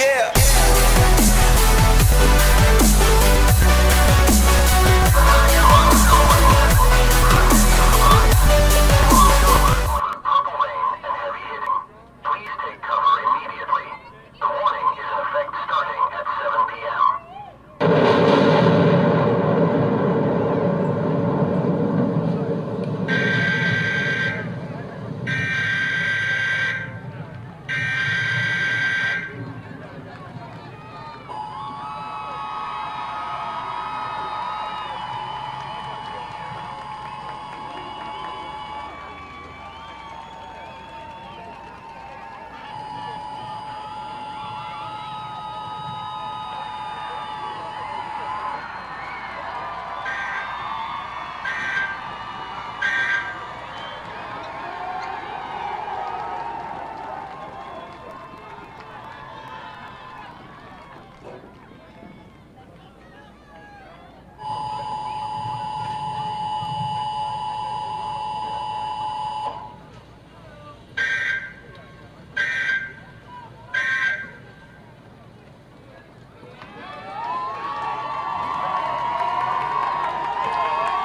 Yeah.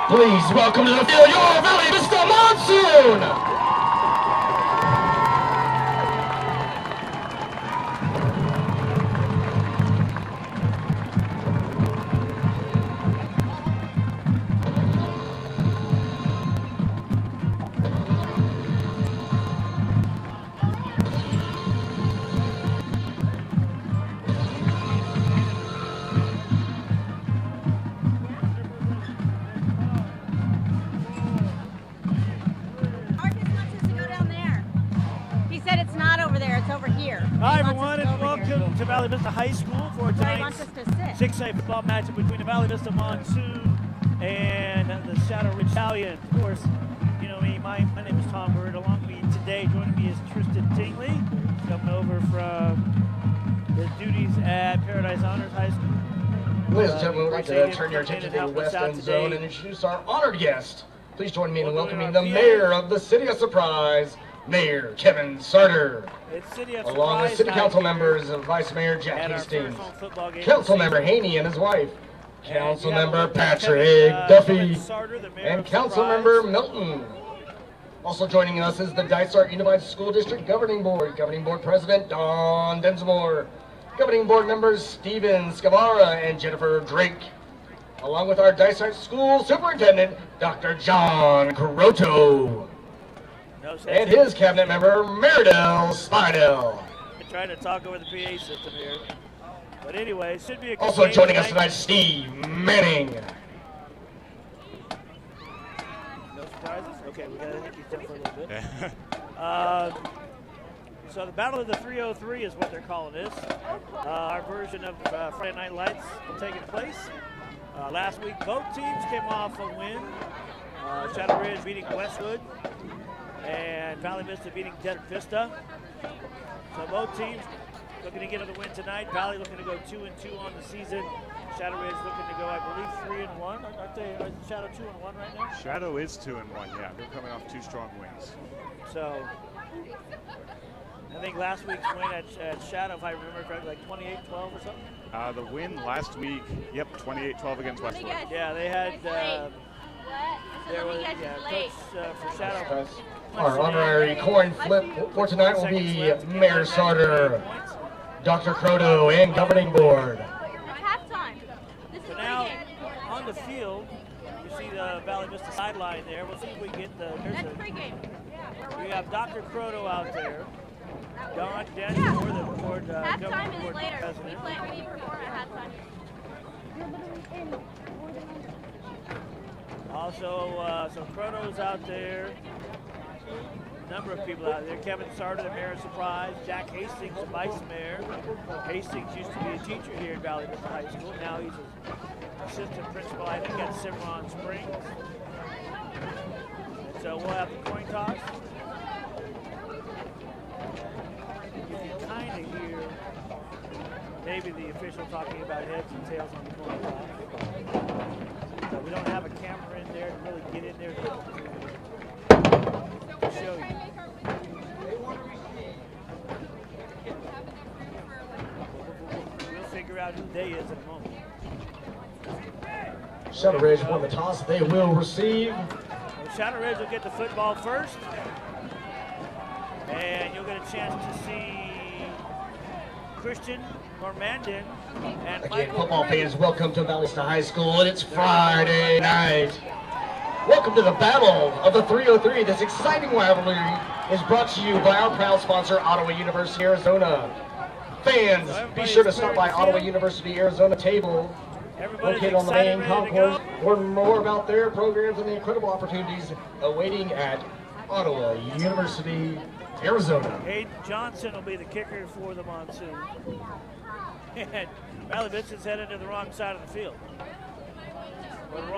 Please welcome to the field your Valley Vista Monsoon! Hi everyone, and welcome to Valley Vista High School for tonight's 6A football matchup between the Valley Vista Monsoon and the Shadow Ridge Stallions. Of course, you know me, my name is Tom Bird. Along with me today, joining me is Tristan Tingley, coming over from his duties at Paradise Honors High School. Ladies and gentlemen, we'd like to turn your attention to the West End Zone and introduce our honored guest. Please join me in welcoming the mayor of the City of Surprise, Mayor Kevin Sarter. Along with City Council members of Vice Mayor Jack Hastings, Council Member Haney and his wife, Council Member Patrick Duffy, and Council Member Milton. Also joining us is the Dysart Unified School District Governing Board President Don Densmore, Governing Board members Steven Scavara and Jennifer Drake, along with our Dysart School Superintendent Dr. John Croto. And his cabinet member, Meridel Spidel. I'm trying to talk over the PA system here. But anyway, it should be a good Also game joining us tonight, Steve Manning. No surprises? Okay, we got to hit these down for a little bit. So the Battle of the 303 is what they're calling this. Our version of Friday Night Lights taking place. Last week, both teams came off a win. Shadow Ridge beating Westwood, and Valley Vista beating Desert Vista. So both teams looking to get the win tonight. Valley looking to go 2-2 on the season. Shadow Ridge looking to go, I believe, 3-1. Aren't they? Are Shadow 2-1 right now? Shadow is 2-1. Yeah, they're coming off 2 strong wins. So I think last week's win at Shadow, if I remember correctly, like 28-12 or something. The win last week, yep, 28-12 against Westwood. Yeah, they had. There was coach for Shadow. Our honorary coin flip for tonight will be Mayor Sarter, Dr. Croto, and Governing Board. So now, on the field, you see the Valley Vista sideline there. We'll see if we get the... We have Dr. Croto out there. Don Daniel, the board, halftime board is later. president. We perform at halftime. Also, so Croto's out there. A number of people out there. Kevin Sarter, the mayor of Surprise. Jack Hastings, the vice mayor. Hastings used to be a teacher here at Valley Vista High School. Now he's an assistant principal, I think, at Cimarron Springs. And so we'll have the coin toss. You can kind of hear maybe the official talking about heads and tails on the coin toss. So we don't have a camera in there to really get in there to show you. We'll out who they is in a moment. Shadow Ridge won the toss. They will receive. Well, Shadow Ridge will get the football first. And you'll get a chance to see Christian Normandin and Again, Michael football Cruz. fans, welcome to Valley Vista High School, and it's Friday night. Welcome to the Battle of the 303. This exciting rivalry is brought to you by our proud sponsor, Ottawa University, Arizona. Fans, be sure to stop by Ottawa University, Arizona table, located on the main concourse. Learn more about their programs and the incredible opportunities awaiting at Ottawa University, Arizona. Hayden Johnson will be the kicker for the Monsoon. And Valley Vista's headed to the wrong side of the field. Or the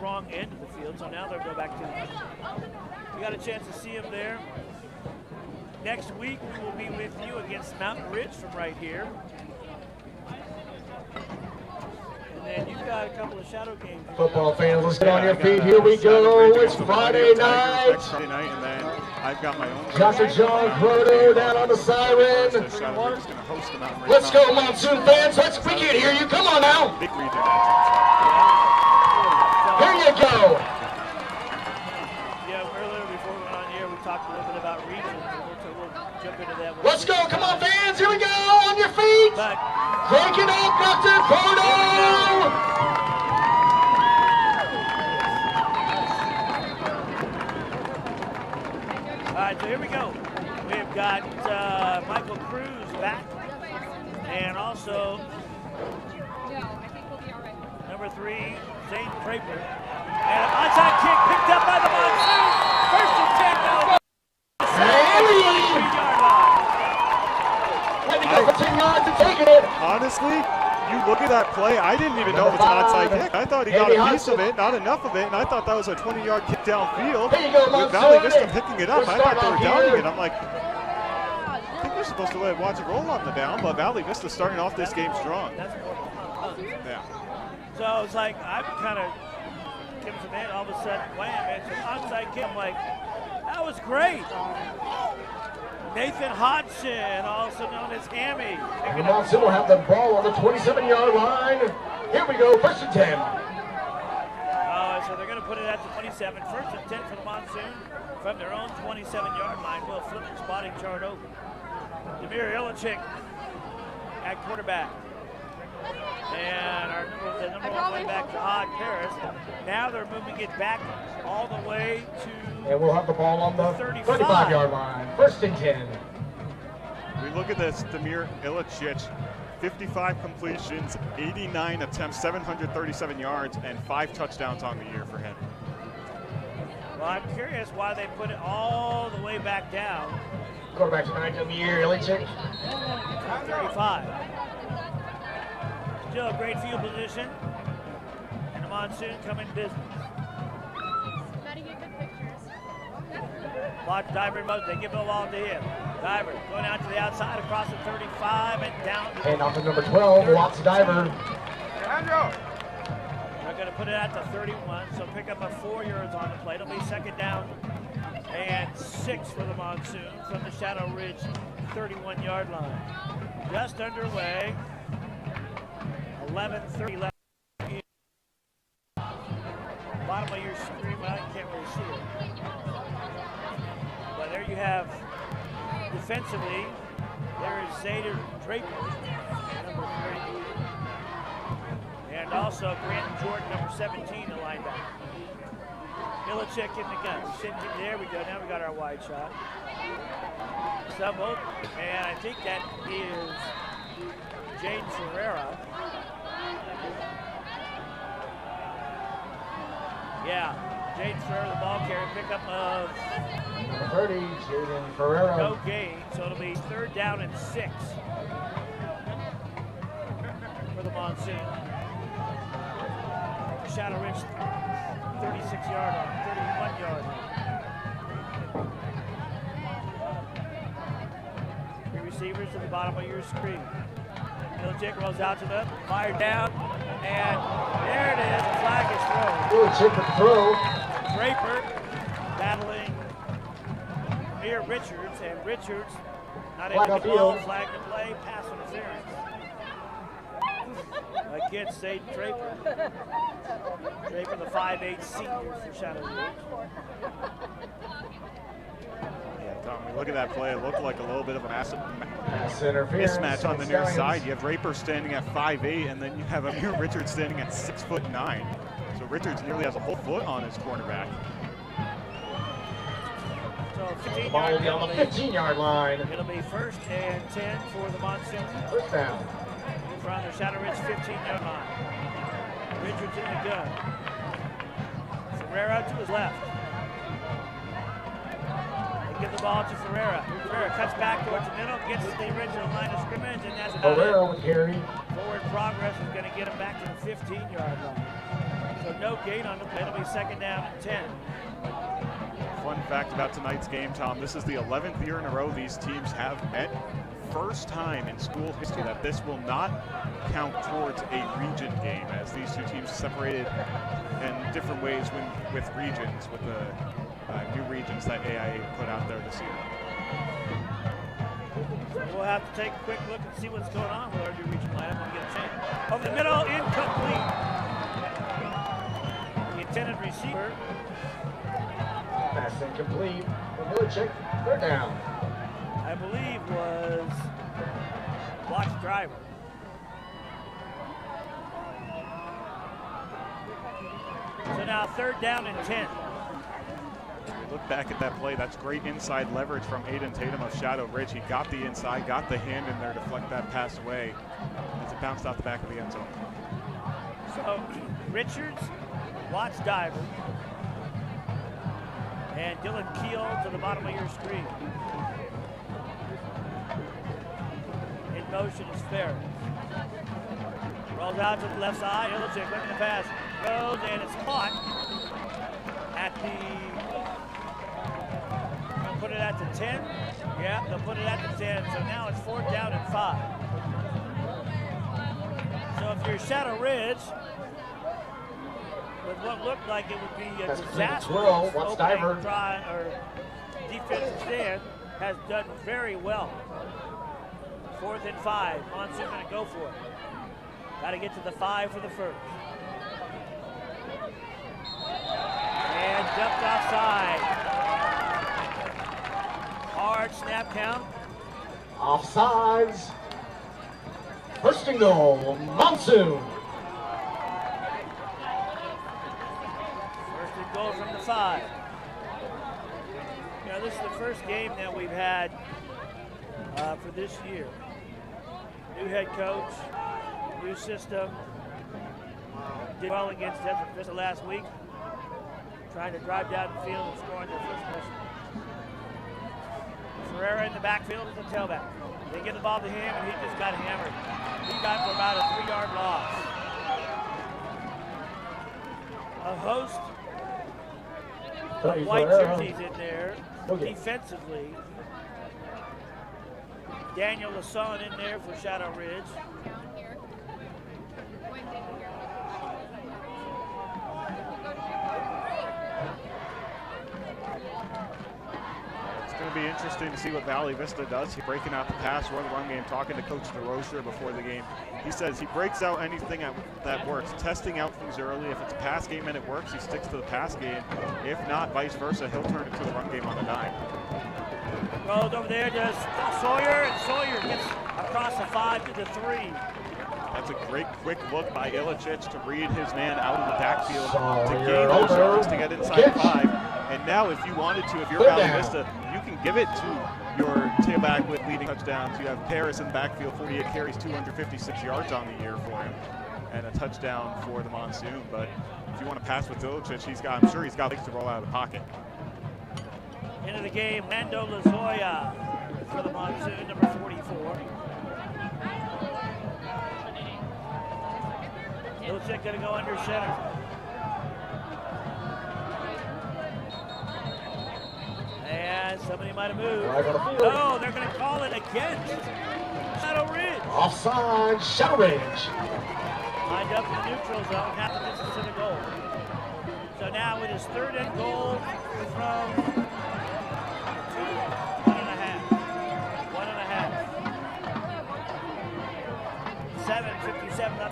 wrong end of the field, so now they'll go back to we got a chance to see him there. Next week we will be with you against Mountain Ridge from right here. And then you've got a couple of shadow games. Football fans, let's get on your feet. Here we go. It's Friday night. Friday night, and then I've got my own. Dr. John Croto down on the siren. Let's go, Monsoon fans. We can't hear you. Come on now. Big region match. Here you go. Yeah, earlier before we went on here, we talked a little bit about regions, and we'll jump into that. Let's go. Come on, fans. Here we go. On your feet. But Crank it up, Dr. Croto. all right, so here we go. We've got Michael Cruz back, and also number 3, Zane Draper. And an onside kick picked up by the Monsoon. First and 10 now. Let me go for 10 yards and taking it. Honestly, you look at that play, I didn't even know it was an onside kick. I thought he got a piece of it, not enough of it, and I thought that was a 20-yard kick downfield. There you go, With Monsoon. Valley Vista picking it up, We're I thought they were starting off downing here. it. I'm like, I think we're supposed to watch it roll on the down, but Valley Vista starting off this game strong. That's more of a Yeah. So it's like, I'm kind of giving some hand, all of a sudden, wham, it's an onside kick. I'm like, that was great. Nathan Hodgson, also known as Hammy. The Monsoon will have the ball on the 27-yard line. Here we go, first and 10. So they're going to put it at the 27. First and 10 for the Monsoon from their own 27-yard line. We'll flip the spotting chart over. Demir Illichik at quarterback. And the number 1 way back to Odd Paris. Now they're moving it back all the way to... And we'll have the ball on the 35-yard line. First and 10. We look at this, Demir Ilicic, 55 completions, 89 attempts, 737 yards, and 5 touchdowns on the year for him. Well, I'm curious why they put it all the way back down. Quarterback tonight, Demir Ilicic. 35. Still a great field position. And the Monsoon come in business. Watch Diver moves. They give the ball to him. Diver going out to the outside across the 35 and down. And off to number 12, Watts Diver. They're going to put it at the 31, so pick up a 4 yards on the play. It'll be second down and 6 for the Monsoon from the Shadow Ridge 31-yard line. Just underway. 11:30 left. Bottom of your screen, well, you can't really see it. But there you have, defensively, there is Zayden Draper, number 3. And also Grant Jordan, number 17, the linebacker. Ilicic in the gun. There we go. Now we got our wide shot. Stumbled. And I think that is Jaden Ferreira. Yeah, Jaden Ferreira, the ball carrier, pickup of Number 30, Jaden Ferreira. no gain, so it'll be third down and 6 for the Monsoon. Shadow Ridge, 36-yard line, 31-yard line. 3 receivers to the bottom of your screen. Ilicic rolls out to them, fired down, and there it is, the flag is thrown. Ilicic with the throw. Draper battling near Richards, and Richards not able to get the ball, flag to play, pass interference. against Aiden Draper. Draper, the 5'8" senior for Shadow Ridge. Yeah, Tommy, look at that play. It looked like a little bit of a massive mismatch on the near side. You have Draper standing at 5'8", and then you have Amir Richards standing at 6'9". So Richards nearly has a whole foot on his cornerback. So 15 Ball will be on the 15-yard line. It'll be 1st and 10 for the Monsoon. First down. From the Shadow Ridge 15-yard line. Richards in the gun. Ferreira to his left. They give the ball to Ferreira. Ferreira cuts back towards the middle, gets to the original line of scrimmage, and that's about Ferreira it. with carry. Forward progress is going to get him back to the 15-yard line. So no gain on the play. It'll be 2nd down and 10. Fun fact about tonight's game, Tom, this is the 11th year in a row these teams have met. First time in school history that this will not count towards a region game, as these two teams separated in different ways with regions, with the new regions that AIA put out there this year. We'll have to take a quick look and see what's going on with our new region lineup when we get a chance. Over the middle, incomplete. The intended receiver. Pass incomplete. Milicic, 3rd down. I believe was Block's driver. So now 3rd down and 10. Look back at that play. That's great inside leverage from Aiden Tatum of Shadow Ridge. He got the inside, got the hand in there to deflect that pass away as it bounced off the back of the end zone. So Richards, Watts diver, and Dylan Keel to the bottom of your screen. In motion is Ferris. Rolls out to the left side. Illicek looking to pass. Goes and it's caught at the. They'll put it at the 10. Yeah, they'll put it at the 10. So now it's 4th down and 5. So if you're Shadow Ridge, with what looked like it would be a disaster, opening try or defensive stand, has done very well. 4th and 5. Monsoon going to go for it. Got to get to the 5 for the 1st. And dumped offside. Hard snap count. Offsides. 1st and goal, Monsoon. 1st and goal from the 5. You know, this is the first game that we've had for this year. New head coach, new system. Did well against Desert Vista last week, trying to drive down the field and scoring their first touchdown. Ferreira in the backfield as the tailback. They get the ball to him, and he just got hammered. He got for about a 3-yard loss. A host of white jerseys in there defensively. Daniel Lasson in there for Shadow Ridge. It's going to be interesting to see what Valley Vista does. He's breaking out the pass or the run game, talking to Coach DeRocher before the game. He says he breaks out anything that works, testing out things early. If it's a pass game and it works, he sticks to the pass game. If not, vice versa, he'll turn it to the run game on the dime. Rolls over there to Sawyer, and Sawyer gets across the 5 to the 3. That's a great quick look by Ilicic to read his man out of the backfield to gain those yards to get inside 5. And now if you wanted to, if you're Valley Vista, you can give it to your tailback with leading touchdowns. You have Paris in the backfield, 48 carries, 256 yards on the year for him, and a touchdown for the Monsoon. But if you want to pass with Ilicic, I'm sure he's got legs to roll out of the pocket. Into the game, Lando Lazoya for the Monsoon, number 44. Ilicic going to go under center. And somebody might have moved. No, they're going to call it against Shadow Ridge. Offside, Shadow Ridge. Lined up in the neutral zone, half the distance to the goal. So now it is 3rd and goal from 1.5. 7:57 left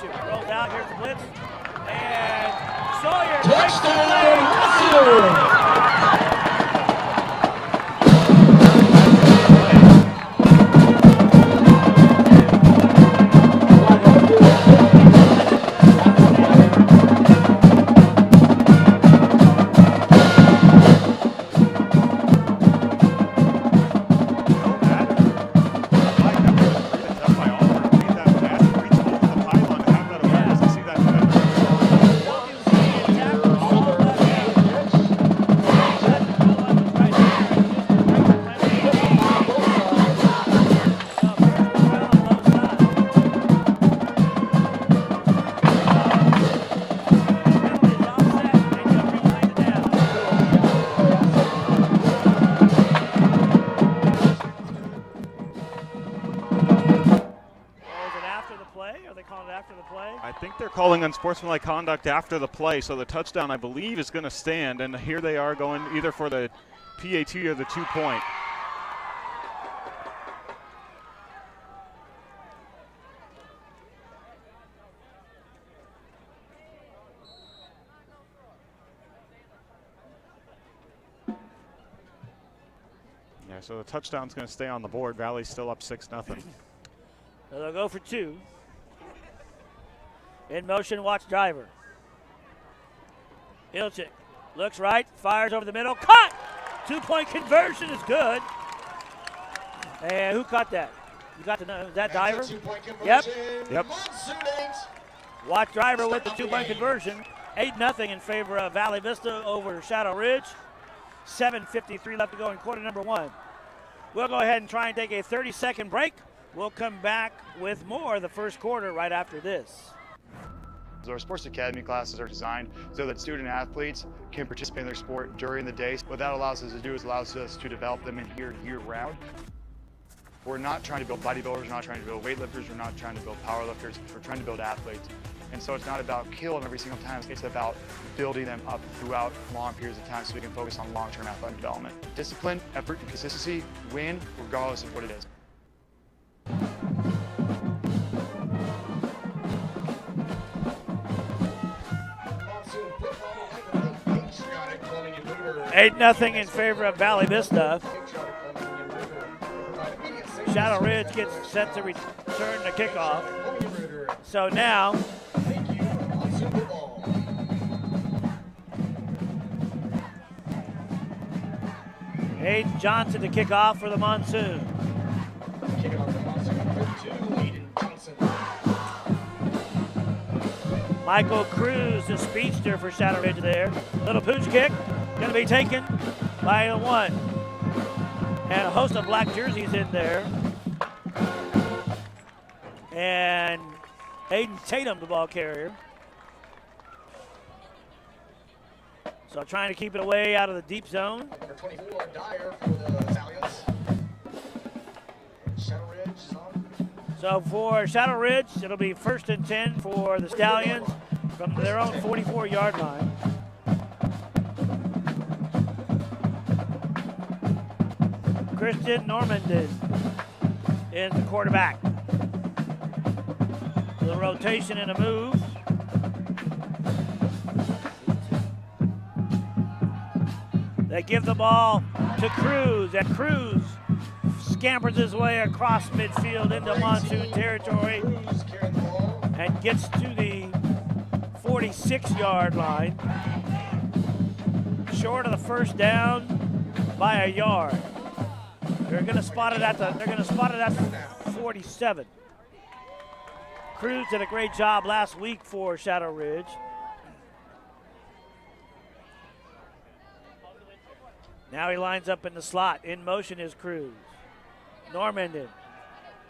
get you. Rolls out, here's the blitz. And Sawyer Touchdown! I think they're calling unsportsmanlike conduct after the play, so the touchdown, I believe, is going to stand, and here they are going either for the PAT or the 2-point. Yeah, so the touchdown's going to stay on the board. Valley's still up 6-0. They'll go for 2. In motion, watch driver. Ilchik looks right, fires over the middle, caught! 2-point conversion is good. And who caught that? You got to know, is that diver? Yep. Watch driver with the 2-point conversion. 8-0 in favor of Valley Vista over Shadow Ridge. 7:53 left to go in quarter number 1. We'll go ahead and try and take a 30-second break. We'll come back with more of the first quarter right after this. Our sports academy classes are designed so that student athletes can participate in their sport during the day. What that allows us to do is allows us to develop them in here year-round. We're not trying to build bodybuilders, we're not trying to build weightlifters, we're not trying to build powerlifters, we're trying to build athletes. And so it's not about killing every single time, it's about building them up throughout long periods of time so we can focus on long-term athletic development. Discipline, effort, and consistency win regardless of what it is. Eight 8-0 in favor of Valley Vista. Shadow Ridge gets set to return the kickoff. So now, Aiden Johnson to kick off for the Monsoon. Michael Cruz, the speedster for Shadow Ridge there. Little pooch kick, gonna be taken by the 1. And a host of black jerseys in there. And Aiden Tatum, the ball carrier. So trying to keep it away out of the deep zone. Number 24, Dyer for the Stallions. Shadow Ridge is on. So for Shadow Ridge, it'll be 1st and 10 for the Stallions from their own 44-yard line. Christian Normandin is the quarterback. The rotation and a move. They give the ball to Cruz, and Cruz scampers his way across midfield into Monsoon territory and gets to the 46-yard line. Short of the first down by a yard. They're going to spot it at the 47. Cruz did a great job last week for Shadow Ridge. Now he lines up in the slot. In motion is Cruz. Normandin.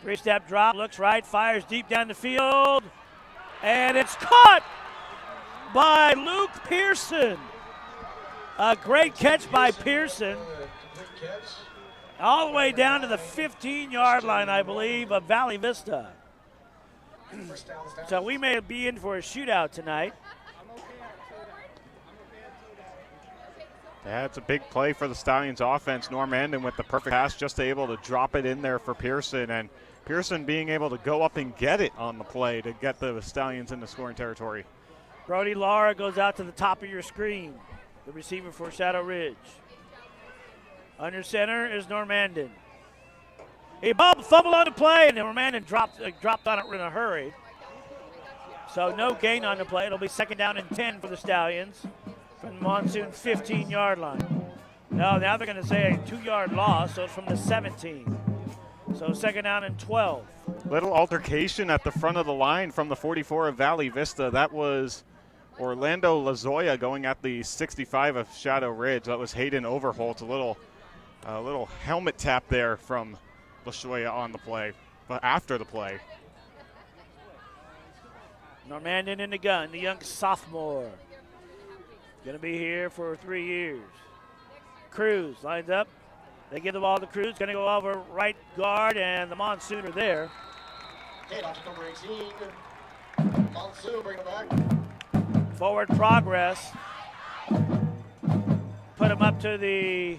3-step drop, looks right, fires deep down the field. And it's caught by Luke Pearson. A great catch by Pearson. All the way down to the 15-yard line, I believe, of Valley Vista. So we may be in for a shootout tonight. Yeah, it's a big play for the Stallions offense. Normandin with the perfect pass, just able to drop it in there for Pearson, and Pearson being able to go up and get it on the play to get the Stallions into scoring territory. Brody Lara goes out to the top of your screen, the receiver for Shadow Ridge. Under center is Normandin. A fumble on the play, and Normandin dropped on it in a hurry. So no gain on the play. It'll be 2nd down and 10 for the Stallions from the Monsoon 15-yard line. Now they're going to say a 2-yard loss, so it's from the 17. So 2nd down and 12. Little altercation at the front of the line from the 44 of Valley Vista. That was Orlando Lazoya going at the 65 of Shadow Ridge. That was Hayden Overholt. A little helmet tap there from Lazoya on the play, but after the play. Normandin in the gun, the young sophomore. Going to be here for 3 years. Cruz lines up. They give the ball to Cruz. Going to go over right guard, and the Monsoon are there. Okay, off to number 18. Monsoon, bring it back. Forward progress. Put him up to the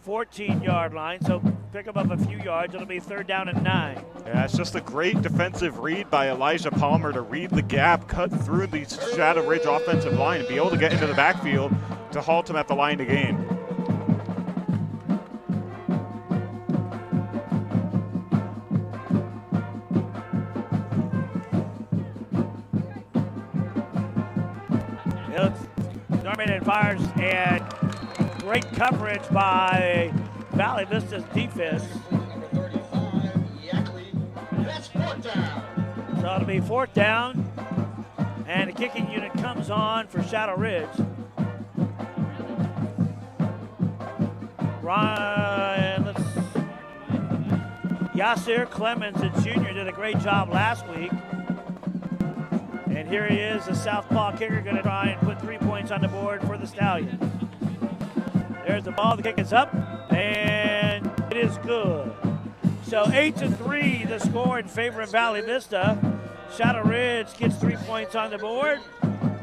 14-yard line, so pick him up a few yards. It'll be 3rd down and 9. Yeah, it's just a great defensive read by Elijah Palmer to read the gap, cut through the Shadow Ridge offensive line, and be able to get into the backfield to halt him at the line to gain. Normandin fires, and great coverage by Valley Vista's defense. Number 35, Yackley. That's 4th down. So it'll be 4th down, and the kicking unit comes on for Shadow Ridge. Yasser Clemens, a junior, did a great job last week. And here he is, the southpaw kicker, going to try and put 3 points on the board for the Stallions. There's the ball, the kick is up, and it is good. So 8-3 the score in favor of Valley Vista. Shadow Ridge gets 3 points on the board.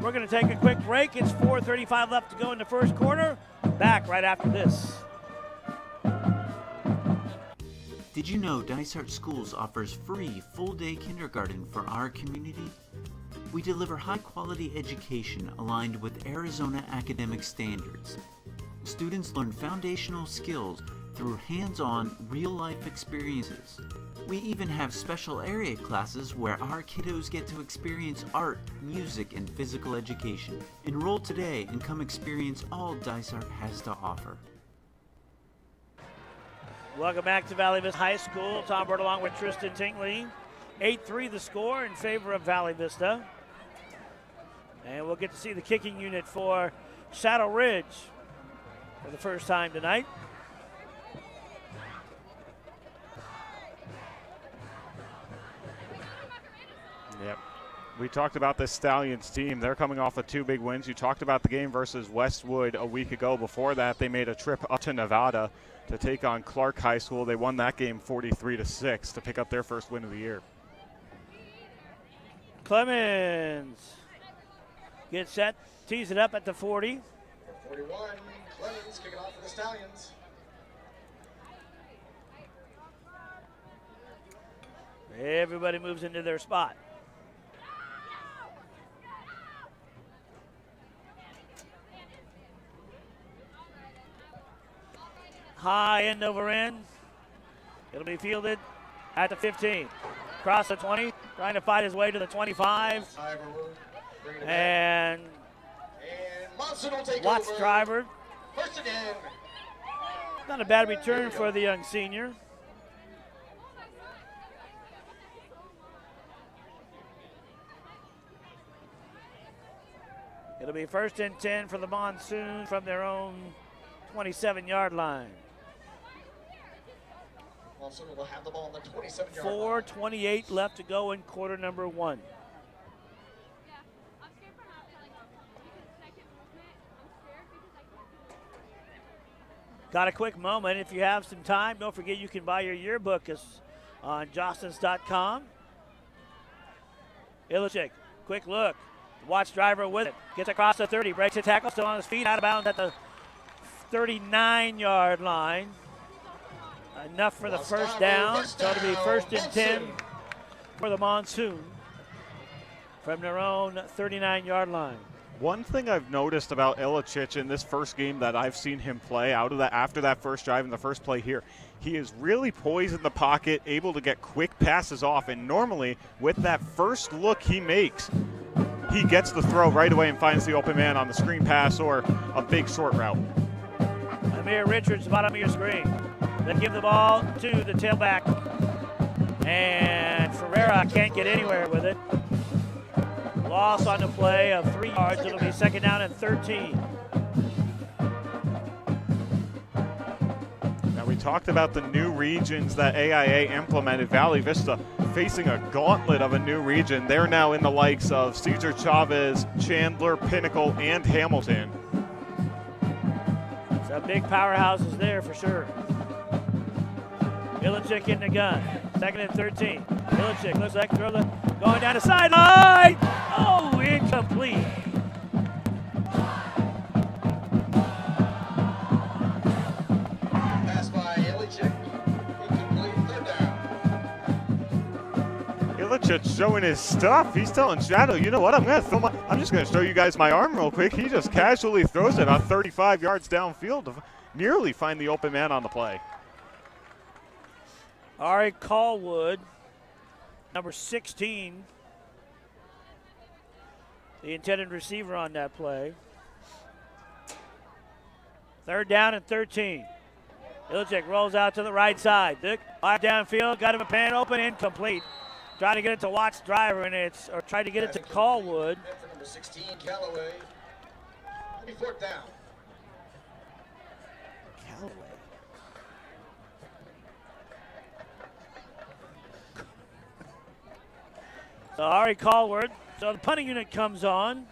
We're going to take a quick break. It's 4:35 left to go in the first quarter. Back right after this. Did you know Dysart Schools offers free full-day kindergarten for our community? We deliver high-quality education aligned with Arizona academic standards. Students learn foundational skills through hands-on, real-life experiences. We even have special area classes where our kiddos get to experience art, music, and physical education. Enroll today and come experience all Dysart has to offer. Welcome back to Valley Vista High School. Tom Bird along with Tristan Tingley. 8-3 the score in favor of Valley Vista. And we'll get to see the kicking unit for Shadow Ridge for the first time tonight. Yep. We talked about this Stallions team. They're coming off of 2 big wins. You talked about the game versus Westwood a week ago. Before that, they made a trip up to Nevada to take on Clark High School. They won that game 43-6 to pick up their first win of the year. Clemens gets set, tees it up at the 40. 41, Clemens kicking off for the Stallions. Everybody moves into their spot. High end over end. It'll be fielded at the 15. Across the 20, trying to fight his way to the 25. And Monsoon will take Watts over. driver. First and 10. Not a bad return for the young senior. It'll be 1st and 10 for the Monsoon from their own 27-yard line. Monsoon will have the ball on the 27-yard line. 4:28 left to go in quarter number 1. Got a quick moment. If you have some time, don't forget you can buy your yearbook on Jostens.com. Illichik, quick look. Watch driver with it. Gets across the 30. Breaks the tackle. Still on his feet. Out of bounds at the 39-yard line. Enough for the first down. So it'll be 1st and 10 for the Monsoon from their own 39-yard line. One thing I've noticed about Ilicic in this first game that I've seen him play after that first drive and the first play here, he is really poised in the pocket, able to get quick passes off, and normally with that first look he makes, he gets the throw right away and finds the open man on the screen pass or a big short route. Amir Richards, bottom of your screen. They give the ball to the tailback, and Ferreira can't get anywhere with it. Loss on the play of 3 yards. It'll be 2nd down and 13. Now we talked about the new regions that AIA implemented. Valley Vista facing a gauntlet of a new region. They're now in the likes of Cesar Chavez, Chandler, Pinnacle, and Hamilton. So big powerhouses there for sure. Ilicic in the gun. 2nd and 13. Ilicic looks like throw the going down the sideline. Oh, incomplete. Pass by Ilicic. Incomplete. 3rd down. Ilicic showing his stuff. He's telling Shadow, you know what? I'm just gonna show you guys my arm real quick. He just casually throws it about 35 yards downfield to nearly find the open man on the play. Ari Callwood, number 16, the intended receiver on that play. 3rd down and 13. Ilicic rolls out to the right side. Dick, downfield, got him a pan open, incomplete. Trying to get it to Watts driver, or trying to get it to Callwood. For number 16, Callaway. 4th down. Callaway. So Ari Callwood. So the punting unit comes on.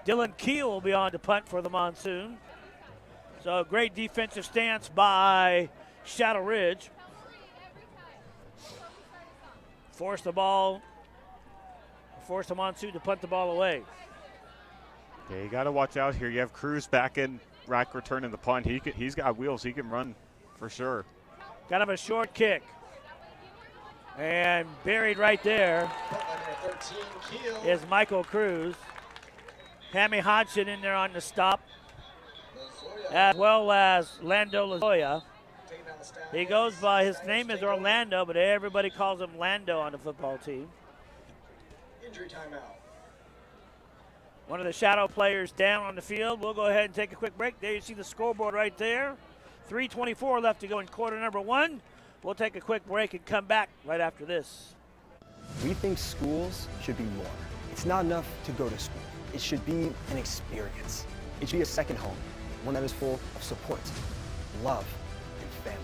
Dylan Keel will be on to punt for the Monsoon. So great defensive stance by Shadow Ridge. Force the Monsoon to punt the ball away. Yeah, you got to watch out here. You have Cruz back in, rack returning the punt. He's got wheels. He can run for sure. Got him a short kick. And buried right there is Michael Cruz. Hammy Hodgson in there on the stop, as well as Lando Lozoya. He goes by, his name is Orlando, but everybody calls him Lando on the football team. Injury timeout. One of the Shadow players down on the field. We'll go ahead and take a quick break. There you see the scoreboard right there. 3:24 left to go in quarter number 1. We'll take a quick break and come back right after this. We think schools should be more. It's not enough to go to school. It should be an experience. It should be a second home, one that is full of support, love, and family.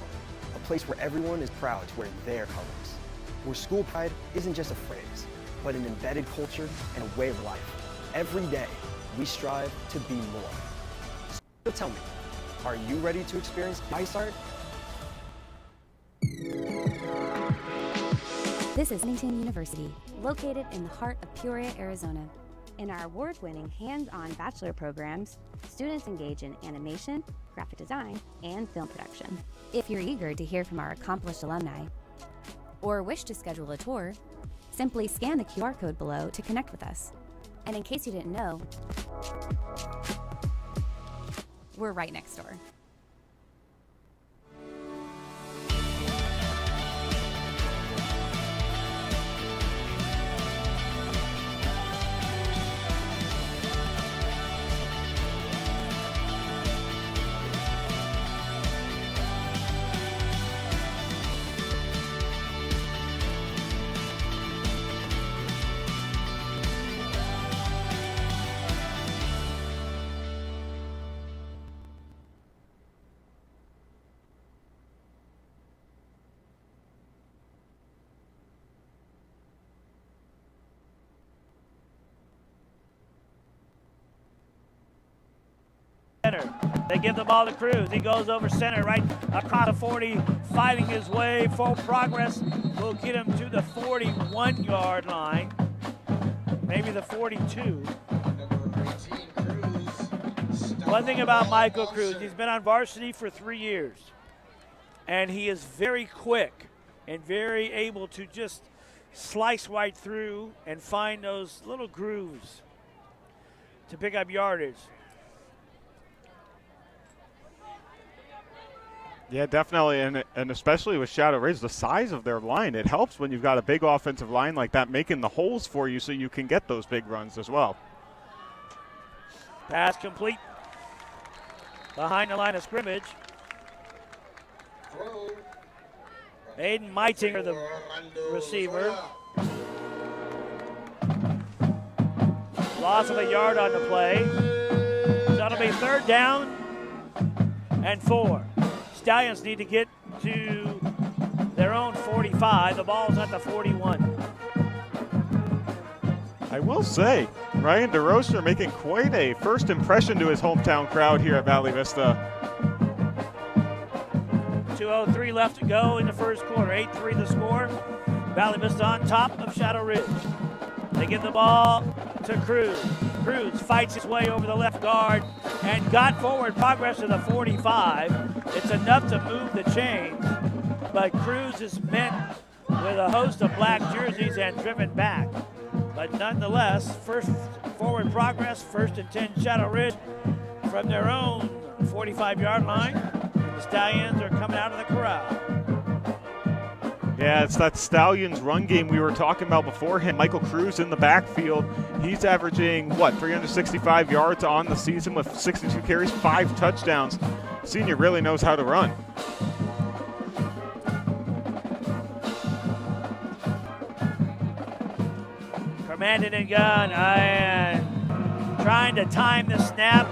A place where everyone is proud to wear their colors. Where school pride isn't just a phrase, but an embedded culture and a way of life. Every day, we strive to be more. So tell me, are you ready to experience ISART? This is Huntington University, located in the heart of Peoria, Arizona. In our award-winning hands-on bachelor programs, students engage in animation, graphic design, and film production. If you're eager to hear from our accomplished alumni or wish to schedule a tour, simply scan the QR code below to connect with us. And in case you didn't know, we're right next door. They give the ball to Cruz. He goes over center, right across the 40, fighting his way. Full progress will get him to the 41-yard line. maybe the 42. Number 18, Cruz. One thing about Michael Cruz, he's been on varsity for 3 years. And he is very quick and very able to just slice right through and find those little grooves to pick up yardage. Yeah, definitely, and especially with Shadow Ridge, the size of their line, it helps when you've got a big offensive line like that making the holes for you so you can get those big runs as well. Pass complete behind the line of scrimmage. Aiden Meitinger, the receiver. Loss of a yard on the play. That'll be 3rd down and 4. Stallions need to get to their own 45. The ball's at the 41. I will say, Ryan DeRocher making quite a first impression to his hometown crowd here at Valley Vista. 2:03 left to go in the first quarter. 8-3 the score. Valley Vista on top of Shadow Ridge. They give the ball to Cruz. Cruz fights his way over the left guard and got forward progress to the 45. It's enough to move the chains, but Cruz is met with a host of black jerseys and driven back. But nonetheless, first forward progress, 1st and 10 Shadow Ridge from their own 45-yard line. The Stallions are coming out of the corral. Yeah, it's that Stallions run game we were talking about beforehand. Michael Cruz in the backfield. He's averaging, 365 yards on the season with 62 carries, 5 touchdowns. Senior really knows how to run. Commanded and gun, and trying to time the snap,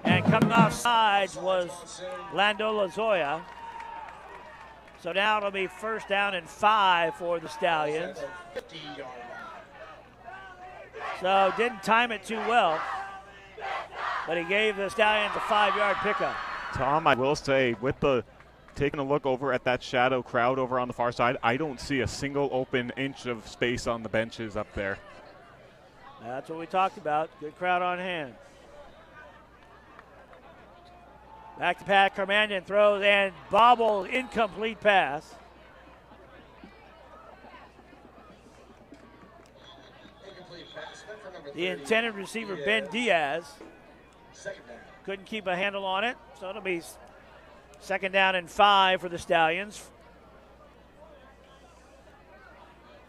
and coming off sides was Lando Lazoya. So now it'll be 1st down and 5 for the Stallions. So didn't time it too well, but he gave the Stallions a 5-yard pickup. Tom, I will say, with the taking a look over at that shadow crowd over on the far side, I don't see a single open inch of space on the benches up there. That's what we talked about. Good crowd on hand. Back to Pat Carmandian, throws and bobble, incomplete pass. The intended receiver, Ben Diaz, couldn't keep a handle on it, so it'll be 2nd down and 5 for the Stallions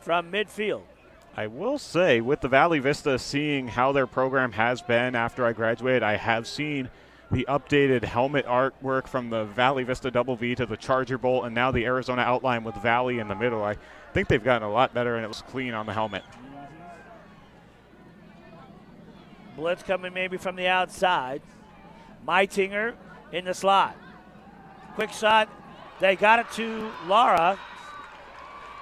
from midfield. I will say, with the Valley Vista, seeing how their program has been after I graduated, I have seen the updated helmet artwork from the Valley Vista Double V to the Charger Bolt, and now the Arizona outline with Valley in the middle. I think they've gotten a lot better, and it was clean on the helmet. Blitz coming maybe from the outside. Meitinger in the slot. Quick shot. They got it to Lara.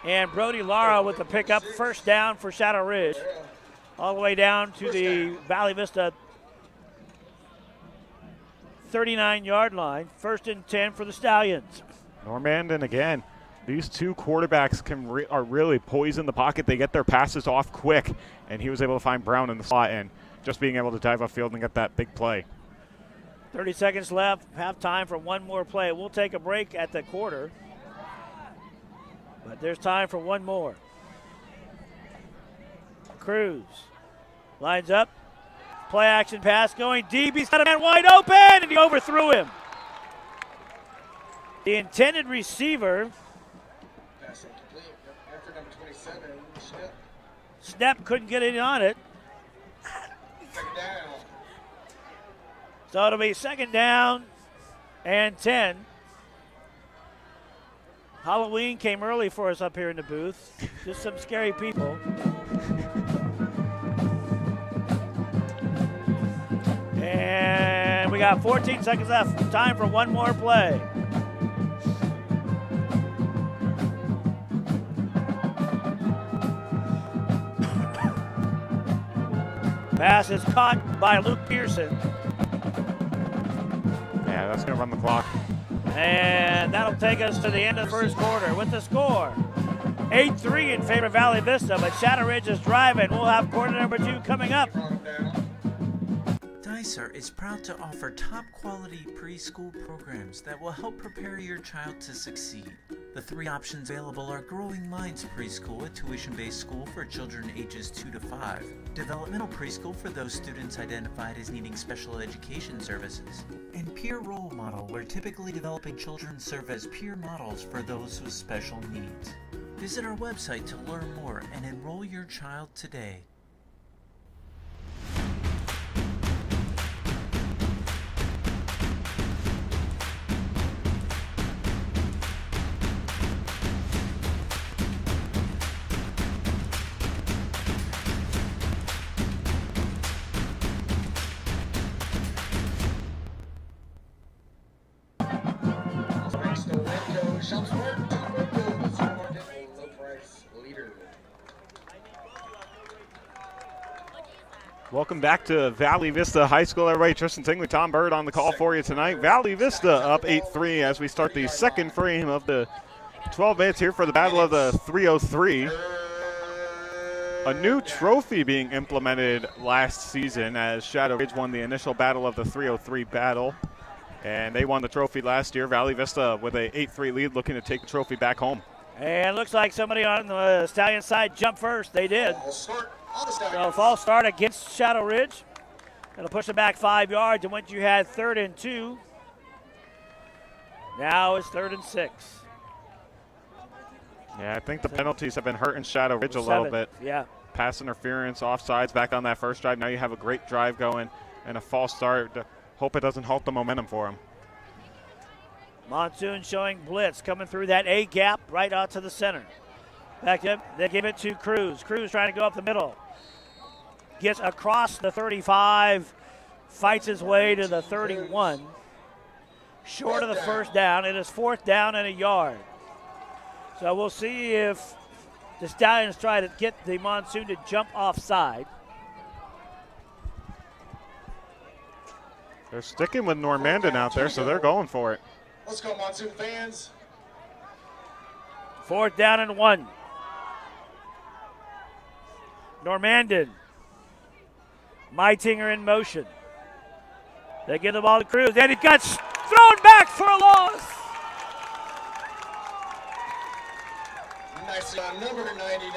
And Brody Lara with the pickup. 1st down for Shadow Ridge. All the way down to the Valley Vista 39-yard line. 1st and 10 for the Stallions. Normandin again. These two quarterbacks are really poised in the pocket. They get their passes off quick, and he was able to find Brown in the slot and just being able to dive upfield and get that big play. 30 seconds left. Have time for one more play. We'll take a break at the quarter, but there's time for one more. Cruz lines up. Play action pass going deep. He's got a man wide open, and he overthrew him. The intended receiver, Snap, couldn't get in on it. So it'll be 2nd down and 10. Halloween came early for us up here in the booth. Just some scary people. And we got 14 seconds left. Time for one more play. Pass is caught by Luke Pearson. Yeah, that's going to run the clock. And that'll take us to the end of the first quarter with the score 8-3 in favor of Valley Vista, but Shadow Ridge is driving. We'll have quarter number 2 coming up. Dysart is proud to offer top quality preschool programs that will help prepare your child to succeed. The 3 options available are Growing Minds Preschool, a tuition-based school for children ages 2 to 5. Developmental Preschool for those students identified as needing special education services. And Peer Role Model, where typically developing children serve as peer models for those with special needs. Visit our website to learn more and enroll your child today. Welcome back to Valley Vista High School, everybody. Tristan Tingley, Tom Bird on the call for you tonight. Valley Vista up 8-3 as we start the second frame of the 12 minutes here for the Battle of the 303. A new trophy being implemented last season as Shadow Ridge won the initial Battle of the 303 battle. And they won the trophy last year. Valley Vista with a 8-3 lead looking to take the trophy back home. And it looks like somebody on the Stallion side jumped first. They did. So false start against Shadow Ridge. It'll push it back 5 yards. And once you had 3rd and 2, now it's 3rd and 6. Yeah, I think the penalties have been hurting Shadow Ridge a little bit. Yeah. Pass interference, offsides, back on that first drive. Now you have a great drive going and a false start. Hope it doesn't halt the momentum for him. Monsoon showing blitz coming through that A gap right out to the center. Back up, they give it to Cruz. Cruz trying to go up the middle. Gets across the 35, fights his way to the 31. Short of the first down. It is 4th down and 1 yard. So we'll see if the Stallions try to get the Monsoon to jump offside. They're sticking with Normandin out there, so they're going for it. Let's go, Monsoon fans. 4th down and 1. Normandin. Meitinger in motion. They give the ball to Cruz, and it got thrown back for a loss. Nice number 99.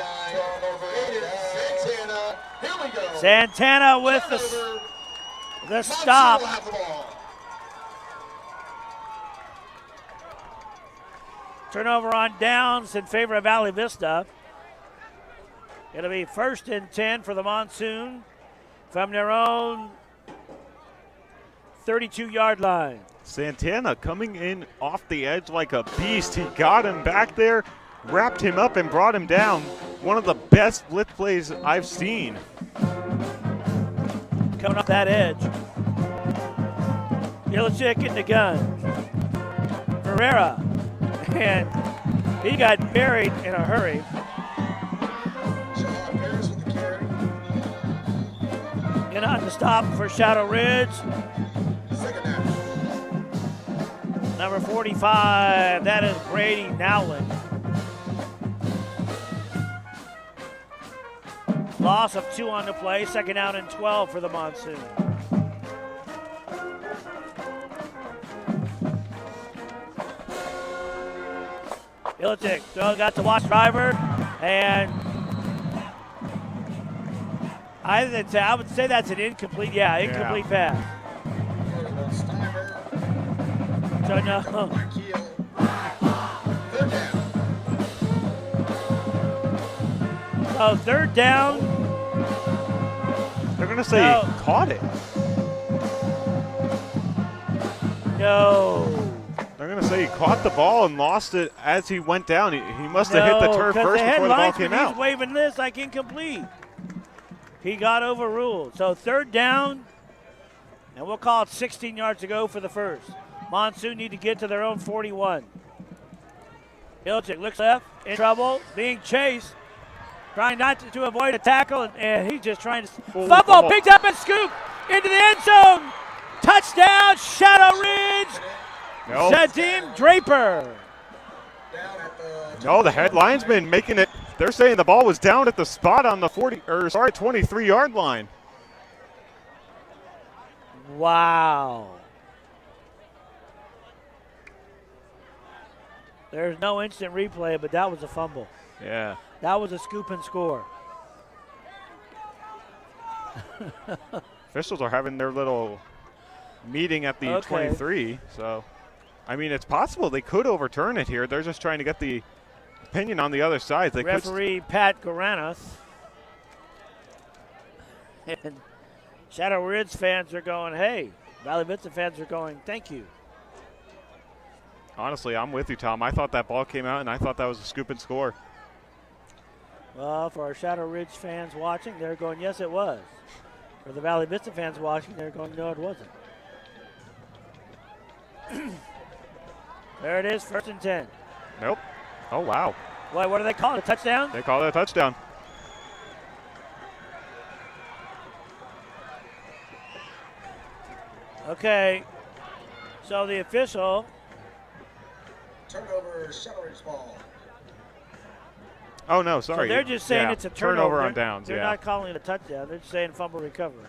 It is Santana. Here we go. Santana with the stop. Turnover on downs in favor of Valley Vista. It'll be 1st and 10 for the Monsoon from their own 32-yard line. Santana coming in off the edge like a beast. He got him back there, wrapped him up, and brought him down. One of the best blitz plays I've seen. Coming off that edge. Illicek in the gun. Ferreira. And he got buried in a hurry. And on the stop for Shadow Ridge. Number 45, that is Brady Nowlin. Loss of 2 on the play, 2nd down and 12 for the Monsoon. Illicek got to watch driver, and I would say that's an incomplete, incomplete pass. So no. So 3rd down. They're going to say he caught it. No. They're going to say he caught the ball and lost it as he went down. He must have hit the turf first before the ball came out. He's waving this like incomplete. He got overruled. So 3rd down, and we'll call it 16 yards to go for the first. Monsoon need to get to their own 41. Illicek looks left, in trouble, being chased, trying not to avoid a tackle, and he's just trying to fumble, picked up and scooped into the end zone. Touchdown, Shadow Ridge. Nope. Zadim Draper. No, the head linesman making it. They're saying the ball was down at the spot on the 23-yard line. Wow. There's no instant replay, but that was a fumble. Yeah. That was a scoop and score. Officials are having their little meeting at the 23, so I mean it's possible they could overturn it here. They're just trying to get the opinion on the other side. They Referee Pat Garanas and Shadow Ridge fans are going, hey. Valley Vista fans are going, thank you. Honestly, I'm with you, Tom. I thought that ball came out, and I thought that was a scoop and score. Well, for our Shadow Ridge fans watching, they're going, yes, it was. For the Valley Vista fans watching, they're going, no, it wasn't. There it is, 1st and 10. Nope. Oh, wow. What do they call it, a touchdown? They call it a touchdown. Okay, so the official. Turnover, Shadow Ridge ball. Oh, no, sorry. So they're just saying it's a turnover on downs. They're not calling it a touchdown. They're just saying fumble recovery.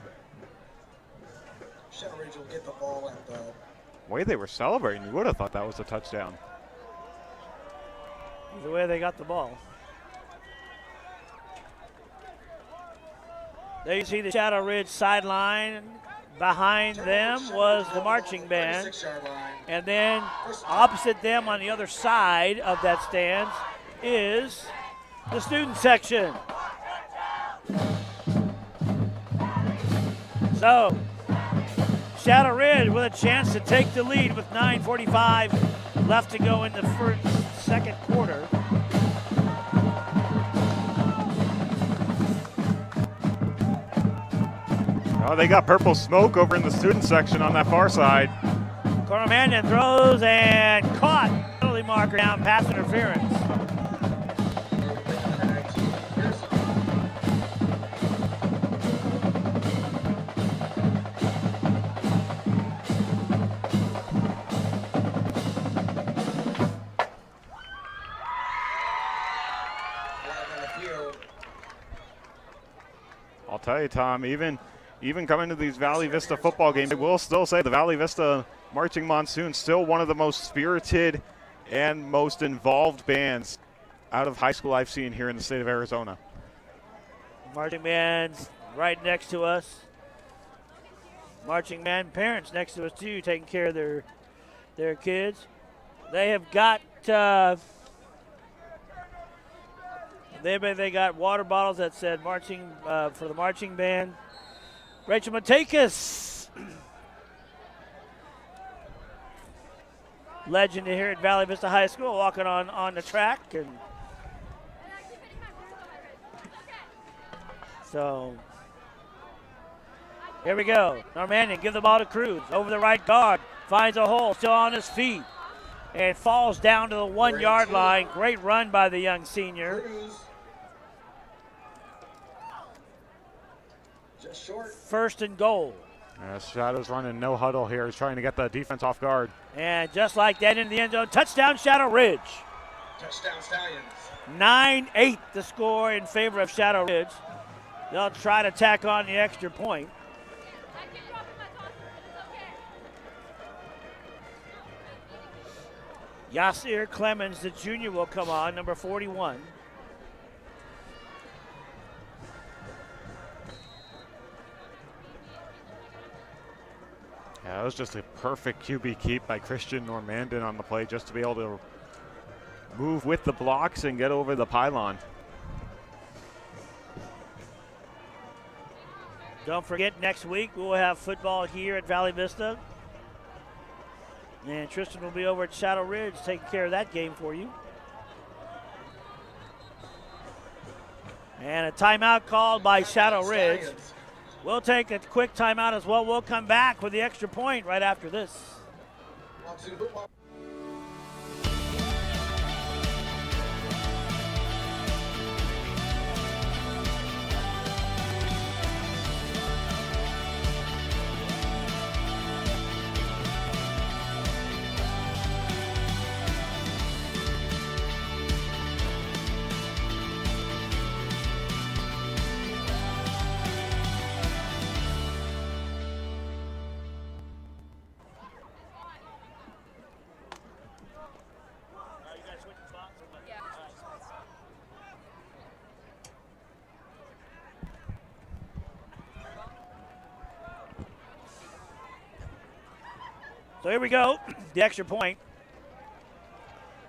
Shadow Ridge will get the ball at the way they were celebrating, you would have thought that was a touchdown. The way they got the ball. There you see the Shadow Ridge sideline. Behind them was the marching band. And then opposite them on the other side of that stand is the student section. So, Shadow Ridge with a chance to take the lead with 9:45 left to go in the second quarter. Oh, they got purple smoke over in the student section on that far side. Corner Mannion throws and caught. Penalty marker down, pass interference. I'll tell you, Tom, even coming to these Valley Vista football games, I will still say the Valley Vista Marching Monsoon still one of the most spirited and most involved bands out of high school I've seen here in the state of Arizona. Marching band's right next to us. Marching band parents next to us too, taking care of their kids. They have got they got water bottles that said marching for the marching band. Rachel Matekas, legend here at Valley Vista High School, walking on the track. And so here we go. Normandian give the ball to Cruz over the right guard, finds a hole, still on his feet, and falls down to the 1 yard line. Great run by the young senior. First and goal. Shadow's running no huddle here. He's trying to get the defense off guard. And just like that into the end zone, touchdown Shadow Ridge. Touchdown Stallions. 9-8 the score in favor of Shadow Ridge. They'll try to tack on the extra point. Yasir Clemens, the junior, will come on, number 41. Yeah, that was just a perfect QB keep by Christian Normandin on the play just to be able to move with the blocks and get over the pylon. Don't forget, next week we'll have football here at Valley Vista. And Tristan will be over at Shadow Ridge taking care of that game for you. And a timeout called by Shadow Ridge. We'll take a quick timeout as well. We'll come back with the extra point right after this. So here we go, the extra point.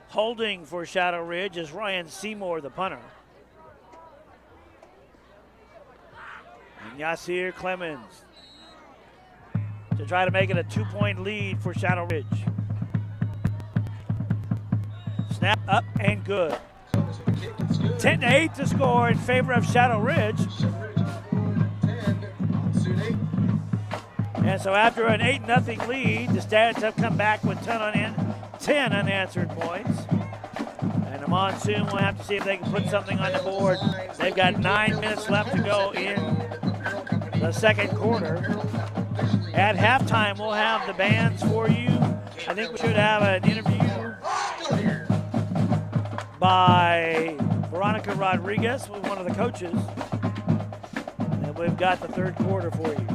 Holding for Shadow Ridge is Ryan Seymour, the punter. And Yasir Clemens to try to make it a 2-point lead for Shadow Ridge. Snap up and good. 10-8 to score in favor of Shadow Ridge. And so after an 8-0 lead, the Stallions have come back with 10 unanswered points. And the Monsoon will have to see if they can put something on the board. They've got 9 minutes left to go in the second quarter. At halftime, we'll have the bands for you. I think we should have an interview by Veronica Rodriguez with one of the coaches. And we've got the third quarter for you.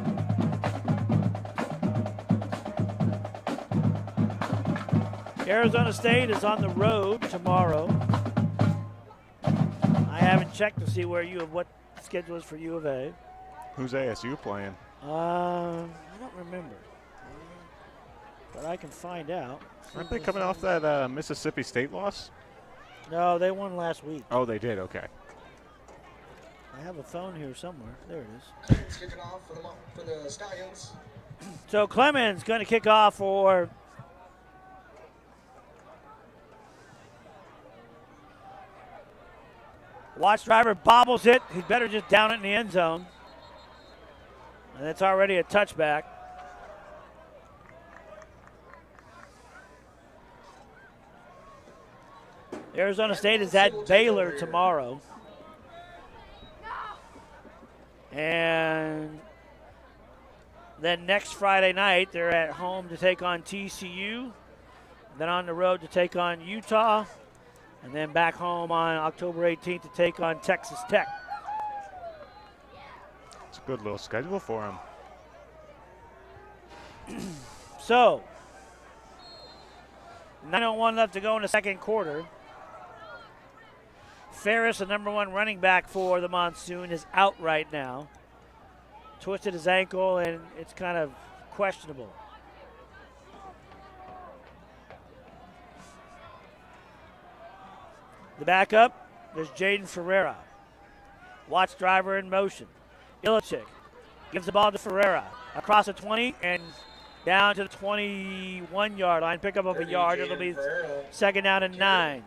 Arizona State is on the road tomorrow. I haven't checked to see what the schedule is for U of A. Who's ASU playing? I don't remember, but I can find out. Aren't they coming off that Mississippi State loss? No, they won last week. Oh, they did. Okay. I have a phone here somewhere. There it is. It's kicking off for the Stallions. So Clemens going to kick off for Watch driver bobbles it. He'd better just down it in the end zone. And it's already a touchback. Arizona State is at Baylor tomorrow. And then next Friday night, they're at home to take on TCU. Then on the road to take on Utah. And then back home on October 18th to take on Texas Tech. It's a good little schedule for them. So, 9:01 left to go in the second quarter. Ferris, the number one running back for the Monsoon, is out right now. Twisted his ankle, and it's kind of questionable. The backup, there's Jaden Ferreira. Watch driver in motion. Illichik gives the ball to Ferreira. Across the 20 and down to the 21-yard line. Pick up of a yard. It'll be second down and 9.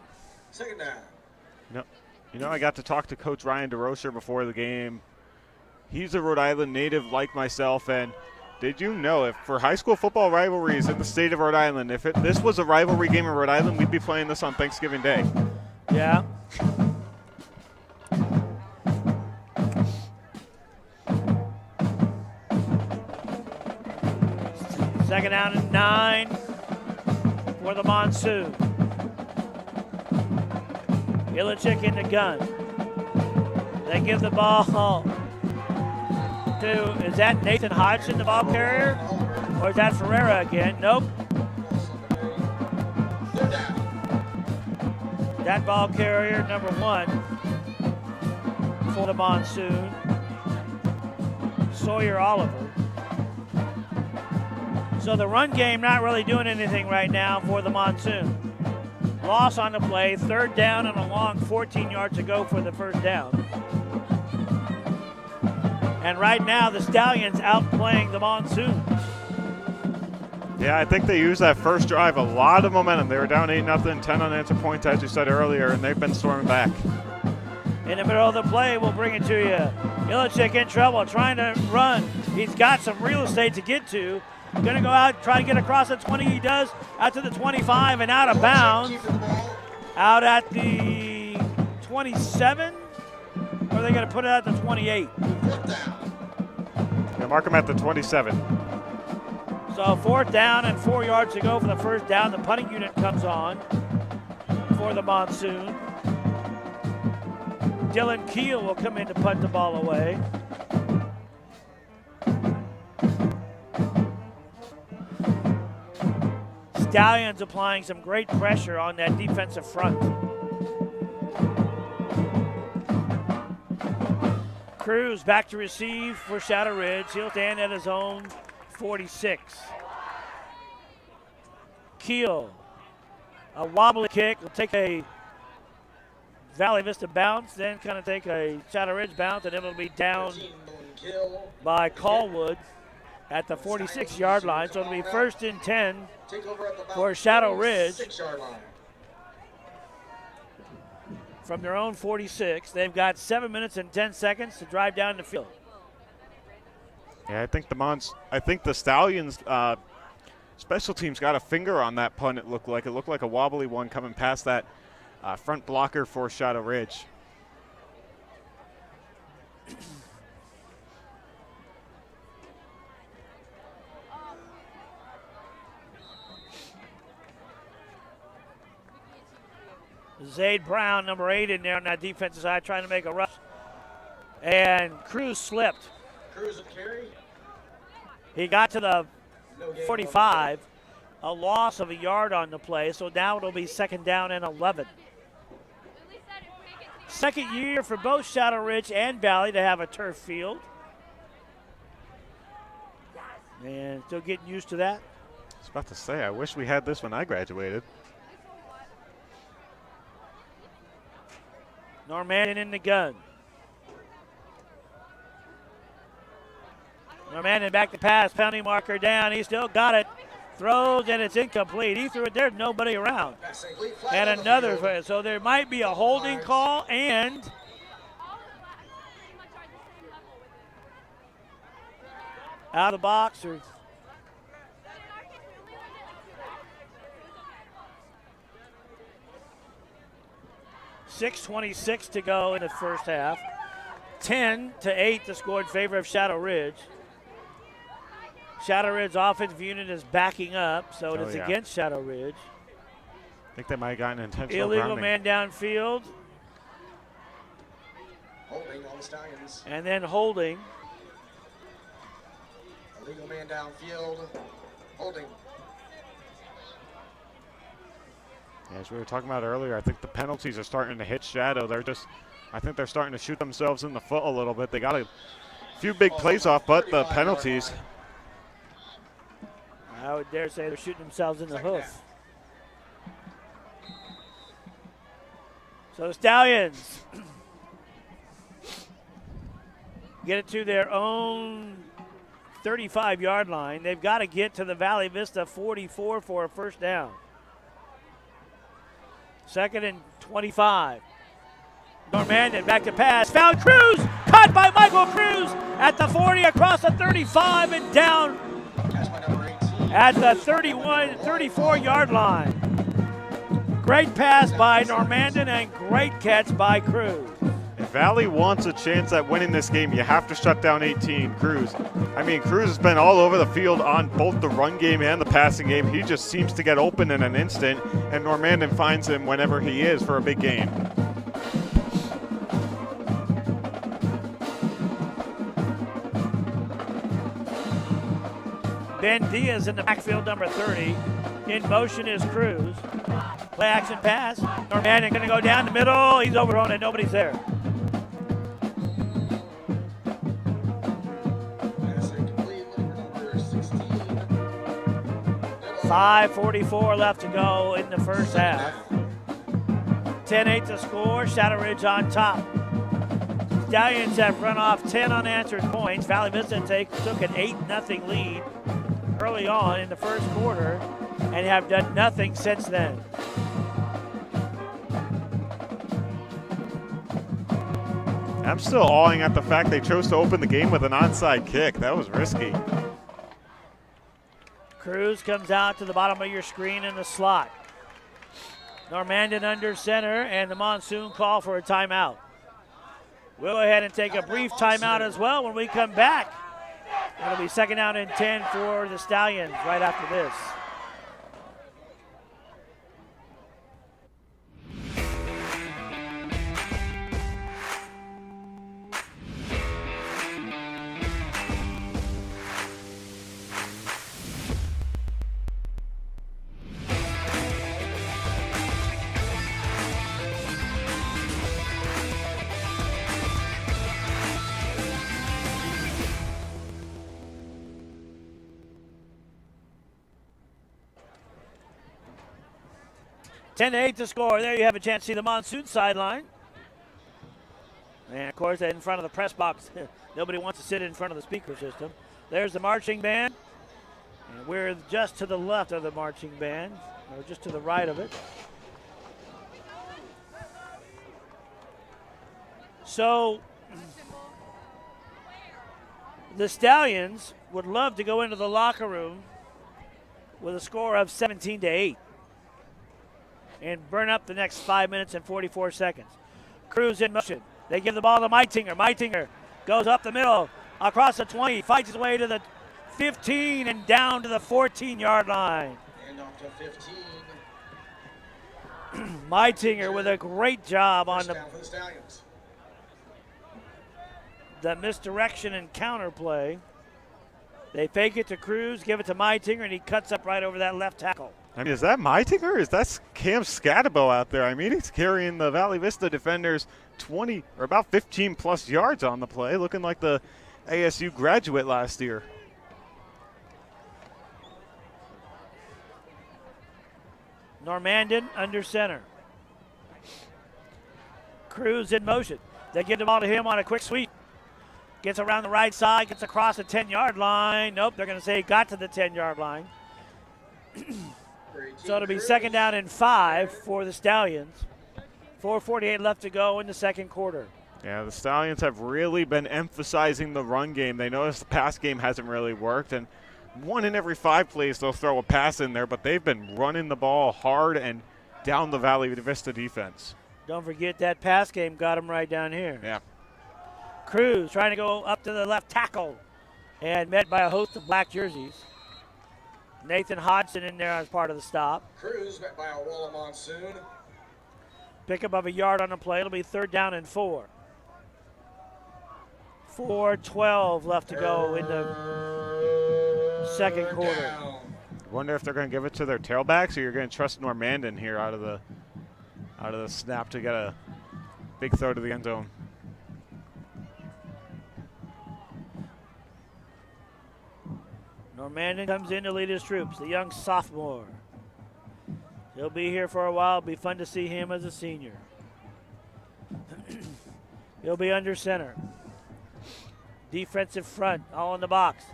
Second down. You know, I got to talk to Coach Ryan DeRocher before the game. He's a Rhode Island native like myself, and did you know if for high school football rivalries in the state of Rhode Island, if this was a rivalry game in Rhode Island, we'd be playing this on Thanksgiving Day. Yeah. Second down and 9 for the Monsoon. Illichik in the gun. They give the ball to, is that Nathan Hodgson, the ball carrier? Or is that Ferreira again? Nope. That ball carrier, number 1 for the Monsoon, Sawyer Oliver. So the run game not really doing anything right now for the Monsoon. Loss on the play, third down and a long 14 yards to go for the first down. And right now the Stallions outplaying the Monsoon. Yeah, I think they used that first drive, a lot of momentum. They were down 8-0, 10 unanswered points, as you said earlier, and they've been storming back. In the middle of the play, we'll bring it to you. Illichik in trouble, trying to run. He's got some real estate to get to. Going to go out, try to get across the 20. He does, out to the 25 and out of bounds. Out at the 27, or are they going to put it at the 28? Yeah, mark him at the 27. So fourth down and 4 yards to go for the first down. The punting unit comes on for the Monsoon. Dylan Keel will come in to punt the ball away. Stallions applying some great pressure on that defensive front. Cruz back to receive for Shadow Ridge. He'll stand at his own 46. Keel. A wobbly kick will take a Valley Vista bounce, then kind of take a Shadow Ridge bounce, and it'll be down by Callwood at the 46-yard line. So it'll be 1st and 10 for Shadow Ridge from their own 46. They've got 7 minutes and 10 seconds to drive down the field. Yeah, I think the Stallions special teams got a finger on that punt. It looked like a wobbly one coming past that front blocker for Shadow Ridge. Zade Brown, number 8, in there on that defensive side, trying to make a rush. And Cruz slipped. Cruz and carry. He got to the 45, a loss of a yard on the play, so now it'll be 2nd down and 11. Second year for both Shadow Ridge and Valley to have a turf field. And still getting used to that. I was about to say, I wish we had this when I graduated. Normandy in the gun. Normandy back to pass, penalty marker down. He still got it. Throws, and it's incomplete. He threw it there, nobody around. And another, so there might be a holding call and out of the box or .6:26 to go in the first half. 10-8 the score in favor of Shadow Ridge. Shadow Ridge offensive unit is backing up, so it is against Shadow Ridge. I think they might have gotten intentional Illegal grounding. man downfield. Holding on the Stallions. And then holding. Illegal man downfield. Holding. As we were talking about earlier, I think the penalties are starting to hit Shadow. I think they're starting to shoot themselves in the foot a little bit. They got a few big plays off, but the penalties. I would dare say they're shooting themselves in the hoof. So the Stallions get it to their own 35-yard line. They've got to get to the Valley Vista 44 for a first down. 2nd and 25. Normandy back to pass. Found Cruz. Caught by Michael Cruz at the 40, across the 35, and down at the 34-yard line. Great pass by Normandy and great catch by Cruz. If Valley wants a chance at winning this game, you have to shut down 18, Cruz. I mean, Cruz has been all over the field on both the run game and the passing game. He just seems to get open in an instant, and Normandy finds him whenever he is for a big game. Ben Diaz in the backfield, number 30. In motion is Cruz. Play action pass. Normandy going to go down the middle. He's overthrown and nobody's there. 5:44 left to go in the first half. 10-8 to score. Shadow Ridge on top. Stallions have run off 10 unanswered points. Valley Vista took an 8-0 lead early on in the first quarter and have done nothing since then. I'm still awing at the fact they chose to open the game with an onside kick. That was risky. Cruz comes out to the bottom of your screen in the slot. Normandy under center, and the Monsoon call for a timeout. We'll go ahead and take a brief timeout as well when we come back. It'll be 2nd down and 10 for the Stallions right after this. 10-8 to score. There you have a chance to see the Monsoon sideline. And, of course, in front of the press box, nobody wants to sit in front of the speaker system. There's the marching band. And we're just to the left of the marching band, or just to the right of it. So, the Stallions would love to go into the locker room with a score of 17-8 and burn up the next 5 minutes and 44 seconds. Cruz in motion. They give the ball to Meitinger. Meitinger goes up the middle, across the 20, fights his way to the 15 and down to the 14-yard line. And off to 15. Meitinger with a great job on the misdirection and counter play. They fake it to Cruz, give it to Meitinger, and he cuts up right over that left tackle. I mean, is that Meitinger? Is that Cam Scatabo out there? I mean, he's carrying the Valley Vista defenders 20 or about 15 plus yards on the play, looking like the ASU graduate last year. Normandin under center. Cruz in motion. They give the ball to him on a quick sweep. Gets around the right side, gets across the 10-yard line. Nope, they're going to say he got to the 10-yard line. So it'll be 2nd down and 5 for the Stallions. 4:48 left to go in the second quarter. Yeah, the Stallions have really been emphasizing the run game. They noticed the pass game hasn't really worked, and 1 in every 5 plays they'll throw a pass in there, but they've been running the ball hard and down the Valley Vista defense. Don't forget that pass game got him right down here. Yeah. Cruz trying to go up to the left tackle and met by a host of black jerseys. Nathan Hodgson in there as part of the stop. Cruz met by a wall of Monsoon. Pick up of a yard on the play. It'll be 3rd down and 4. 4:12 left to go in the second quarter. Wonder if they're going to give it to their tailbacks, or you're going to trust Normandin here out of the snap to get a big throw to the end zone. Normandin comes in to lead his troops, the young sophomore. He'll be here for a while. It'll be fun to see him as a senior. He'll be under center. Defensive front, all in the box.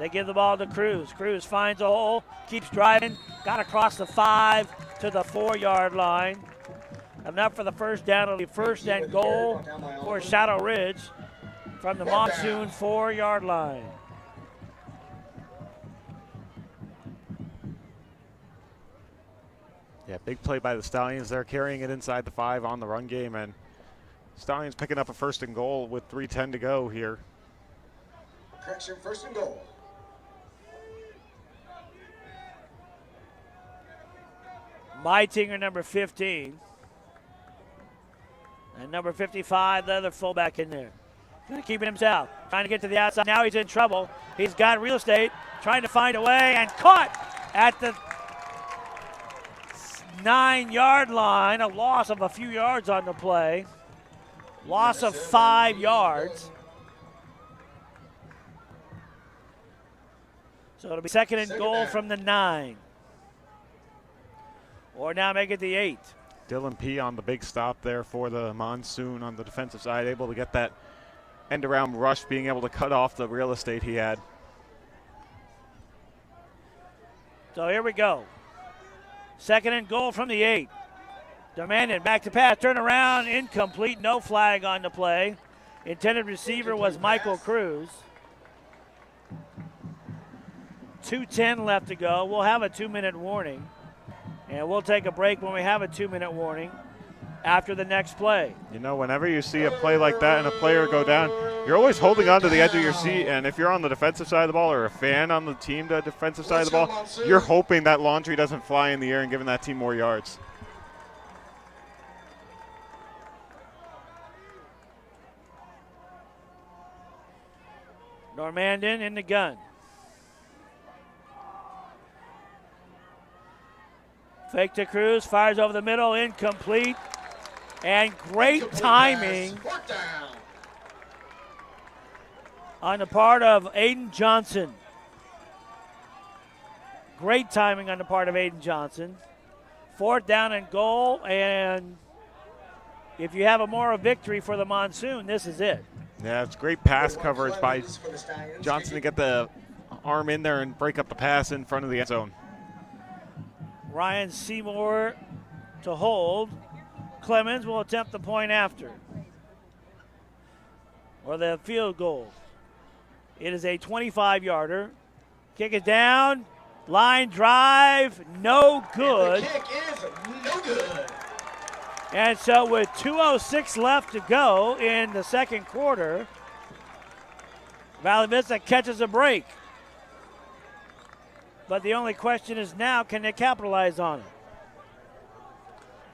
They give the ball to Cruz. Cruz finds a hole, keeps driving, got across the 5 to the 4-yard line. Enough for the first down. It'll be 1st and goal for Shadow Ridge from the Monsoon 4-yard line. Yeah, big play by the Stallions. They're carrying it inside the 5 on the run game, and Stallions picking up a 1st and goal with 3:10 to go here. Correction, 1st and goal. Meitinger, number 15. And number 55, the other fullback in there. Trying to keep it himself. Trying to get to the outside. Now he's in trouble. He's got real estate. Trying to find a way and caught at the 9-yard line. A loss of a few yards on the play. Loss of 5 yards. So it'll be 2nd and goal from the 9. Or now make it the 8. Dylan P. on the big stop there for the Monsoon on the defensive side, able to get that end-around rush, being able to cut off the real estate he had. So here we go. 2nd and goal from the 8. Demanded back to pass, turn around, incomplete, no flag on the play. Intended receiver was Michael Cruz. 2:10 left to go. We'll have a 2-minute warning. And we'll take a break when we have a 2-minute warning after the next play. You know, whenever you see a play like that and a player go down, you're always holding on to the edge of your seat. And if you're on the defensive side of the ball or a fan on the team, the defensive side of the ball, you're hoping that laundry doesn't fly in the air and giving that team more yards. Normandin in the gun. Fake to Cruz, fires over the middle, incomplete. And great timing on the part of Aiden Johnson. Great timing on the part of Aiden Johnson. 4th down and goal, and if you have a moral victory for the Monsoon, this is it. Yeah, it's great pass coverage by Johnson to get the arm in there and break up the pass in front of the end zone. Ryan Seymour to hold. Clemens will attempt the point after, or the field goal. It is a 25-yarder. Kick it down. Line drive, no good. And the kick is no good. And so with 2:06 left to go in the second quarter, Valley Vista catches a break. But the only question is now, can they capitalize on it?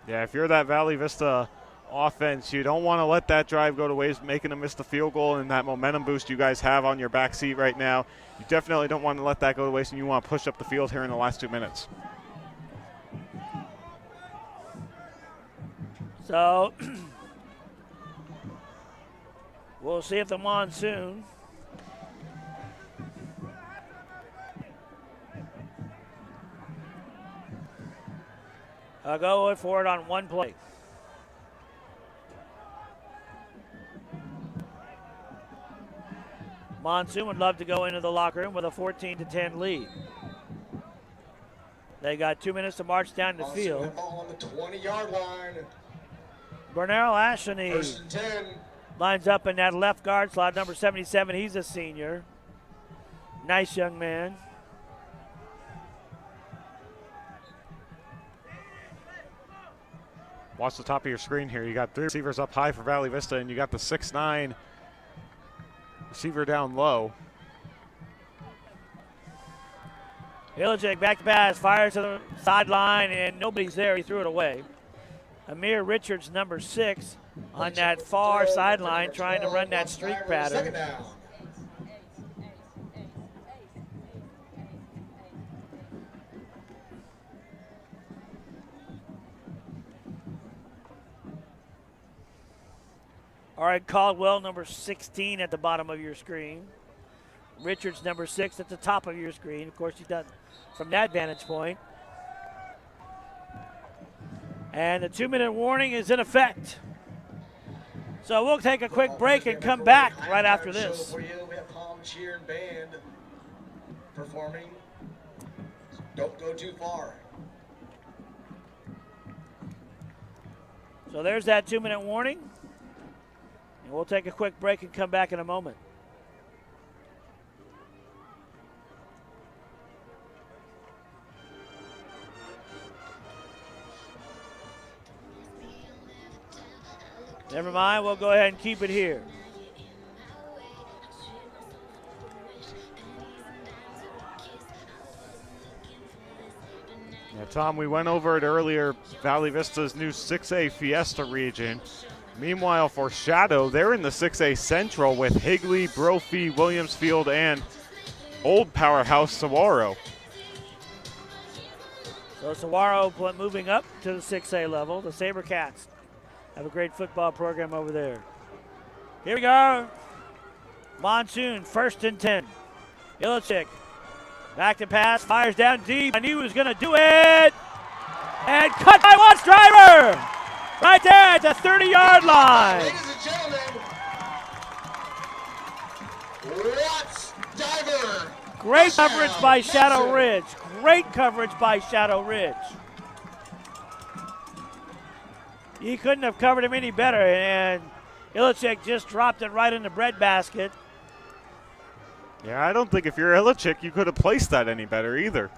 Yeah, if you're that Valley Vista offense, you don't want to let that drive go to waste, making them miss the field goal and that momentum boost you guys have on your back seat right now. You definitely don't want to let that go to waste, and you want to push up the field here in the last 2 minutes. So we'll see if the Monsoon go for it on one play. Monsoon would love to go into the locker room with a 14-10 lead. They got 2 minutes to march down the field. Ball on the 20-yard line. Bernal Ashley 1st and 10. lines up in that left guard slot, number 77. He's a senior. Nice young man. Watch the top of your screen here. You got 3 receivers up high for Valley Vista, and you got the 6'9" receiver down low. Illichik back to pass, fires to the sideline, and nobody's there. He threw it away. Amir Richards, number 6, on that far sideline, trying to run that streak pattern. All right, Caldwell, number 16 at the bottom of your screen. Richards, number 6 at the top of your screen. Of course, he's done from that vantage point. And the 2-minute warning is in effect. So we'll take a quick break and come back right after this. For you, we have Palm Cheer and Band performing. Don't go too far. So there's that 2-minute warning. And we'll take a quick break and come back in a moment. Never mind, we'll go ahead and keep it here. Yeah, Tom, we went over it earlier, Valley Vista's new 6A Fiesta region. Meanwhile, for Shadow, they're in the 6A Central with Higley, Brophy, Williamsfield, and old powerhouse Saguaro. So Saguaro moving up to the 6A level. The SaberCats have a great football program over there. Here we go. Monsoon, 1st and 10. Illichik, back to pass, fires down deep. I knew he was going to do it. And cut by Watts Driver. Right there at the 30-yard line. Ladies and gentlemen, Watts Diver. Great coverage by Shadow Ridge. Great coverage by Shadow Ridge. He couldn't have covered him any better, and Illichik just dropped it right in the breadbasket. Yeah, I don't think if you're Illichik, you could have placed that any better either.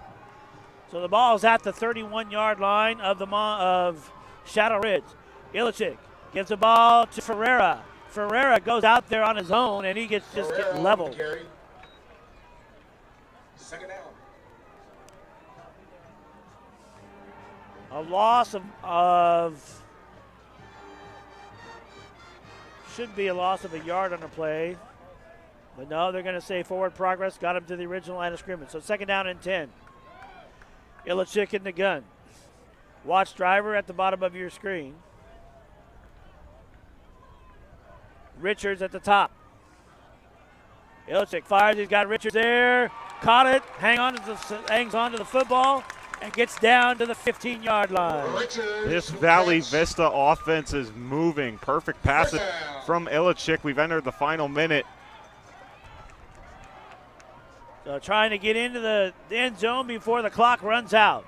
So the ball is at the 31-yard line of Shadow Ridge. Illichik gives the ball to Ferreira. Ferreira goes out there on his own, and he gets leveled. 2nd down. A loss of should be a loss of a yard on the play. But no, they're going to say forward progress. Got him to the original line of scrimmage. So 2nd down and 10. Illichik in the gun. Watch Driver at the bottom of your screen. Richards at the top. Illichik fires. He's got Richards there. Caught it. Hangs on to the football. and gets down to the 15-yard line. This Valley Vista offense is moving. Perfect passes from Illichik. We've entered the final minute. So trying to get into the end zone before the clock runs out.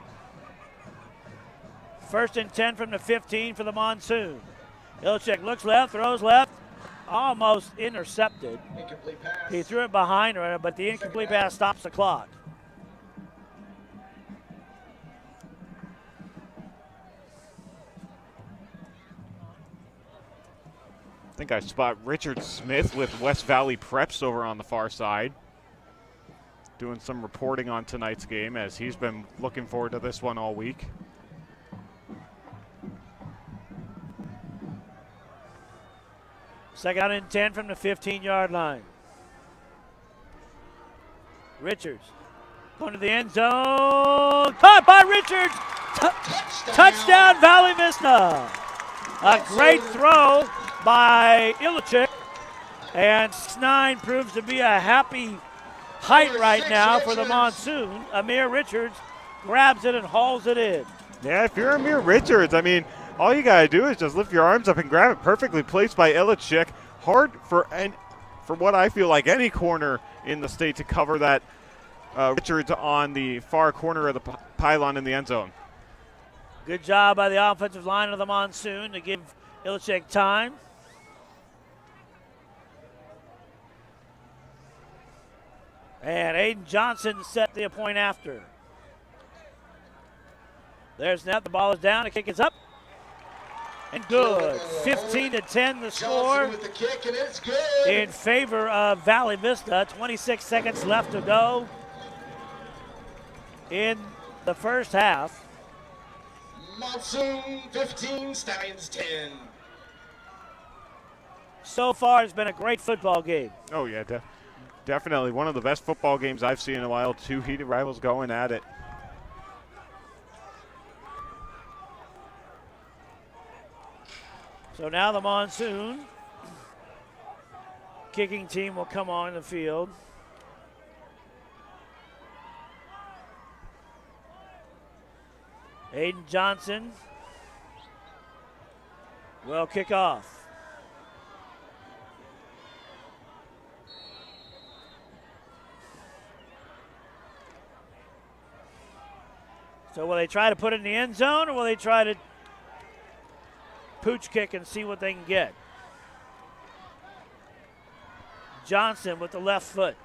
1st and 10 from the 15 for the Monsoon. Illichik looks left, throws left, almost intercepted. He threw it behind her, but the incomplete pass stops the clock. I think I spot Richard Smith with West Valley Preps over on the far side, doing some reporting on tonight's game, as he's been looking forward to this one all week. Second and 10 from the 15-yard line. Richards going to the end zone. Caught by Richards. Touchdown Valley Vista. A great throw by Illichik. And 6'9" proves to be a happy height right now for the Monsoon. Amir Richards grabs it and hauls it in. Yeah, if you're Amir Richards, I mean, all you got to do is just lift your arms up and grab it. Perfectly placed by Illichik. Hard for what I feel like any corner in the state to cover that Richards on the far corner of the pylon in the end zone. Good job by the offensive line of the Monsoon to give Illichik time. And Aiden Johnson set the point after. There's net. The ball is down. The kick is up. And good. 15-10 the score with the kick, and it's good. in favor of Valley Vista. 26 seconds left to go in the first half. Monsoon 15, Stallions 10. So far, it's been a great football game. Oh, yeah, definitely one of the best football games I've seen in a while. Two heated rivals going at it. So now the Monsoon kicking team will come on the field. Aiden Johnson will kick off. So will they try to put it in the end zone, or will they try to pooch kick and see what they can get? Johnson with the left foot.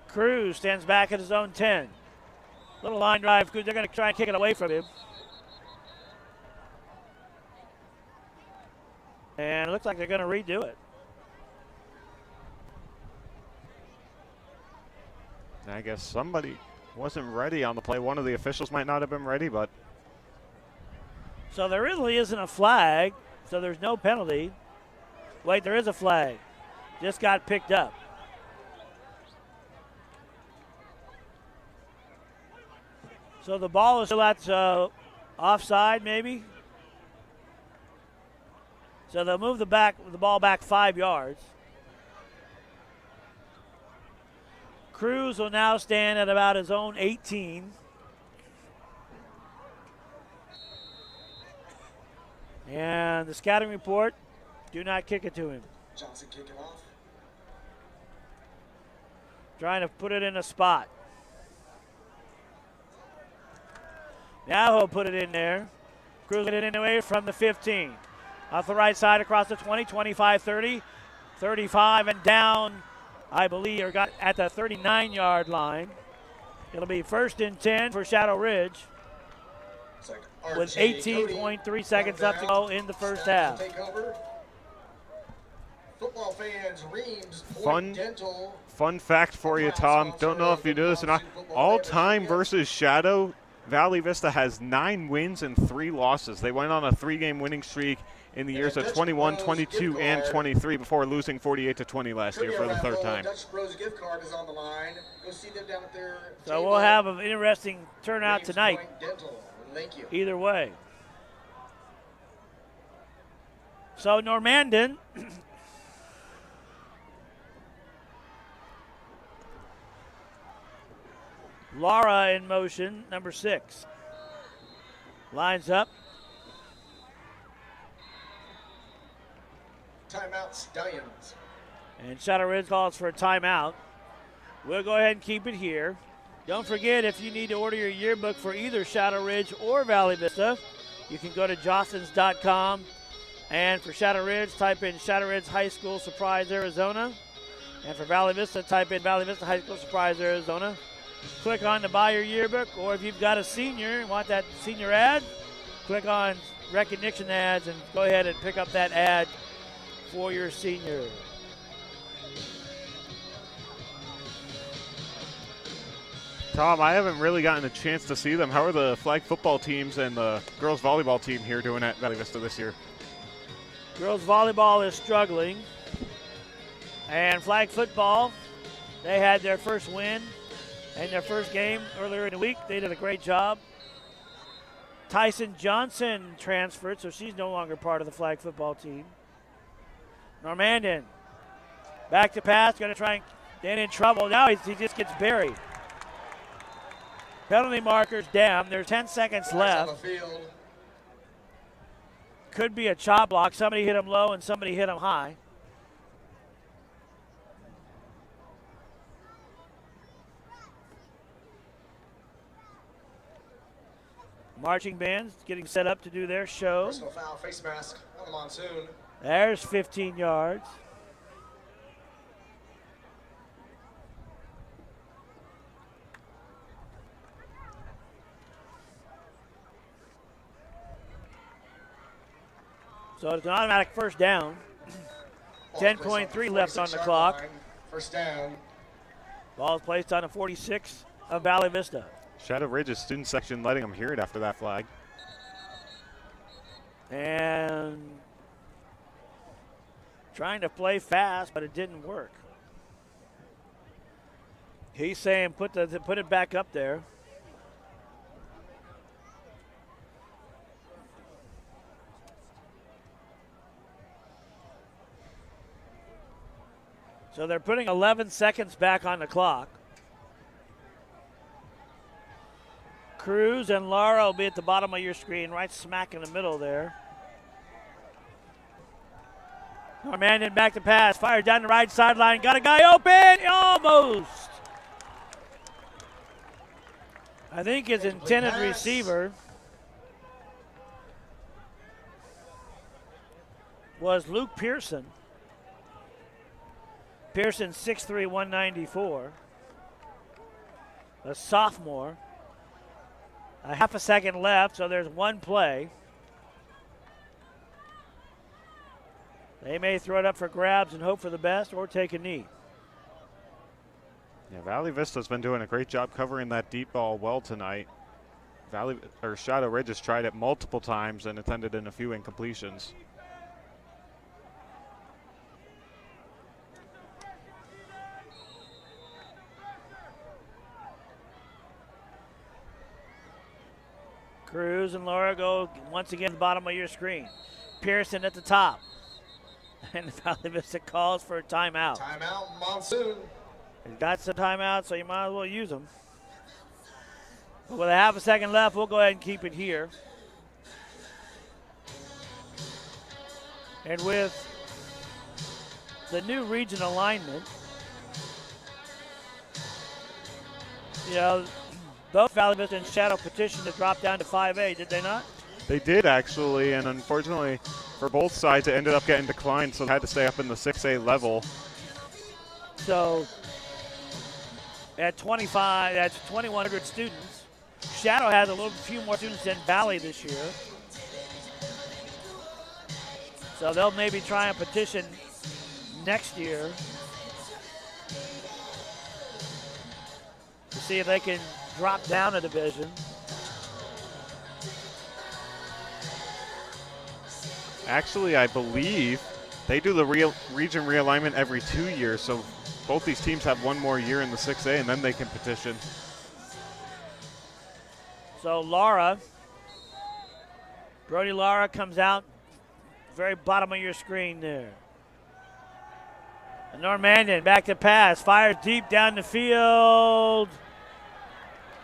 Cruz stands back at his own 10. Little line drive. They're going to try and kick it away from him. And it looks like they're going to redo it. I guess somebody wasn't ready on the play. One of the officials might not have been ready, but. So there really isn't a flag, so there's no penalty. Wait, there is a flag. Just got picked up. So the ball is still at offside, maybe. So they'll move the ball back 5 yards. Cruz will now stand at about his own 18. And the scouting report, do not kick it to him. Johnson kicking off. Trying to put it in a spot. Now he'll put it in there. Cruz get it in away from the 15. Off the right side across the 20, 25, 30, 35, and down, I believe, or got at the 39-yard line. It'll be 1st and 10 for Shadow Ridge with 18.3 seconds left to go in the first half. Football fans, Reams, Fun fact for you, Tom. Don't know if you knew this or not. All-time versus Shadow, Valley Vista has 9 wins and 3 losses. They went on a 3-game winning streak in the years of 21, 22, and 23 before losing 48-20 last year for the 3rd time. Dutch Bros gift card is on the line. Go see them down at their So table. we'll have an interesting turnout tonight. Thank you. Either way. So Normandan Laura in motion, number 6. Lines up. Timeout, Stallions. And Shadow Ridge calls for a timeout. We'll go ahead and keep it here. Don't forget, if you need to order your yearbook for either Shadow Ridge or Valley Vista, you can go to jostens.com. And for Shadow Ridge, type in Shadow Ridge High School Surprise, Arizona. And for Valley Vista, type in Valley Vista High School Surprise, Arizona. Click on to buy your yearbook, or if you've got a senior and want that senior ad, click on recognition ads and go ahead and pick up that ad for your senior. Tom, I haven't really gotten a chance to see them. How are the flag football teams and the girls volleyball team here doing at Valley Vista this year? Girls volleyball is struggling. And flag football, they had their first win in their first game earlier in the week. They did a great job. Tyson Johnson transferred, so she's no longer part of the flag football team. Normandin, back to pass, going to try and get in trouble. Now he just gets buried. Penalty markers down. There's 10 seconds left. Could be a chop block. Somebody hit him low and somebody hit him high. Marching bands getting set up to do their show. Personal foul, face mask on the Monsoon. There's 15 yards. So it's an automatic first down. 10.3 left on the clock. First down. Ball is placed on the 46 of Valley Vista. Shadow Ridge's student section letting them hear it after that flag. And trying to play fast, but it didn't work. He's saying put it back up there. So they're putting 11 seconds back on the clock. Cruz and Lara will be at the bottom of your screen, right smack in the middle there. Normandin back to pass, fires down the right sideline, got a guy open, almost. I think his intended receiver was Luke Pearson. Pearson, 6'3", 194. A sophomore. A half a second left, so there's one play. They may throw it up for grabs and hope for the best or take a knee. Yeah, Valley Vista's been doing a great job covering that deep ball well tonight. Shadow Ridge has tried it multiple times and attended in a few incompletions. Cruz and Laura go once again to the bottom of your screen. Pearson at the top. And Valley Vista calls for a timeout. Timeout, Monsoon. He's got some timeouts, so you might as well use them. But with a half a second left, we'll go ahead and keep it here. And with the new region alignment, you know, both Valley Vista and Shadow petitioned to drop down to 5A, did they not? They did, actually, and unfortunately for both sides, it ended up getting declined, so they had to stay up in the 6A level. So at 2,100 students, Shadow has a few more students than Valley this year. So they'll maybe try and petition next year to see if they can drop down a division. Actually, I believe they do the region realignment every 2 years, so both these teams have one more year in the 6A, and then they can petition. So Brody Lara comes out, very bottom of your screen there. And Normandin back to pass, fires deep down the field.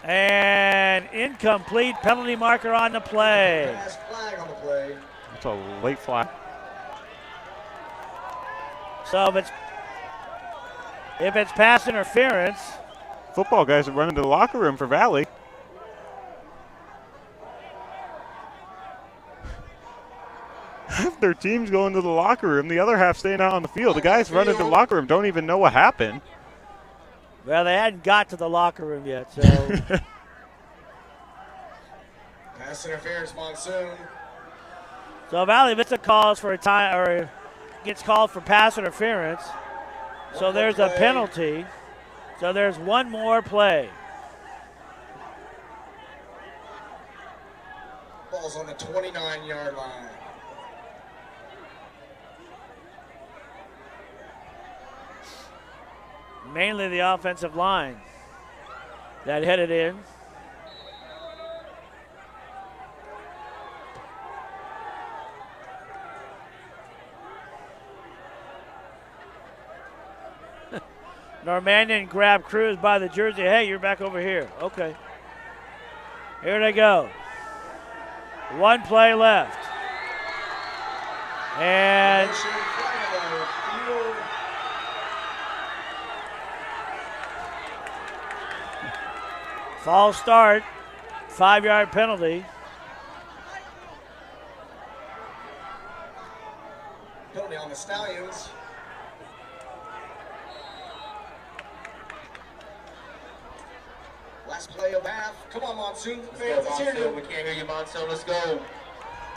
And incomplete, penalty marker on the play. Pass flag on the play. It's a late flag. So if it's pass interference, Football guys are running to the locker room for Valley. Half their team's going to the locker room, the other half staying out on the field. The guys running to the locker room don't even know what happened. well, they hadn't got to the locker room yet, so Pass interference, Monsoon. so Valley Vista calls for a time or gets called for pass interference. So there's a penalty. So there's one more play. Ball's on the 29-yard line. Mainly the offensive line that headed in. Normandian grabbed Cruz by the jersey. Hey, you're back over here. Okay. Here they go. One play left. And false start, 5-yard penalty. Penalty on the Stallions. Last play of half. Come on, Monsoon. Fans, let's hear you. We can't hear you, Monsoon. Let's go.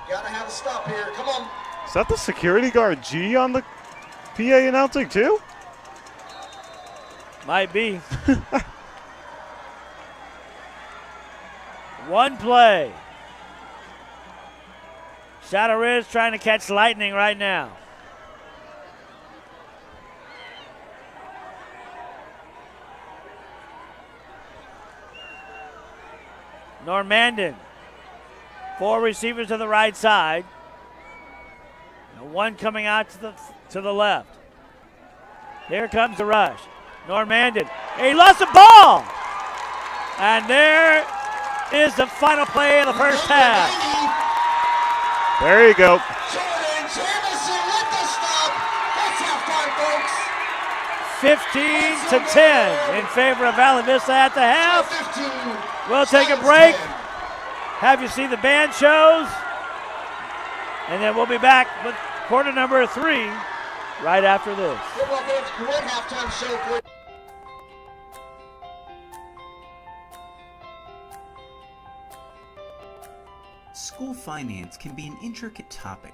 Gotta have a stop here. Come on. Is that the security guard G on the PA announcing too? Might be. One play. Shadow Ridge trying to catch lightning right now. Normandian. 4 receivers to the right side. And one coming out to the left. Here comes the rush. Normandian. He lost the ball. And there is the final play of the first half. There you go. Jordan Jamison with the stop. That's halftime, folks. 15-10 in favor of Valley Vista at the half. 15. We'll take a break. Have you see the band shows. And then we'll be back with quarter number 3 right after this. Football fans, great halftime show for you. School finance can be an intricate topic.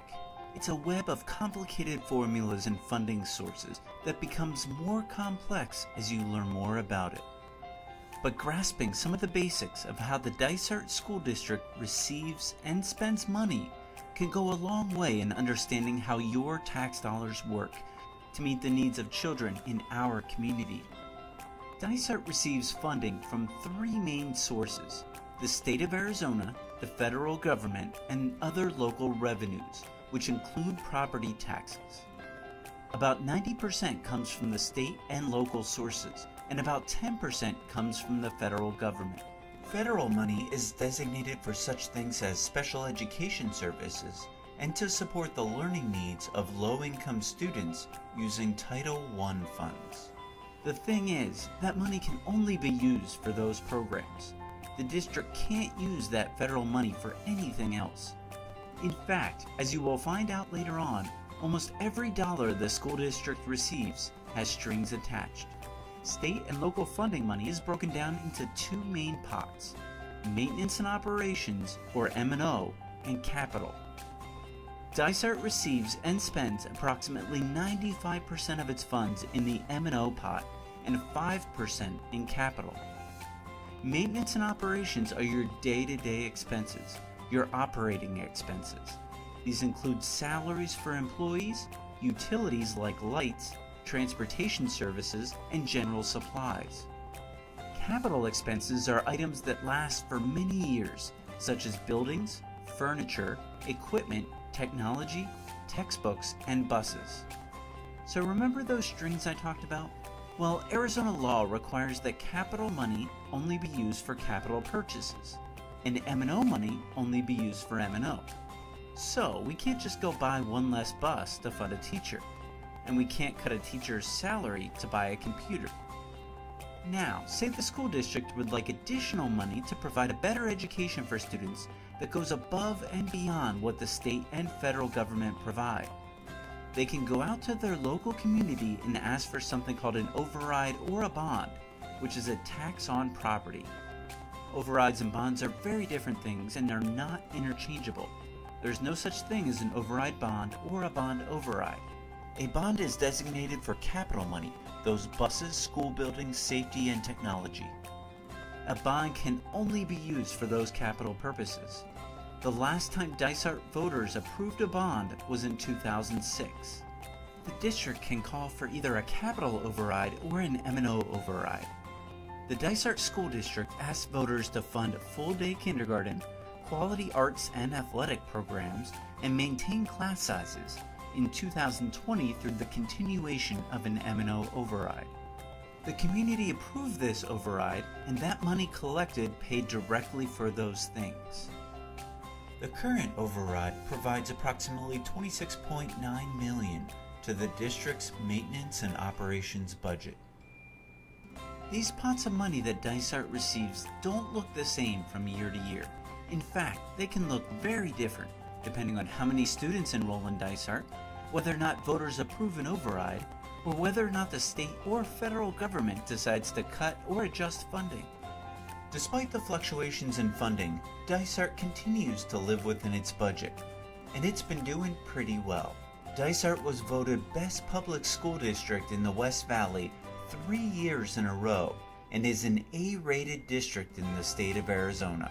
It's a web of complicated formulas and funding sources that becomes more complex as you learn more about it. But grasping some of the basics of how the Dysart School District receives and spends money can go a long way in understanding how your tax dollars work to meet the needs of children in our community. Dysart receives funding from 3 main sources: the state of Arizona, the federal government, and other local revenues, which include property taxes. About 90% comes from the state and local sources, and about 10% comes from the federal government. Federal money is designated for such things as special education services and to support the learning needs of low-income students using Title I funds. The thing is, that money can only be used for those programs. The district can't use that federal money for anything else. In fact, as you will find out later on, almost every dollar the school district receives has strings attached. State and local funding money is broken down into 2 main pots: maintenance and operations, or M&O, and capital. Dysart receives and spends approximately 95% of its funds in the M&O pot and 5% in capital. Maintenance and operations are your day-to-day expenses, your operating expenses. These include salaries for employees, utilities like lights, transportation services, and general supplies. Capital expenses are items that last for many years, such as buildings, furniture, equipment, technology, textbooks, and buses. So remember those strings I talked about? Well, Arizona law requires that capital money only be used for capital purchases, and M&O money only be used for M&O. So we can't just go buy one less bus to fund a teacher, and we can't cut a teacher's salary to buy a computer. Now, say the school district would like additional money to provide a better education for students that goes above and beyond what the state and federal government provide. They can go out to their local community and ask for something called an override or a bond, which is a tax on property. Overrides and bonds are very different things and are not interchangeable. There's no such thing as an override bond or a bond override. A bond is designated for capital money, those buses, school buildings, safety, and technology. A bond can only be used for those capital purposes. The last time Dysart voters approved a bond was in 2006. The district can call for either a capital override or an M&O override. The Dysart School District asked voters to fund full-day kindergarten, quality arts and athletic programs, and maintain class sizes in 2020 through the continuation of an M&O override. The community approved this override, and that money collected paid directly for those things. The current override provides approximately $26.9 million to the district's maintenance and operations budget. These pots of money that Dysart receives don't look the same from year to year. In fact, they can look very different depending on how many students enroll in Dysart, whether or not voters approve an override, or whether or not the state or federal government decides to cut or adjust funding. Despite the fluctuations in funding, Dysart continues to live within its budget, and it's been doing pretty well. Dysart was voted Best Public School District in the West Valley 3 years in a row, and is an A-rated district in the state of Arizona.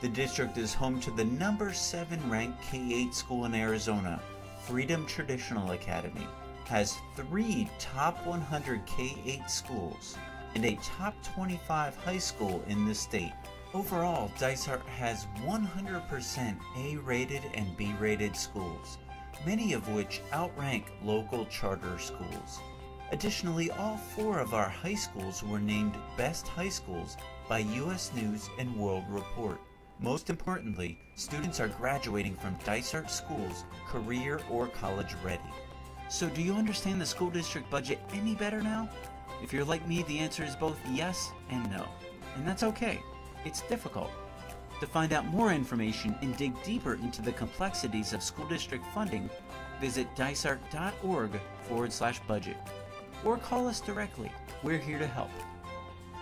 The district is home to the number 7 ranked K-8 school in Arizona, Freedom Traditional Academy, has 3 top 100 K-8 schools, and a top 25 high school in the state. Overall, Dysart has 100% A-rated and B-rated schools, many of which outrank local charter schools. Additionally, all 4 of our high schools were named Best High Schools by U.S. News and World Report. Most importantly, students are graduating from Dysart schools career or college ready. So do you understand the school district budget any better now? If you're like me, the answer is both yes and no. And that's okay. It's difficult. To find out more information and dig deeper into the complexities of school district funding, visit dysart.org/budget. Or call us directly. We're here to help.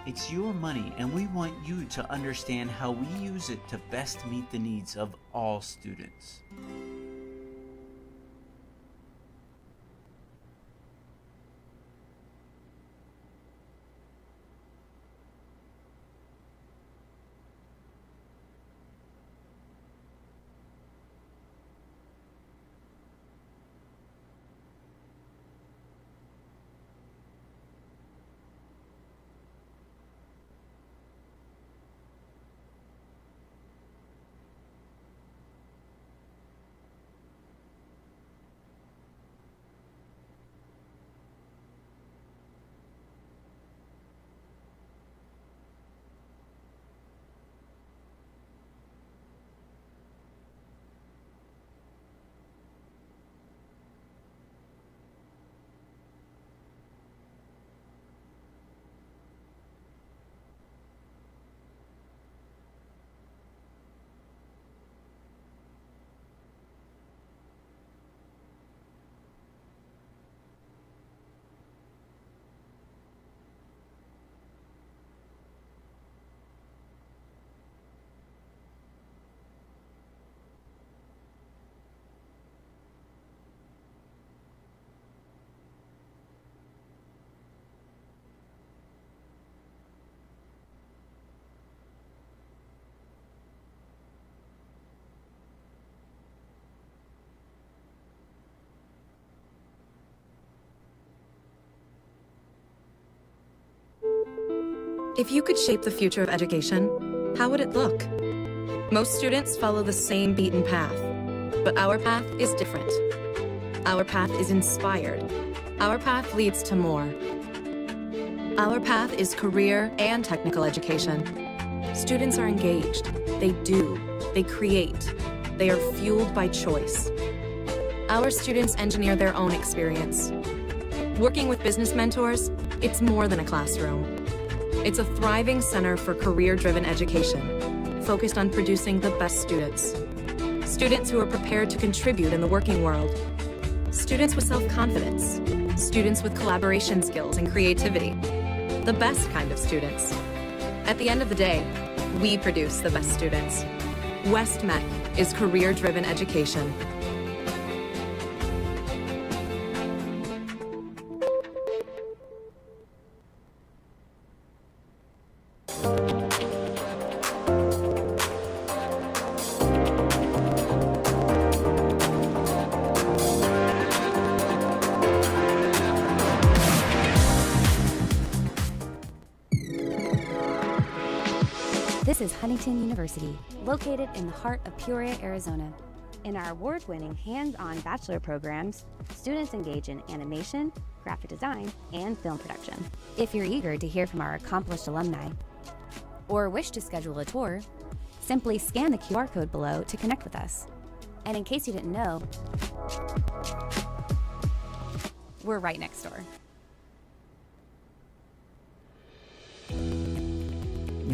It's your money, and we want you to understand how we use it to best meet the needs of all students. If you could shape the future of education, how would it look? Most students follow the same beaten path, but our path is different. Our path is inspired. Our path leads to more. Our path is career and technical education. Students are engaged. They do. They create. They are fueled by choice. Our students engineer their own experience. Working with business mentors, it's more than a classroom. It's a thriving center for career-driven education, focused on producing the best students. Students who are prepared to contribute in the working world. Students with self-confidence. Students with collaboration skills and creativity. The best kind of students. At the end of the day, we produce the best students. West Met is career-driven education. This is Huntington University, located in the heart of Peoria, Arizona. In our award-winning hands-on bachelor programs, students engage in animation, graphic design, and film production. If you're eager to hear from our accomplished alumni, or wish to schedule a tour, simply scan the QR code below to connect with us. And in case you didn't know, we're right next door.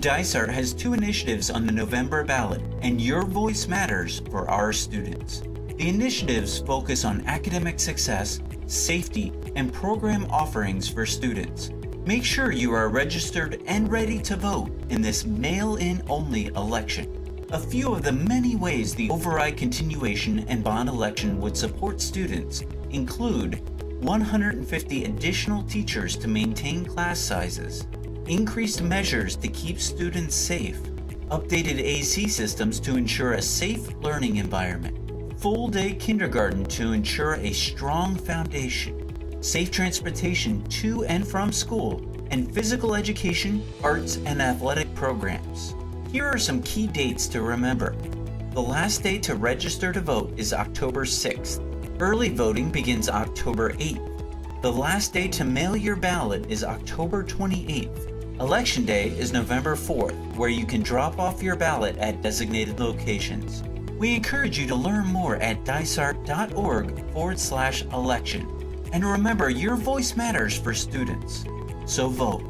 Dysart has 2 initiatives on the November ballot, and your voice matters for our students. The initiatives focus on academic success, safety, and program offerings for students. Make sure you are registered and ready to vote in this mail-in only election. A few of the many ways the override continuation and bond election would support students include 150 additional teachers to maintain class sizes, increased measures to keep students safe, updated AC systems to ensure a safe learning environment, full-day kindergarten to ensure a strong foundation, safe transportation to and from school, and physical education, arts, and athletic programs. Here are some key dates to remember. The last day to register to vote is October 6th. Early voting begins October 8th. The last day to mail your ballot is October 28th. Election Day is November 4th, where you can drop off your ballot at designated locations. We encourage you to learn more at dysart.org/election. And remember, your voice matters for students. So vote.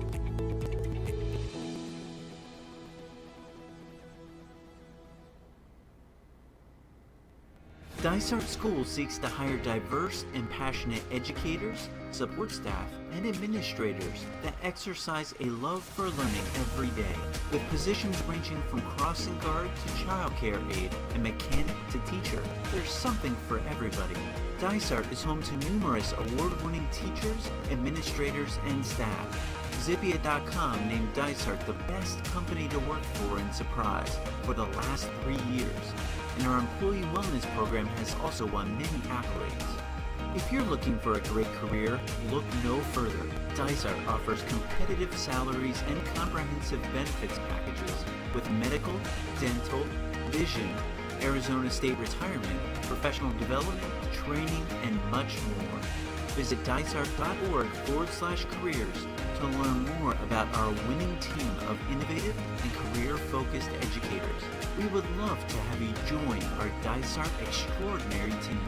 Dysart School seeks to hire diverse and passionate educators, support staff, and administrators that exercise a love for learning every day, with positions ranging from crossing guard to childcare aide and mechanic to teacher. There's something for everybody. Dysart is home to numerous award-winning teachers, administrators, and staff. Zippia.com named Dysart the best company to work for in Surprise for the last 3 years, and our employee wellness program has also won many accolades. If you're looking for a great career, look no further. Dysart offers competitive salaries and comprehensive benefits packages with medical, dental, vision, Arizona State retirement, professional development, training, and much more. Visit dysart.org/careers to learn more about our winning team of innovative and career-focused educators. We would love to have you join our Dysart extraordinary team.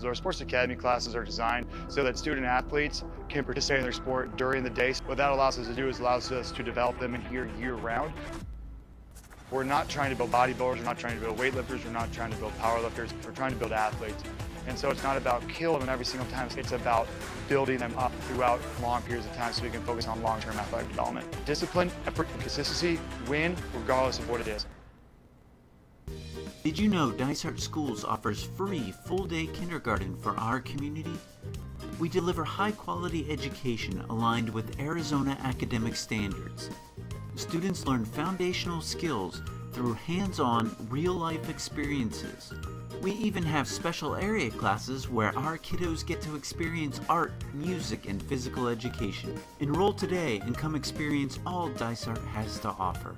Our sports academy classes are designed so that student athletes can participate in their sport during the day. What that allows us to do is allows us to develop them in here year-round. We're not trying to build bodybuilders, we're not trying to build weightlifters, we're not trying to build powerlifters, we're trying to build athletes. And so it's not about killing them every single time, it's about building them up throughout long periods of time so we can focus on long-term athletic development. Discipline, effort, and consistency win regardless of what it is. Did you know Dysart Schools offers free full-day kindergarten for our community? We deliver high-quality education aligned with Arizona academic standards. Students learn foundational skills through hands-on, real-life experiences. We even have special area classes where our kiddos get to experience art, music, and physical education. Enroll today and come experience all Dysart has to offer.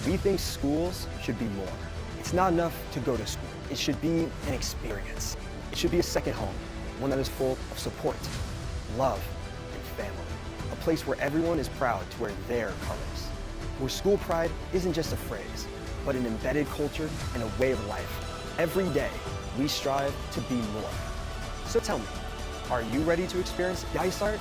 We think schools should be more. It's not enough to go to school. It should be an experience. It should be a second home, one that is full of support, love, and family, a place where everyone is proud to wear their colors, where school pride isn't just a phrase, but an embedded culture and a way of life. Every day, we strive to be more. So tell me, are you ready to experience Dysart?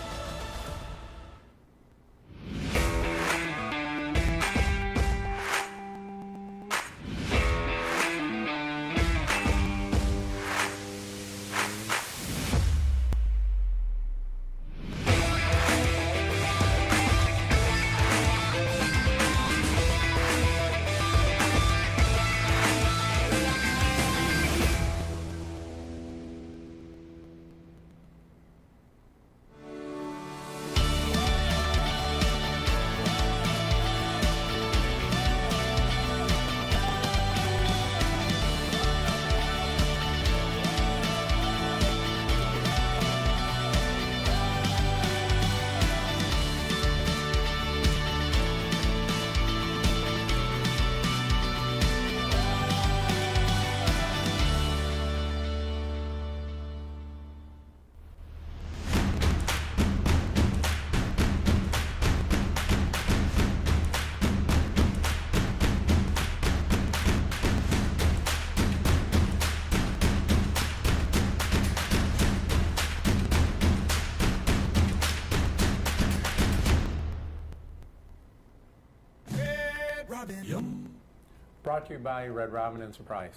Brought to you by Red Robin and Surprise.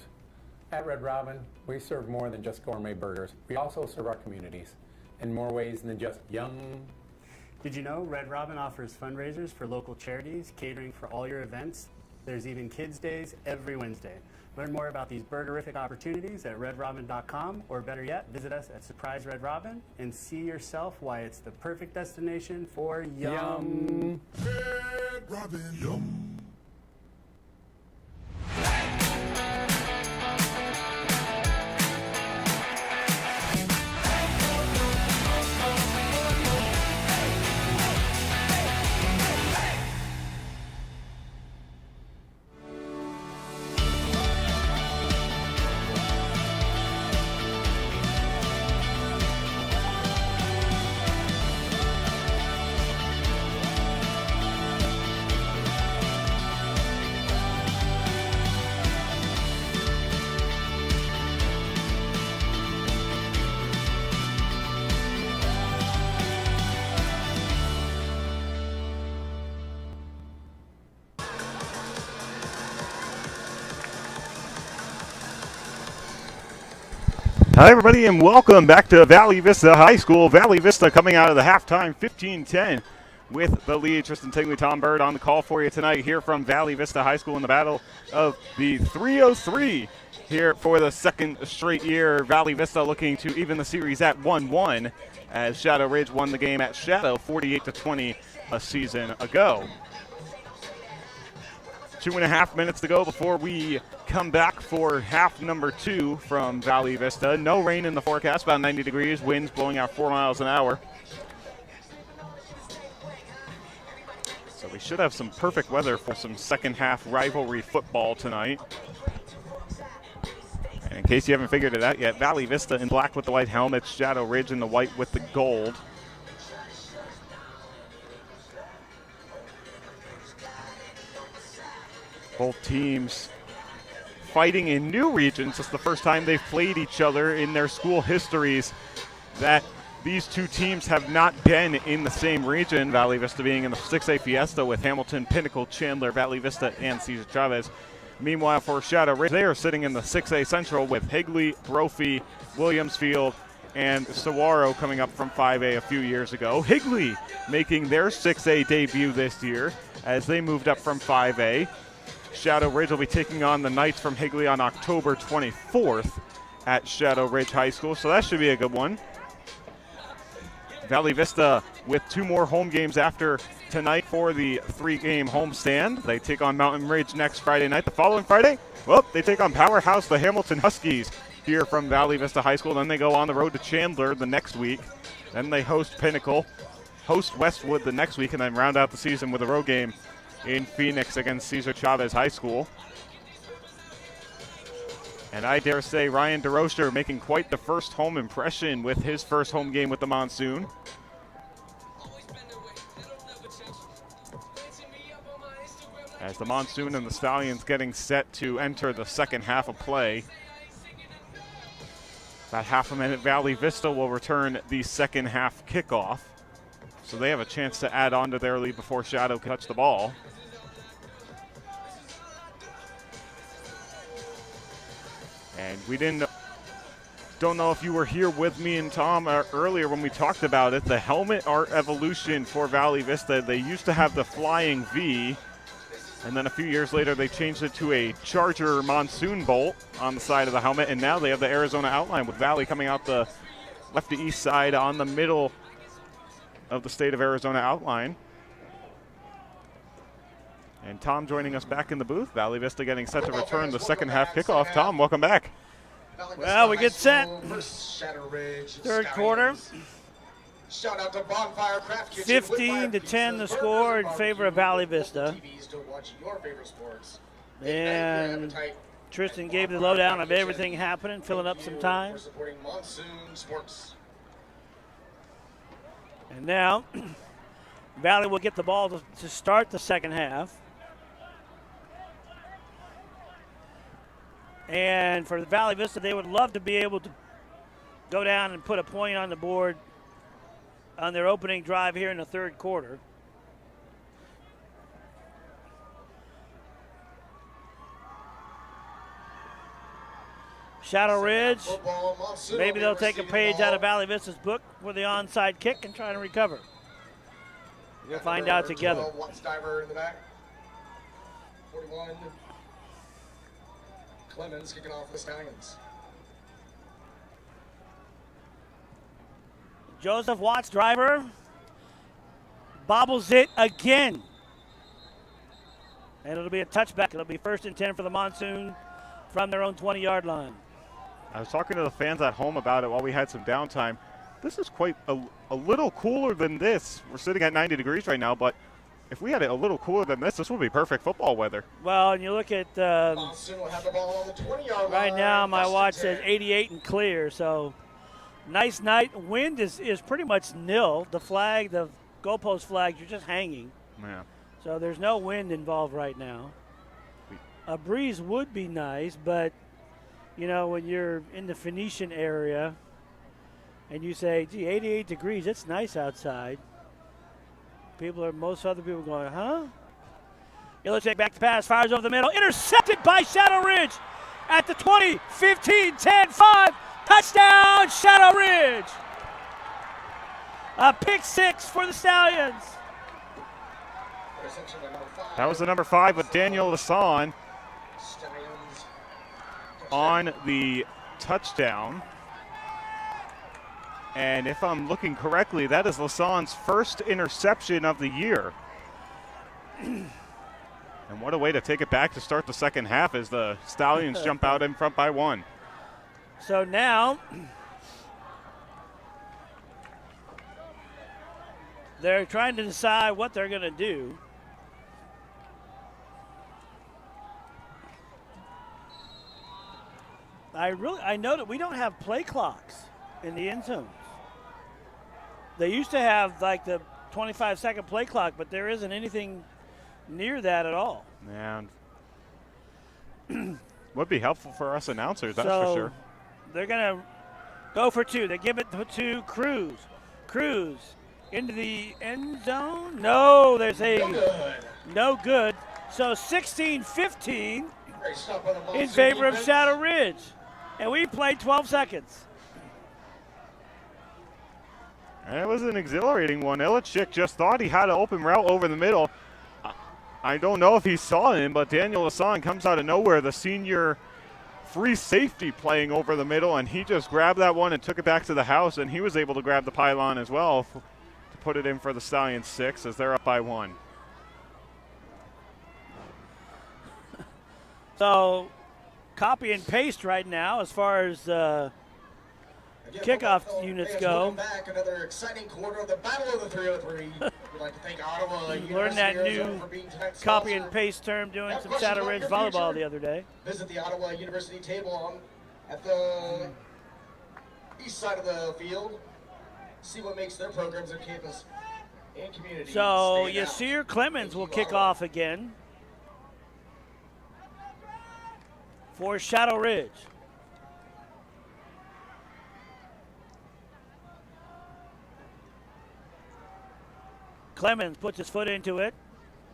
At Red Robin, we serve more than just gourmet burgers. We also serve our communities in more ways than just yum. Did you know Red Robin offers fundraisers for local charities, catering for all your events? There's even Kids Days every Wednesday. Learn more about these burgerific opportunities at redrobin.com, or better yet, visit us at Surprise Red Robin and see yourself why it's the perfect destination for yum. Red Robin, yum. Hi, everybody, and welcome back to Valley Vista High School. Valley Vista coming out of the halftime 15-10 with the lead. Tristan Tingley, Tom Bird on the call for you tonight here from Valley Vista High School in the battle of the 303 here for the second straight year. Valley Vista looking to even the series at 1-1 as Shadow Ridge won the game at Shadow 48-20 a season ago. 2.5 minutes to go before we come back for half number 2 from Valley Vista. No rain in the forecast, about 90 degrees, winds blowing out 4 miles an hour. So we should have some perfect weather for some second half rivalry football tonight. And in case you haven't figured it out yet, Valley Vista in black with the white helmets, Shadow Ridge in the white with the gold. Both teams fighting in new regions. It's the first time they've played each other in their school histories that these two teams have not been in the same region. Valley Vista being in the 6A Fiesta with Hamilton, Pinnacle, Chandler, Valley Vista, and Cesar Chavez. Meanwhile, for Shadow Ridge, they are sitting in the 6A Central with Higley, Brophy, Williamsfield, and Saguaro coming up from 5A a few years ago. Higley making their 6A debut this year as they moved up from 5A. Shadow Ridge will be taking on the Knights from Higley on October 24th at Shadow Ridge High School, so that should be a good one. Valley Vista with 2 more home games after tonight for the 3-game homestand. They take on Mountain Ridge next Friday night. The following Friday, well, they take on Powerhouse, the Hamilton Huskies, here from Valley Vista High School. Then they go on the road to Chandler the next week. Then they host Pinnacle, host Westwood the next week, and then round out the season with a road game in Phoenix against Cesar Chavez High School. And I dare say Ryan DeRocher making quite the first home impression with his first home game with the Monsoon. as the Monsoon and the Stallions getting set to enter the second half of play. About half a minute, Valley Vista will return the second half kickoff. So they have a chance to add on to their lead before Shadow can touch the ball. And we don't know if you were here with me and Tom earlier when we talked about it. The helmet art evolution for Valley Vista, they used to have the flying V, and then a few years later they changed it to a Charger Monsoon bolt on the side of the helmet, and now they have the Arizona outline with Valley coming out the left to east side on the middle of the state of Arizona outline. And Tom joining us back in the booth. Valley Vista getting set to return the second half kickoff. Tom, welcome back. Well, we get set. Third quarter. Shout out to Bonfire Craft Kitchen. 15 to 10 the score in favor of Valley Vista. And Tristan gave the lowdown of everything happening, filling up some time. And now, Valley will get the ball to start the second half. And for Valley Vista, they would love to be able to go down and put a point on the board on their opening drive here in the third quarter. Shadow Ridge, maybe they'll take a page out of Valley Vista's book for the onside kick and try to recover. We'll find out together. Diver in the back. 41. Clemens kicking off the Stallions. Joseph Watts, driver, bobbles it again. And it'll be a touchback. It'll be 1st and 10 for the Monsoon from their own 20-yard line. I was talking to the fans at home about it while we had some downtime. This is quite a little cooler than this. We're sitting at 90 degrees right now, but if we had it a little cooler than this would be perfect football weather. Well, and you look at Monsoon will have the ball on the 20-yard right line. now, my watch says 88 and clear, so nice night. Wind is pretty much nil. The goalpost flags are just hanging. Yeah. So there's no wind involved right now. A breeze would be nice, but you know, when you're in the Phoenician area and you say, gee, 88 degrees, it's nice outside. Most other people going, huh? Illichek back to pass, fires over the middle, intercepted by Shadow Ridge at the 20, 15, 10, 5, touchdown, Shadow Ridge. A pick 6 for the Stallions. That was the number 5 with Daniel Lasson on the touchdown. And if I'm looking correctly, that is Lasson's first interception of the year. And what a way to take it back to start the second half as the Stallions jump out in front by 1. So now they're trying to decide what they're going to do. I know that we don't have play clocks in the end zones. They used to have like the 25-second play clock, but there isn't anything near that at all. And would be helpful for us announcers, that's so for sure. They're going to go for 2. They give it to Cruz. Cruz into the end zone. No, there's no good. So 16-15 in favor of Shadow Ridge. And we played 12 seconds. And it was an exhilarating one. Illichik just thought he had an open route over the middle. I don't know if he saw him, but Daniel Lasson comes out of nowhere, the senior free safety playing over the middle, and he just grabbed that one and took it back to the house, and he was able to grab the pylon as well to put it in for the Stallions 6 as they're up by 1. So copy and paste right now as far as kickoff units go. Back, another exciting quarter of the Battle of the 303. We'd like to thank Ottawa. Learned that new copy and paste term doing some Shadow Ridge volleyball the other day. Visit the Ottawa University table at the east side of the field. See what makes their programs on campus and community. So Yasir Clemens will kick off again. for Shadow Ridge. Clemens puts his foot into it.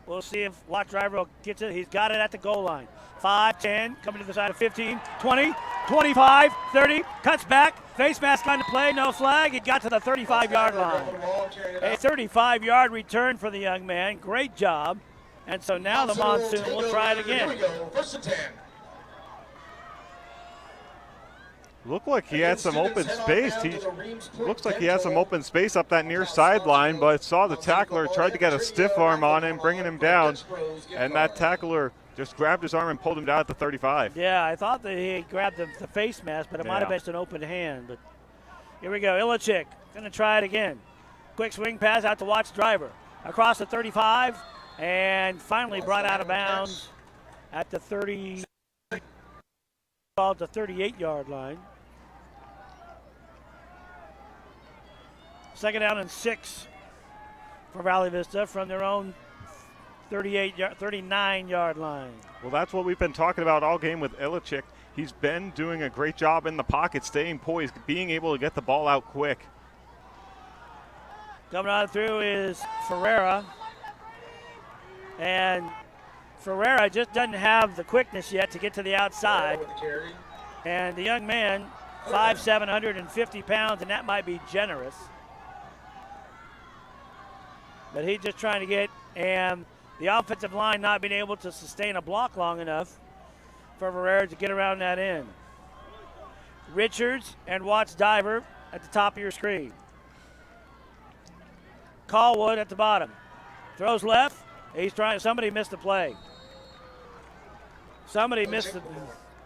We'll see if Watt Driver gets it. He's got it at the goal line. 5, 10, coming to the side of 15, 20, 25, 30, cuts back. Face mask on to play, no flag. He got to the 35-yard line. A 35-yard return for the young man. Great job. And so now the Monsoon will try it again. Here we go, 1st and 10. Looked like he had some open space. Looks like he had some open space up that near sideline, but saw the tackler, tried to get a stiff arm on him, bringing him down, and that tackler just grabbed his arm and pulled him down at the 35. Yeah, I thought that he grabbed the face mask, but it might have been an open hand. But here we go. Illichik going to try it again. Quick swing pass out to Watts Driver. Across the 35, and finally brought out of bounds at the 30, called the 38-yard line. 2nd down and 6 for Valley Vista from their own 39-yard line. Well, that's what we've been talking about all game with Illichik. He's been doing a great job in the pocket, staying poised, being able to get the ball out quick. Coming on through is Ferreira. And Ferreira just doesn't have the quickness yet to get to the outside. And the young man, 5'7", 150 pounds, and that might be generous. But he's just trying to get, and the offensive line not being able to sustain a block long enough for Ferreira to get around that end. Richards and Watts Diver at the top of your screen. Callwood at the bottom. Throws left. He's trying. Somebody missed the play. Somebody missed the.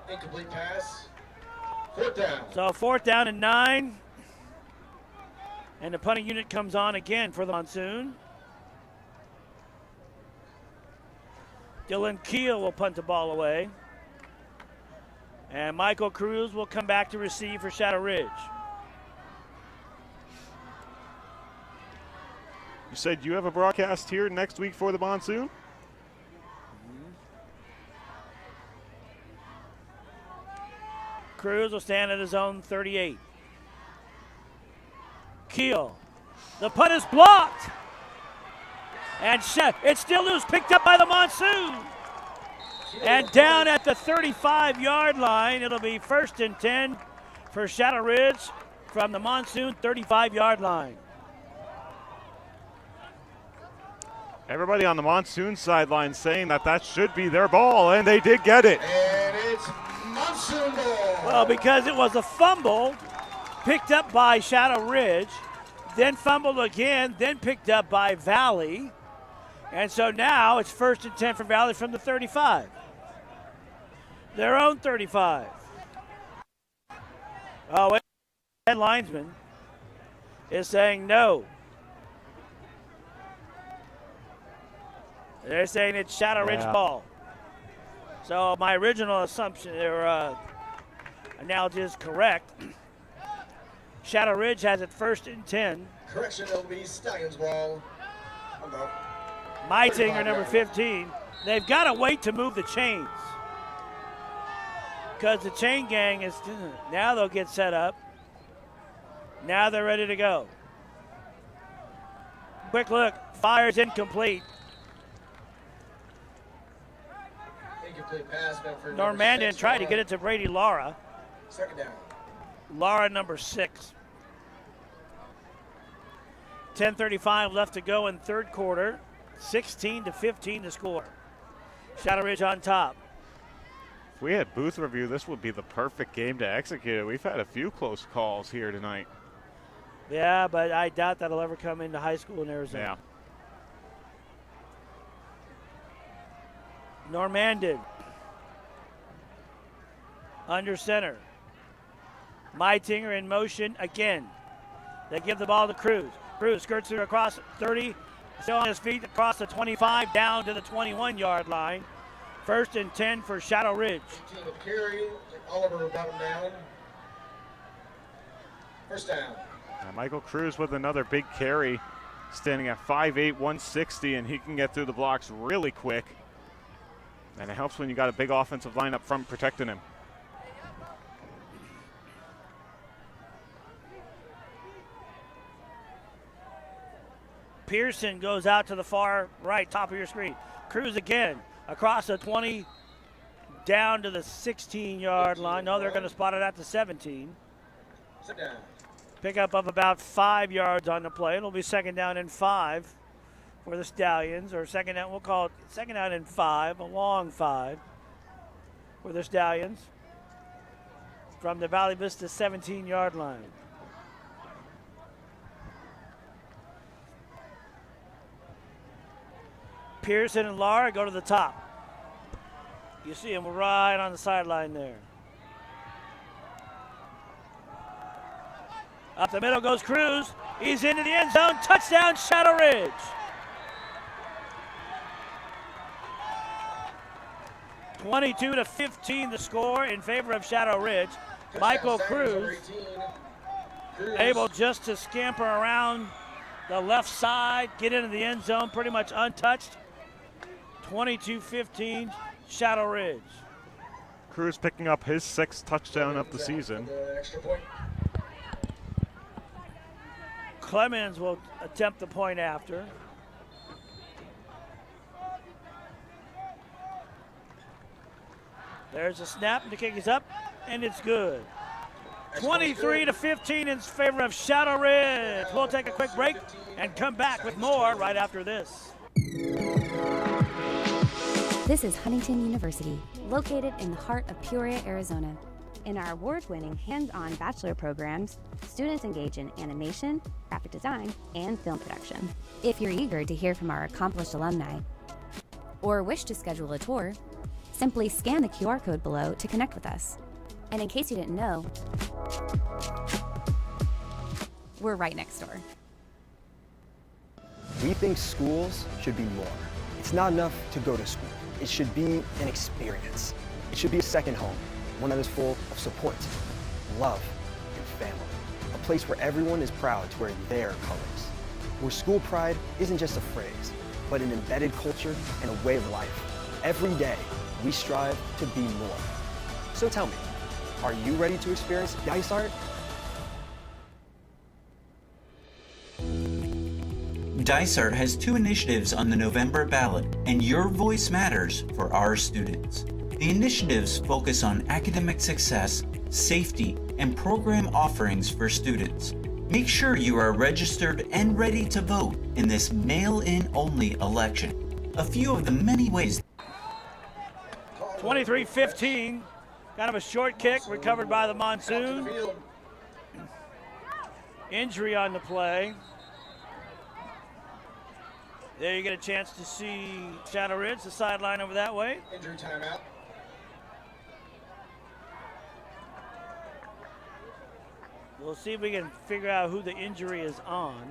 Incomplete pass. 4th down. So 4th down and 9. And the punting unit comes on again for the Monsoon. Dylan Keel will punt the ball away. And Michael Cruz will come back to receive for Shadow Ridge. You said you have a broadcast here next week for the Monsoon? Cruz will stand at his own 38. Keel. The punt is blocked. And it's still loose, picked up by the Monsoon. And down at the 35-yard line, it'll be 1st and 10 for Shadow Ridge from the Monsoon 35-yard line. Everybody on the Monsoon sideline saying that should be their ball, and they did get it. And it's Monsoon ball. Well, because it was a fumble picked up by Shadow Ridge, then fumbled again, then picked up by Valley. And so now it's 1st and 10 for Valley from the 35. Their own 35. Oh, wait. The head linesman is saying no. They're saying it's Shadow Ridge ball. So my original assumption or analogy is correct. Shadow Ridge has it 1st and 10. Correction, it'll be Stallions ball. Meitinger, number 15. They've got to wait to move the chains. Because the chain gang is, now they'll get set up. Now they're ready to go. Quick look, fires incomplete. Normandian tried to get it to Brady Lara. 2nd down. Lara, number 6. 10:35 left to go in 3rd quarter. 16-15 to score. Shadow Ridge on top. If we had booth review, this would be the perfect game to execute it. We've had a few close calls here tonight. Yeah, but I doubt that'll ever come into high school in Arizona. Yeah. Normandian. Under center. Meitinger in motion again. They give the ball to Cruz. Cruz skirts through across 30. Still on his feet across the 25 down to the 21-yard line. 1st and 10 for Shadow Ridge. Carry. Oliver brought him down. 1st down. Michael Cruz with another big carry, standing at 5'8", 160, and he can get through the blocks really quick. And it helps when you got a big offensive line up front protecting him. Pearson goes out to the far right, top of your screen. Cruz again, across the 20, down to the 16-yard line. No, they're going to spot it at the 17. Pickup of about 5 yards on the play. It'll be 2nd down and 5 for the Stallions, or second down, we'll call it 2nd down and 5, a long 5 for the Stallions from the Valley Vista 17-yard line. Pearson and Lara go to the top. You see him right on the sideline there. Up the middle goes Cruz. He's into the end zone. Touchdown, Shadow Ridge. (22-15) the score in favor of Shadow Ridge. Michael Cruz able just to scamper around the left side, get into the end zone pretty much untouched. 22-15, Shadow Ridge. Cruz picking up his 6th touchdown of the season. Clemens will attempt the point after. There's a snap, the kick is up, and it's good. 23-15 in favor of Shadow Ridge. We'll take a quick break and come back with more right after this. This is Huntington University, located in the heart of Peoria, Arizona. In our award-winning hands-on bachelor programs, students engage in animation, graphic design, and film production. If you're eager to hear from our accomplished alumni or wish to schedule a tour, simply scan the QR code below to connect with us. And in case you didn't know, we're right next door. We think schools should be more. It's not enough to go to school. It should be an experience. It should be a second home, one that is full of support, love, and family. A place where everyone is proud to wear their colors. Where school pride isn't just a phrase, but an embedded culture and a way of life. Every day, we strive to be more. So tell me, are you ready to experience Dysart? Dysart has 2 initiatives on the November ballot, and your voice matters for our students. The initiatives focus on academic success, safety, and program offerings for students. Make sure you are registered and ready to vote in this mail-in only election. A few of the many ways. 23-15, kind of a short kick recovered by the Monsoon. Injury on the play. There you get a chance to see Shadow Ridge, the sideline over that way. Injury timeout. We'll see if we can figure out who the injury is on.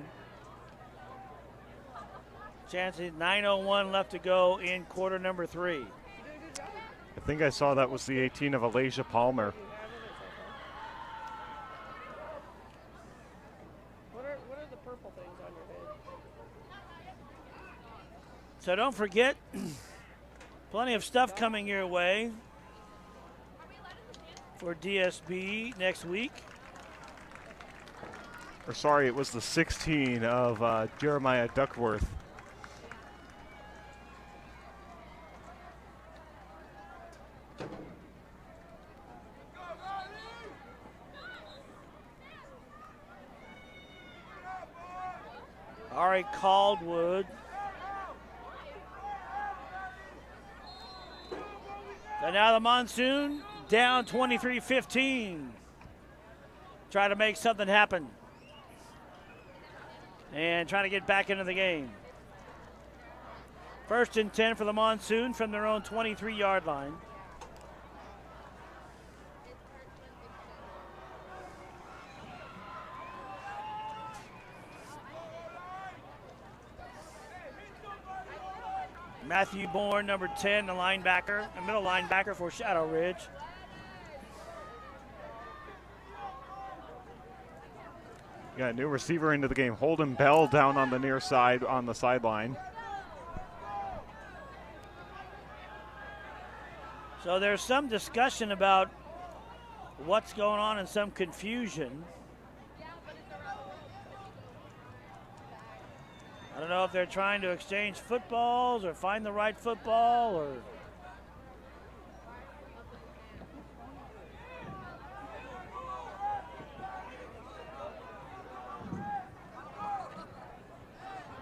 Chances, 9:01 left to go in quarter number 3. I think I saw that was the 18 of Alasia Palmer. What are the purple things on your head? So don't forget, plenty of stuff coming your way for DSB next week. Or sorry, it was the 16 of Jeremiah Duckworth. Ari Caldwood. So now the Monsoon down 23-15. Try to make something happen. And trying to get back into the game. 1st and 10 for the Monsoon from their own 23-yard line. Matthew Bourne, number 10, the linebacker, the middle linebacker for Shadow Ridge. Got a new receiver into the game. Holden Bell down on the near side on the sideline. So there's some discussion about what's going on and some confusion. I don't know if they're trying to exchange footballs or find the right football or.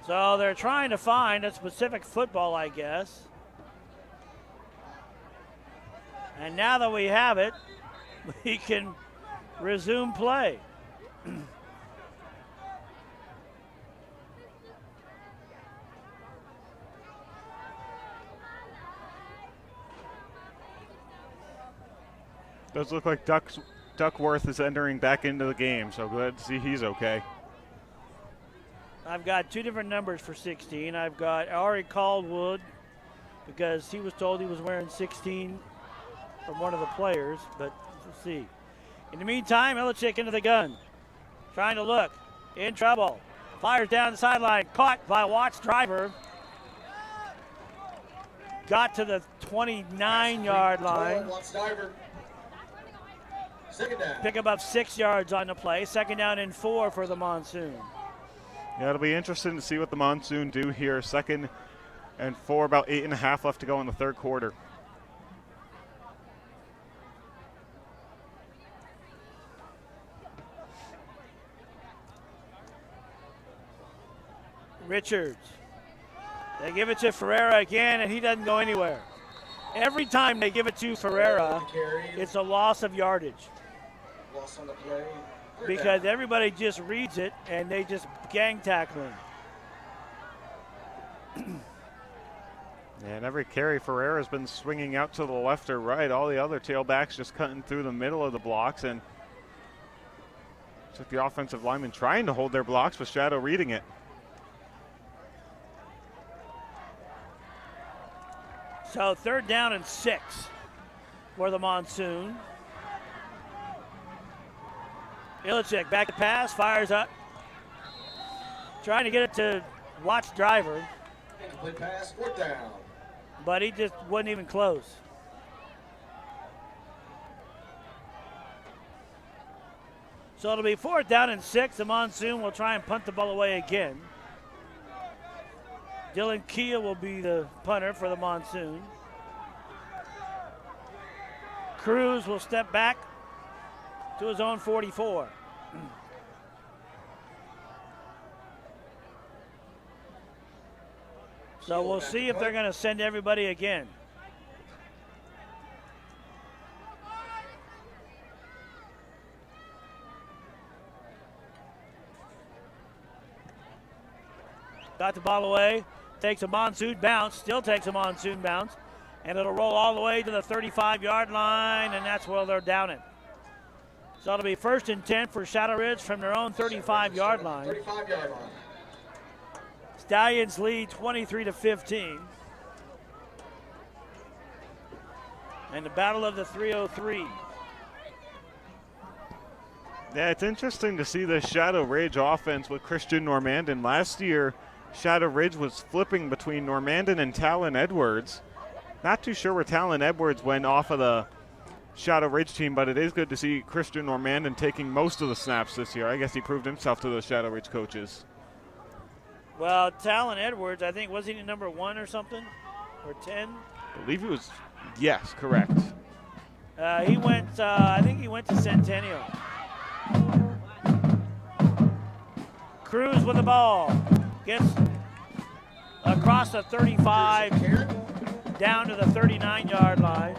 So they're trying to find a specific football, I guess. And now that we have it, we can resume play. Does look like Duckworth is entering back into the game, so glad to see he's okay. I've got 2 different numbers for 16. I've got Ari Caldwood because he was told he was wearing 16 from one of the players, but we'll see. In the meantime, Illichik into the gun. Trying to look. In trouble. Fires down the sideline. Caught by Watts driver. Got to the 29-yard line. Pick up 6 yards on the play. 2nd down and 4 for the Monsoon. Yeah, it'll be interesting to see what the Monsoon do here. 2nd and 4, about 8.5 left to go in the 3rd quarter. Richards. They give it to Ferreira again, and he doesn't go anywhere. Every time they give it to Ferreira, it's a loss of yardage. Loss on the play. Because everybody just reads it, and they just gang tackle him. And every carry, Ferreira's been swinging out to the left or right. All the other tailbacks just cutting through the middle of the blocks, and took the offensive lineman trying to hold their blocks, but Shadow reading it. So 3rd down and 6 for the Monsoon. Illichik back to pass, fires up. Trying to get it to Watts driver. Incomplete pass, 4th down. But he just wasn't even close. So it'll be 4th down and 6. The Monsoon will try and punt the ball away again. Dylan Kia will be the punter for the Monsoon. Cruz will step back to his own 44. So we'll see if they're going to send everybody again. Got the ball away. Takes a Monsoon bounce. Still takes a Monsoon bounce. And it'll roll all the way to the 35-yard line, and that's where they're down it. So it'll be 1st and 10 for Shadow Ridge from their own 35-yard line. 35-yard line. Stallions lead 23-15. And the battle of the 303. Yeah, it's interesting to see the Shadow Ridge offense with Christian Normandin. Last year, Shadow Ridge was flipping between Normandin and Talon Edwards. Not too sure where Talon Edwards went off of the Shadow Ridge team, but it is good to see Christian Normandin taking most of the snaps this year. I guess he proved himself to those Shadow Ridge coaches. Well, Talon Edwards, I think, was he number 1 or something? Or 10? I believe he was, yes, correct. He went, I think he went to Centennial. Cruz with the ball. Gets across the 35, down to the 39-yard line.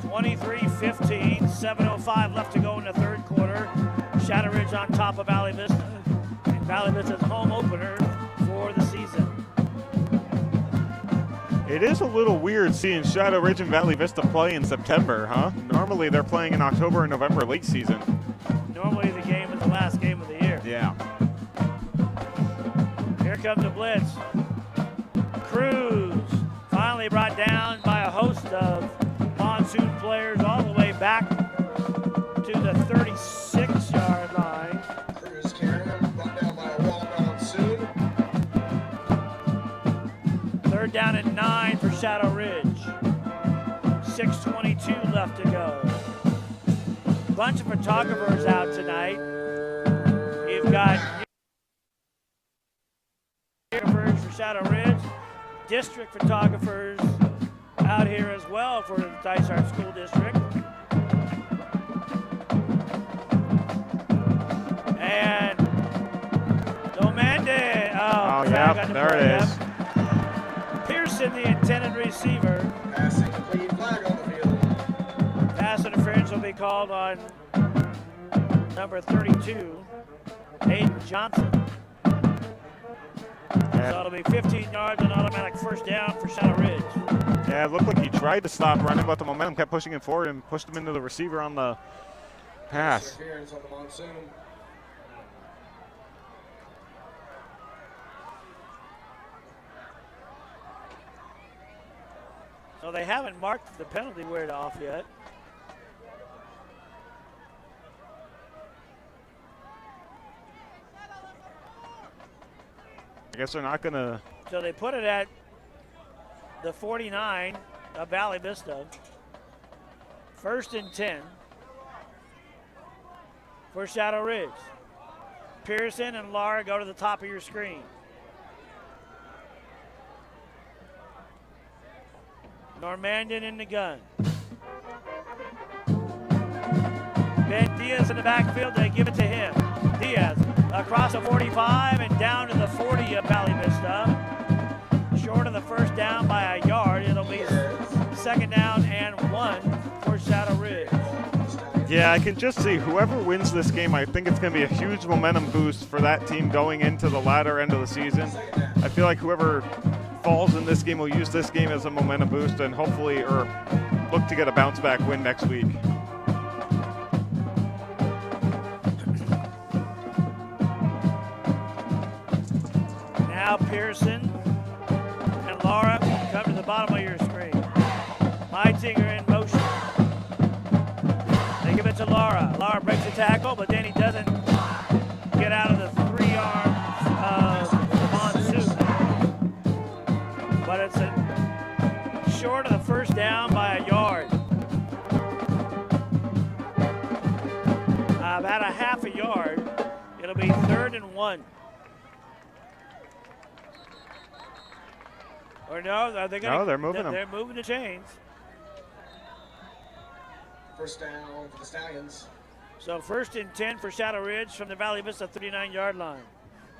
23-15, 7:05 left to go in the 3rd quarter. Shadow Ridge on top of Valley Vista. And Valley Vista's home opener for the season. It is a little weird seeing Shadow Ridge and Valley Vista play in September, huh? Normally they're playing in October and November late season. Normally the game is the last game of the year. Yeah. Here comes the blitz. Cruz finally brought down by a host of Monsoon players all the way back to the 36-yard line. 6:22 left to go. Bunch of photographers out tonight. You've got photographers for Shadow Ridge, district photographers out here as well for the Dysart School District. And Domande. Oh yeah, there it is. Pearson, the intended receiver. Passing clean flag on the field. Pass interference will be called on number 32, Aiden Johnson. So it'll be 15 yards and automatic first down for Shadow Ridge. Yeah, it looked like he tried to stop running, but the momentum kept pushing him forward and pushed him into the receiver on the pass. Interference on the Monsoon. So they haven't marked the penalty weird off yet. I guess they're not going to. So they put it at the 49 of Valley Vista. 1st and 10 for Shadow Ridge. Pearson and Laura go to the top of your screen. Normandan in the gun. Ben Diaz in the backfield, they give it to him. Diaz across the 45 and down to the 40 of Valley Vista. Short of the first down by a yard. It'll be 2nd down and 1 for Shadow Ridge. Yeah, I can just see whoever wins this game, I think it's going to be a huge momentum boost for that team going into the latter end of the season. I feel like whoever falls in this game will use this game as a momentum boost and hopefully look to get a bounce back win next week. Now Pearson and Laura come to the bottom of your screen. Meitinger in motion. They give it to Laura. Laura breaks the tackle, but then he doesn't get out of the 3 yards of Monsoon. But it's short of the first down by a yard. About a half a yard. It'll be 3rd and 1. Or no, are they going? No, they're moving them. They're moving the chains. First down for the Stallions. So 1st and 10 for Shadow Ridge from the Valley Vista 39-yard line.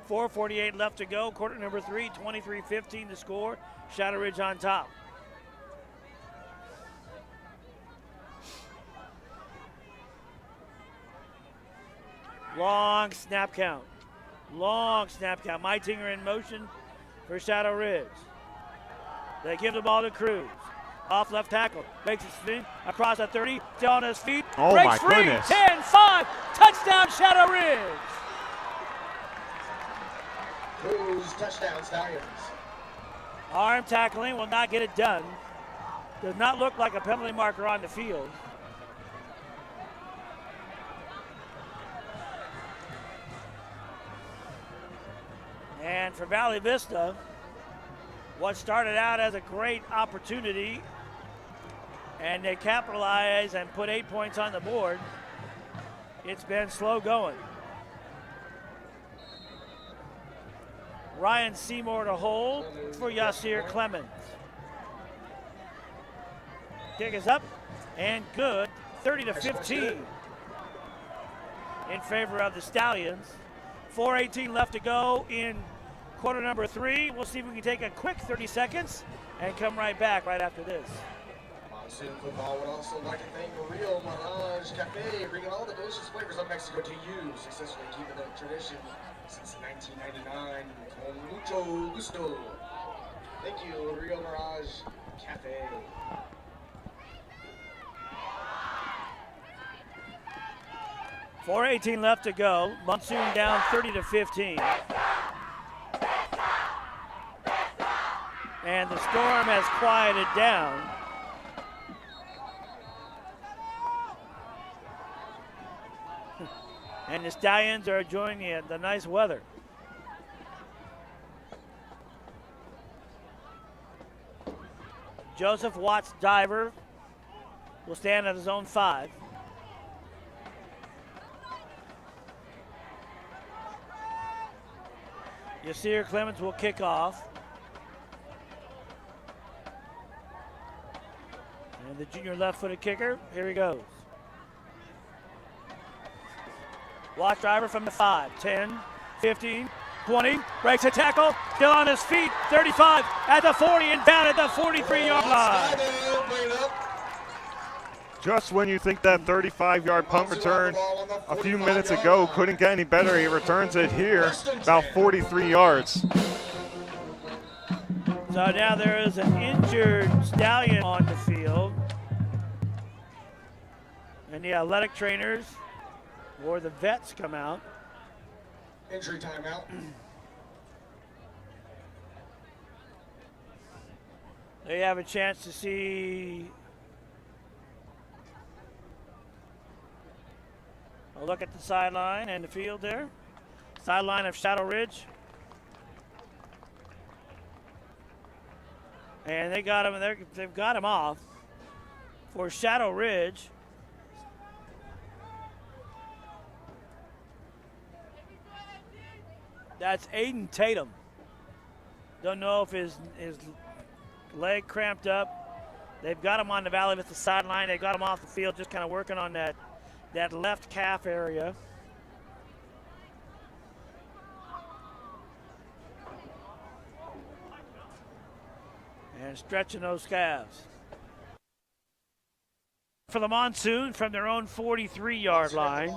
4:48 left to go. Quarter number 3, 23-15 to score. Shadow Ridge on top. Long snap count. Long snap count. Meitinger in motion for Shadow Ridge. They give the ball to Cruz. Off left tackle. Makes it spin across the 30. Still on his feet. Oh, breaks my free. goodness. 10-5. Touchdown Shadow Ridge. Cruz, touchdown Stallions. Arm tackling will not get it done. Does not look like a penalty marker on the field. And for Valley Vista, what started out as a great opportunity, and they capitalize and put 8 points on the board, it's been slow going. Ryan Seymour to hold for Yasir Clemens. Kick is up and good, 30-15 in favor of the Stallions. 4:18 left to go in quarter number 3. We'll see if we can take a quick 30 seconds and come right back right after this. Monsoon football would also like to thank Real Mirage Cafe, bringing all the delicious flavors of Mexico to you, successfully keeping the tradition since 1999. Con mucho gusto. Thank you, Real Mirage Cafe. .418 left to go. Monsoon down 30-15. And the storm has quieted down. And the Stallions are enjoying the nice weather. Joseph Watts Diver will stand at his own 5. Yasir Clemens will kick off. And the junior left-footed kicker, here he goes. Block driver from the 5, 10, 15, 20, breaks a tackle, still on his feet, 35, at the 40, and down at the 43-yard line. Just when you think that 35-yard punt return a few minutes ago couldn't get any better, he returns it here about 43 yards. So now there is an injured Stallion on the field. And the athletic trainers or the vets come out. Injury timeout. They have a chance to see a look at the sideline and the field there. Sideline of Shadow Ridge. And they got him. They've got him off for Shadow Ridge. That's Aiden Tatum. Don't know if his leg cramped up. They've got him on the Valley Vista sideline. They got him off the field, just kind of working on that left calf area. And stretching those calves. For the Monsoon from their own 43-yard line.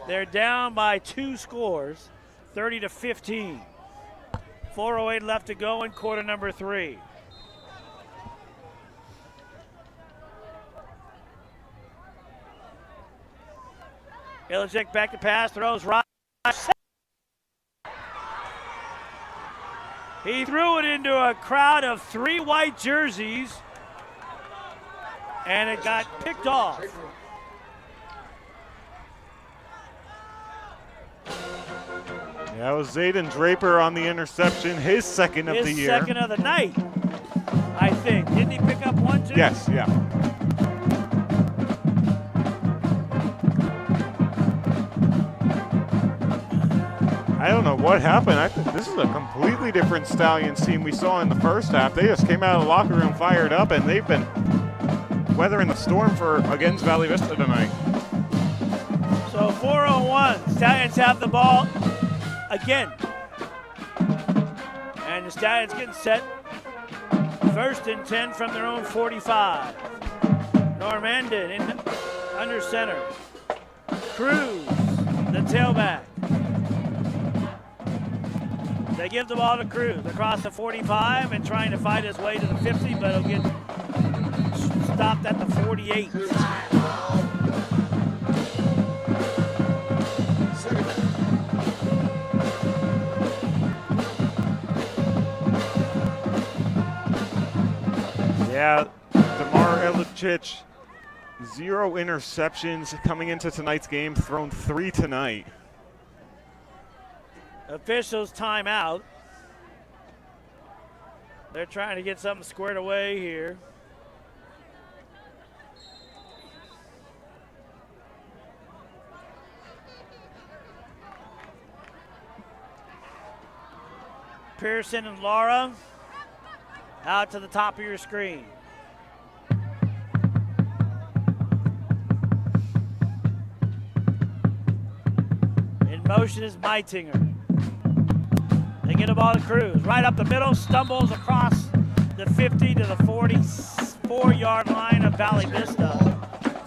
They're down by 2 scores, 30-15. 4:08 left to go in quarter number 3. Ilicic back to pass, throws right. He threw it into a crowd of 3 white jerseys, and it got picked off. Yeah, it was Zayden Draper on the interception, his second of the year. His second of the night, I think. Didn't he pick up 1 too? Yes, yeah. I don't know what happened. I think this is a completely different Stallions team we saw in the first half. They just came out of the locker room fired up, and they've been weathering the storm against Valley Vista tonight. So 4:01, Stallions have the ball again. And the Stallions getting set. 1st and 10 from their own 45. Normandin in under center. Cruz, the tailback. They give the ball to Cruz across the 45 and trying to fight his way to the 50, but he'll get stopped at the 48. Yeah, DeMar Ilicic, 0 interceptions coming into tonight's game, thrown 3 tonight. Officials timeout. They're trying to get something squared away here. Pearson and Laura out to the top of your screen. In motion is Meitinger. They get the ball to Cruz. Right up the middle, stumbles across the 50 to the 44-yard line of Valley Vista.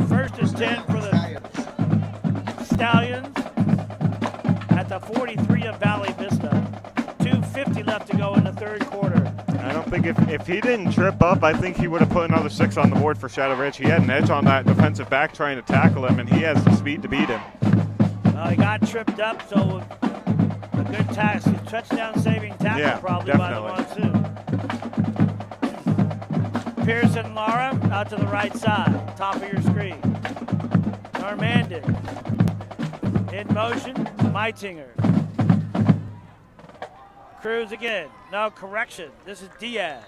1st and 10 for the Stallions at the 43 of Valley Vista. 2:50 left to go in the 3rd quarter. I don't think if he didn't trip up, I think he would have put another 6 on the board for Shadow Ridge. He had an edge on that defensive back trying to tackle him, and he has the speed to beat him. He got tripped up, so a good touchdown-saving tackle probably definitely. by the Monsoon. Pearson and Laura out to the right side, top of your screen. Normandin in motion, Meitinger. Cruz again. No, correction. This is Diaz.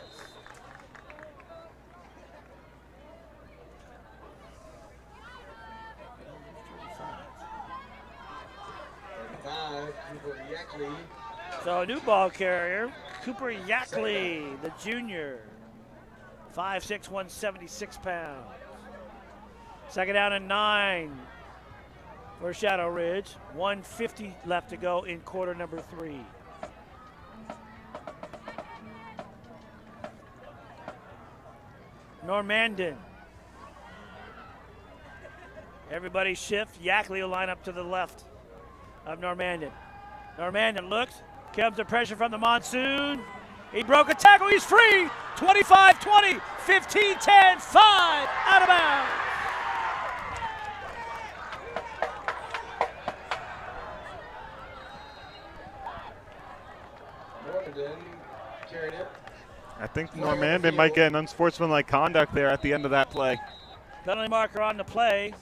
So a new ball carrier, Cooper Yackley, the junior. 5'6", 176 pounds. Second down and 9 for Shadow Ridge. 1:50 left to go in quarter number 3. Normandin. Everybody shift. Yackley will line up to the left of Normandin. Normandin looks. Comes the pressure from the Monsoon. He broke a tackle. He's free. 25-20, 15-10, 5 out of bounds. I think Normandin might get an unsportsmanlike conduct there at the end of that play. Penalty marker on the play.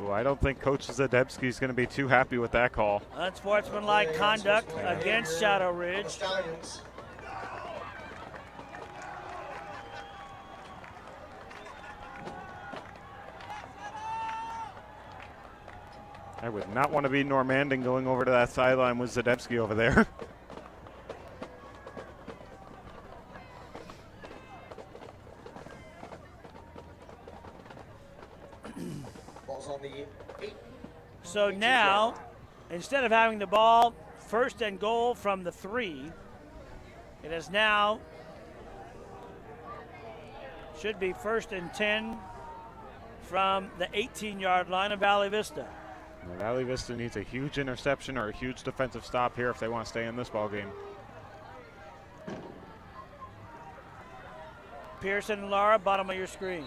Ooh, I don't think Coach Zadebski is going to be too happy with that call. Unsportsmanlike conduct against Shadow Ridge. Stallions. I would not want to be Normandin going over to that sideline with Zadebski over there. So now, instead of having the ball first and goal from the 3, it is now, should be first and 10 from the 18-yard line of Valley Vista. Valley Vista needs a huge interception or a huge defensive stop here if they want to stay in this ball game. Pearson and Lara, bottom of your screen.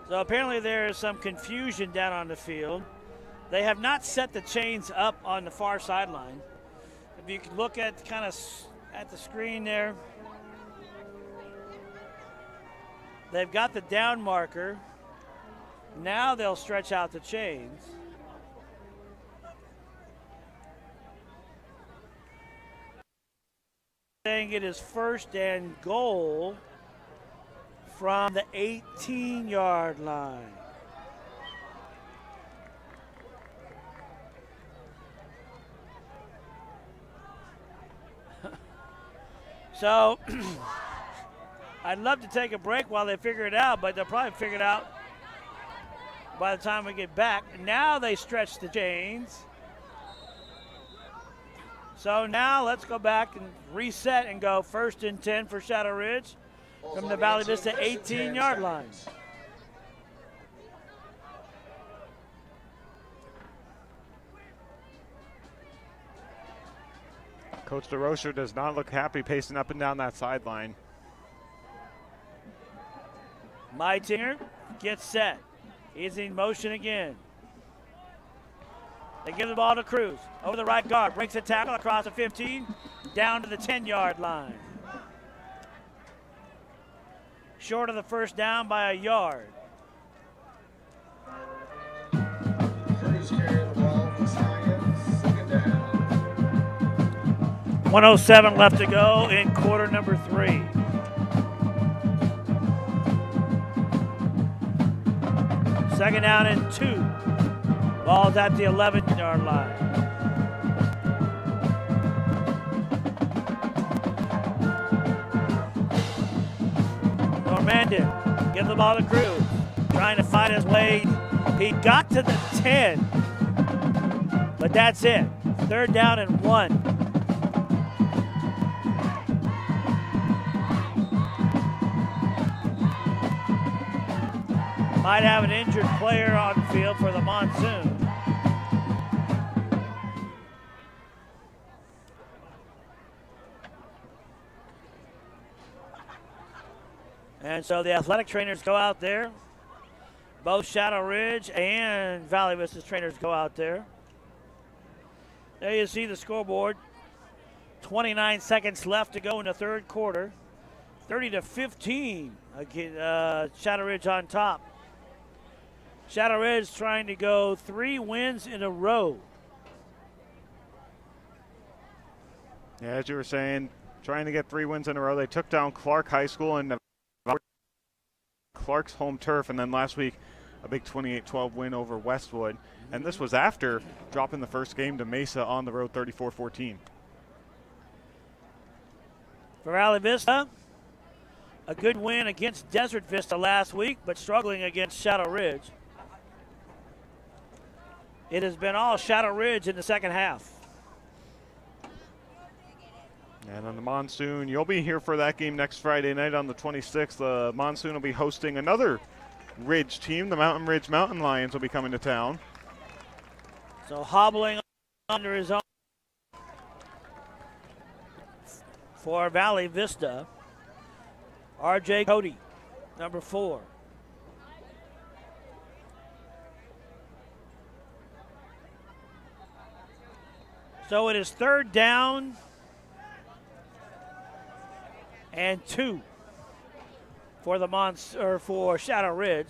So apparently there is some confusion down on the field. They have not set the chains up on the far sideline. If you can look at kind of at the screen there, they've got the down marker. Now they'll stretch out the chains. Saying it is first and goal from the 18-yard line. So I'd love to take a break while they figure it out, but they'll probably figure it out by the time we get back. Now they stretch the chains. So now let's go back and reset and go first and 10 for Shadow Ridge from the Valley Vista 18-yard line. Coach DeRocher does not look happy pacing up and down that sideline. Meitinger gets set. He's in motion again. They give the ball to Cruz. Over the right guard. Breaks a tackle across the 15. Down to the 10-yard line. Short of the first down by a yard. Cruz carrying the ball for Stallions. Second down. 1:07 left to go in quarter number 3. Second down and 2. Ball's at the 11-yard line. Normandin, give the ball to Cruz. Trying to find his way. He got to the 10. But that's it. Third down and 1. Might have an injured player on the field for the Monsoon. And so the athletic trainers go out there. Both Shadow Ridge and Valley Vista's trainers go out there. There you see the scoreboard. 29 seconds left to go in the third quarter. 30-15. Shadow Ridge on top. Shadow Ridge trying to go 3 wins in a row. Yeah, as you were saying, trying to get 3 wins in a row. They took down Clark High School and Clark's home turf, and then last week a big 28-12 win over Westwood. And this was after dropping the first game to Mesa on the road 34-14. For Valley Vista, a good win against Desert Vista last week, but struggling against Shadow Ridge. It has been all Shadow Ridge in the second half. And on the Monsoon, you'll be here for that game next Friday night on the 26th. The Monsoon will be hosting another Ridge team. The Mountain Ridge Mountain Lions will be coming to town. So hobbling under his own for Valley Vista, R.J. Cody, number 4. So it is 3rd down and 2 for the for Shadow Ridge.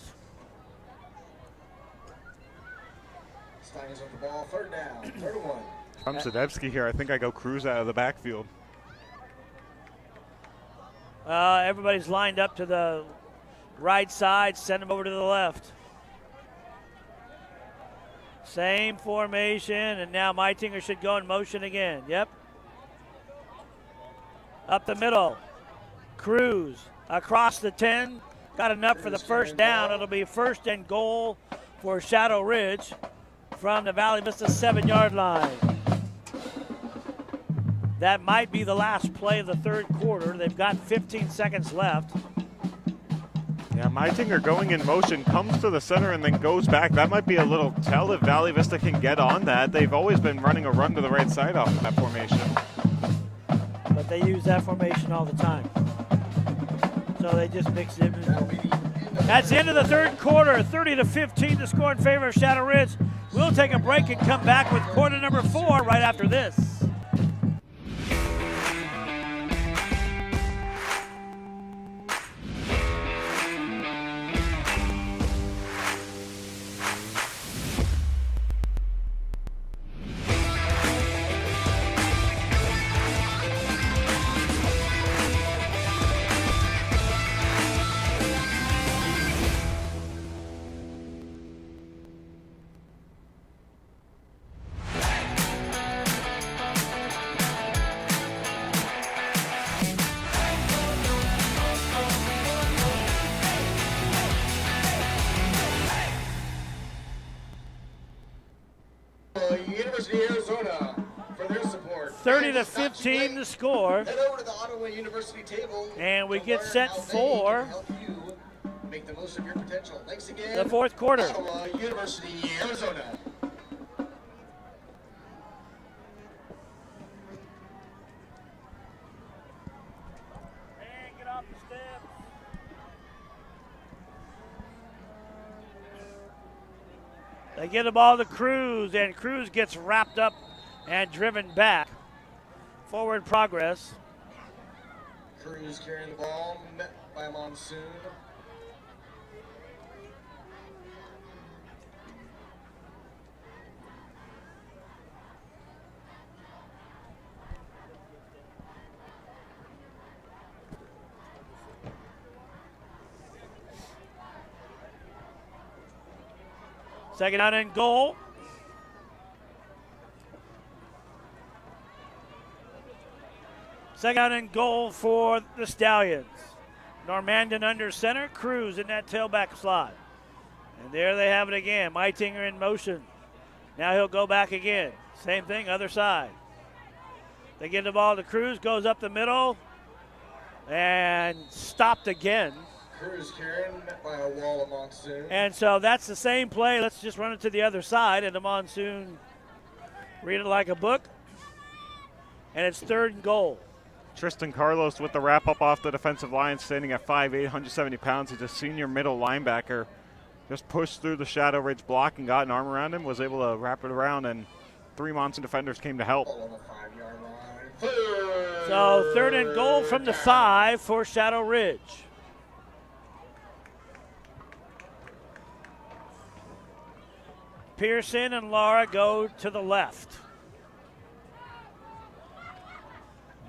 Stallions with the ball, 3rd down, 3rd and 1. I'm Sadevsky here. I think I go cruise out of the backfield. Everybody's lined up to the right side. Send them over to the left. Same formation, and now Meitinger should go in motion again. Yep. Up the middle. Cruz across the 10. Got enough for the 1st down. It'll be 1st and goal for Shadow Ridge from the Valley Vista 7-yard line. That might be the last play of the 3rd quarter. They've got 15 seconds left. Yeah, Meitinger going in motion, comes to the center and then goes back. That might be a little tell if Valley Vista can get on that. They've always been running a run to the right side off of that formation. But they use that formation all the time. So they just mix it. That's the end of the 3rd quarter. 30-15 to score in favor of Shadow Ridge. We'll take a break and come back with quarter number 4 right after this. University of Arizona for their support. 30-15 the score. Head over to the Ottawa University table and we get set for make the most of your potential. Thanks again. The 4th quarter. Ottawa University, Arizona. Get off the steps. They get the ball to Cruz, and Cruz gets wrapped up and driven back. Forward progress. Cruz carrying the ball, met by Monsoon. Second down and goal. Second down and goal for the Stallions. Normandin under center, Cruz in that tailback slot. And there they have it again. Meitinger in motion. Now he'll go back again. Same thing, other side. They get the ball to Cruz, goes up the middle, and stopped again. Cruz carrying, met by a wall of Monsoon. And so that's the same play. Let's just run it to the other side, and the Monsoon read it like a book. And it's 3rd and goal. Tristan Carlos with the wrap-up off the defensive line, standing at 5'8", 170 pounds. He's a senior middle linebacker. Just pushed through the Shadow Ridge block and got an arm around him, was able to wrap it around, and 3 Monsoon defenders came to help. On the 5-yard line. So 3rd and goal from the 5 for Shadow Ridge. Pearson and Laura go to the left.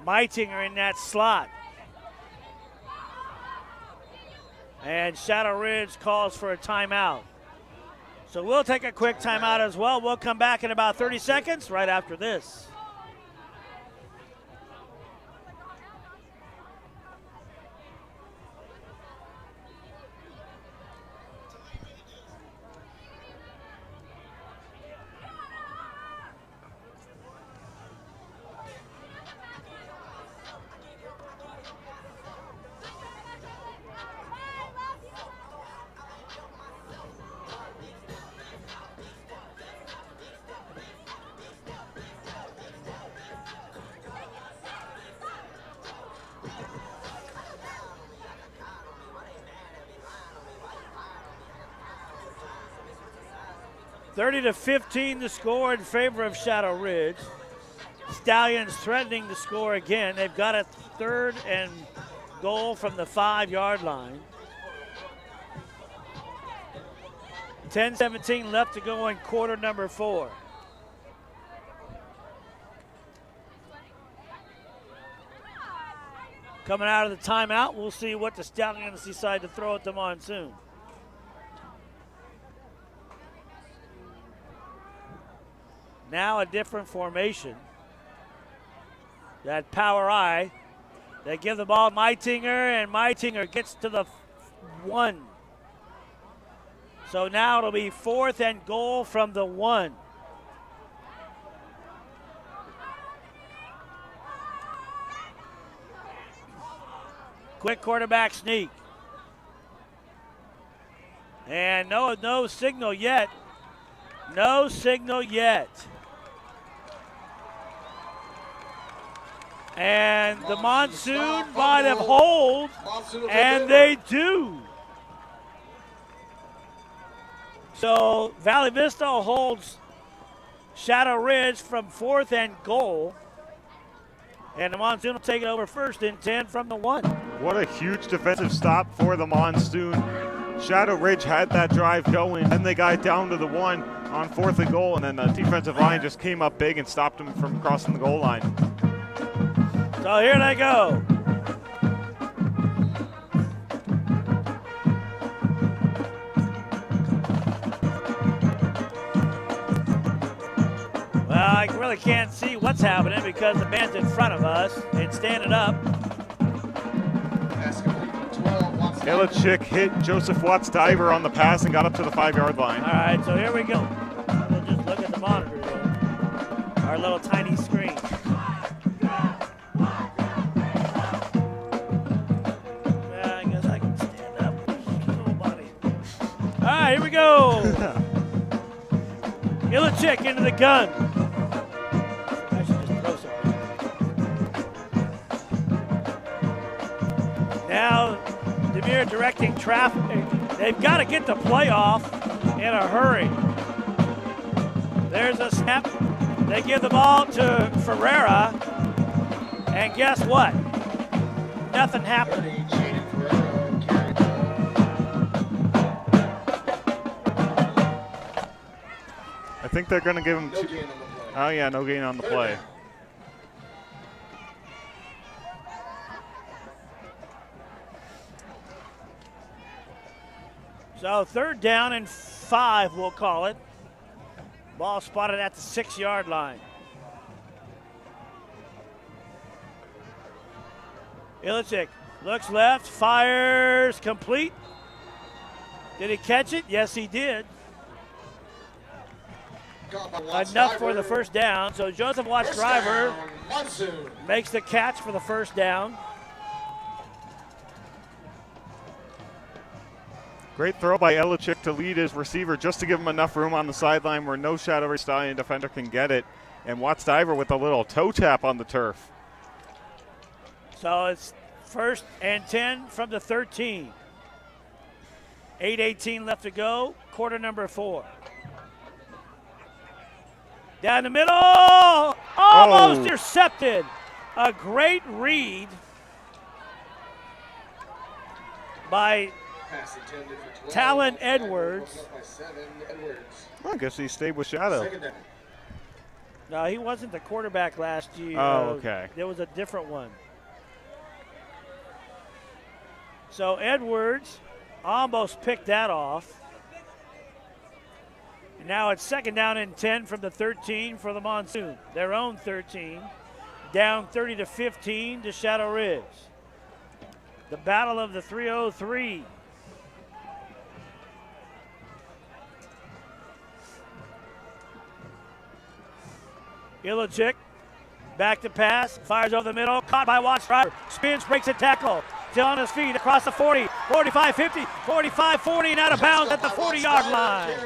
Meitinger in that slot. And Shadow Ridge calls for a timeout. So we'll take a quick timeout as well. We'll come back in about 30 seconds right after this. (30-15) the score in favor of Shadow Ridge. Stallions threatening to score again. They've got a 3rd and goal from the 5-yard line. 10-17 left to go in quarter number 4. Coming out of the timeout, we'll see what the Stallions decide to throw at the Monsoon. Now a different formation. That power eye. They give the ball to Meitinger, and Meitinger gets to the 1. So now it'll be 4th and goal from the 1. Quick quarterback sneak. And no signal yet. No signal yet. And the Monsoon might have hold, and they do. So Valley Vista holds Shadow Ridge from 4th and goal. And the Monsoon will take it over 1st and 10 from the 1. What a huge defensive stop for the Monsoon. Shadow Ridge had that drive going, then they got down to the 1 on 4th and goal, and then the defensive line just came up big and stopped them from crossing the goal line. So here they go. Well, I really can't see what's happening because the man's in front of us and standing up. Illichik hit Joseph Watts' diver on the pass and got up to the 5-yard line. All right, so here we go. We'll just look at the monitor there. Our little tiny screen. I guess I can stand up. Oh, buddy. All right, here we go. Illichik into the gun. I should just throw something. Now, Demir directing traffic. They've got to get the playoff in a hurry. There's a snap. They give the ball to Ferreira. And guess what? Nothing happened. I think they're going to give him oh yeah, no gain on the play. So 3rd down and 5, we'll call it. Ball spotted at the 6-yard line. Illichik looks left, fires, complete. Did he catch it? Yes, he did. Enough for the 1st down. So Joseph Watts driver makes the catch for the 1st down. Great throw by Illichik to lead his receiver just to give him enough room on the sideline where no Shadow Ridge Stallion defender can get it. And Watts diver with a little toe tap on the turf. So it's 1st and 10 from the 13. 8:18 left to go, quarter number 4. Down the middle, almost intercepted. A great read by Talon Edwards. I guess he stayed with Shadow. No, he wasn't the quarterback last year. Oh, okay. There was a different one. So Edwards almost picked that off. And now it's 2nd down and 10 from the 13 for the Monsoon. Their own 13. Down 30-15 to Shadow Ridge. The battle of the 303. Illichick, back to pass, fires over the middle, caught by Watts Driver, spins, breaks a tackle, still on his feet across the 40, 45, 50, 45, 40, and out of bounds at the 40-yard line.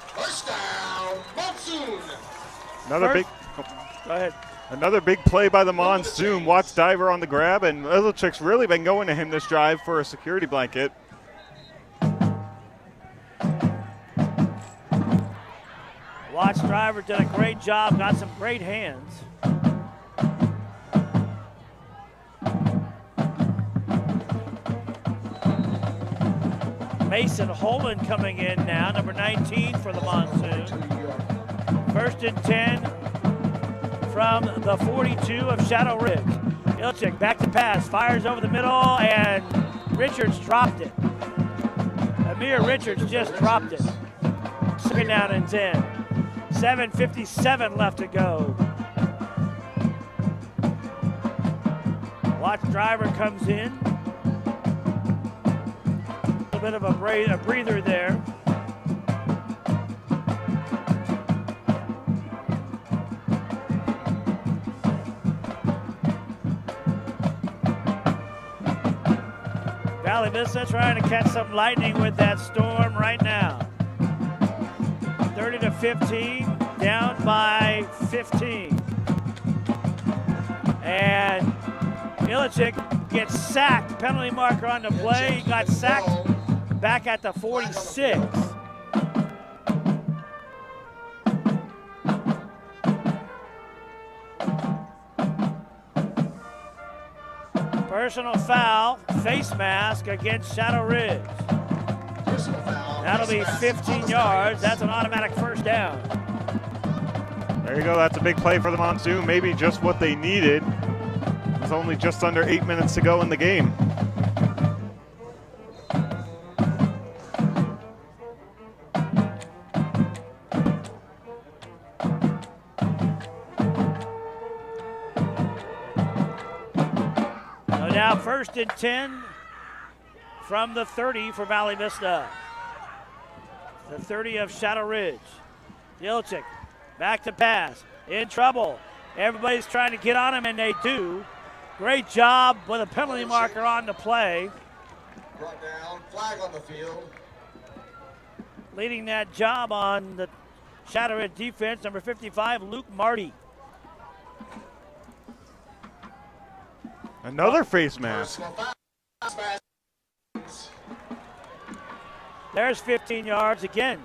First down, Monsoon. Another big play by the Monsoon. Watts Diver on the grab, and Illichick's really been going to him this drive for a security blanket. Watts Driver did a great job, got some great hands. Mason Holman coming in now, number 19 for the Monsoon. 1st and 10 from the 42 of Shadow Ridge. Ilchick back to pass, fires over the middle, and Richards dropped it. Amir Richards just dropped it. 2nd down and 10. 7:57 left to go. Watts Driver comes in. A little bit of a breather there. Valley Vista trying to catch some lightning with that storm right now. 30-15, down by 15. And Illichick gets sacked. Penalty marker on the play. He got sacked back at the 46. Personal foul, face mask against Shadow Ridge. That'll be 15 yards. That's an automatic first down. There you go. That's a big play for the Monsoon. Maybe just what they needed. There's only just under 8 minutes to go in the game. So now 1st and 10 from the 30 for Valley Vista. The 30 of Shadow Ridge. Ilchick back to pass. In trouble. Everybody's trying to get on him, and they do. Great job with a penalty marker on the play. Brought down, flag on the field. Leading that job on the Shadow Ridge defense, number 55, Luke Marty. Another face mask. There's 15 yards again.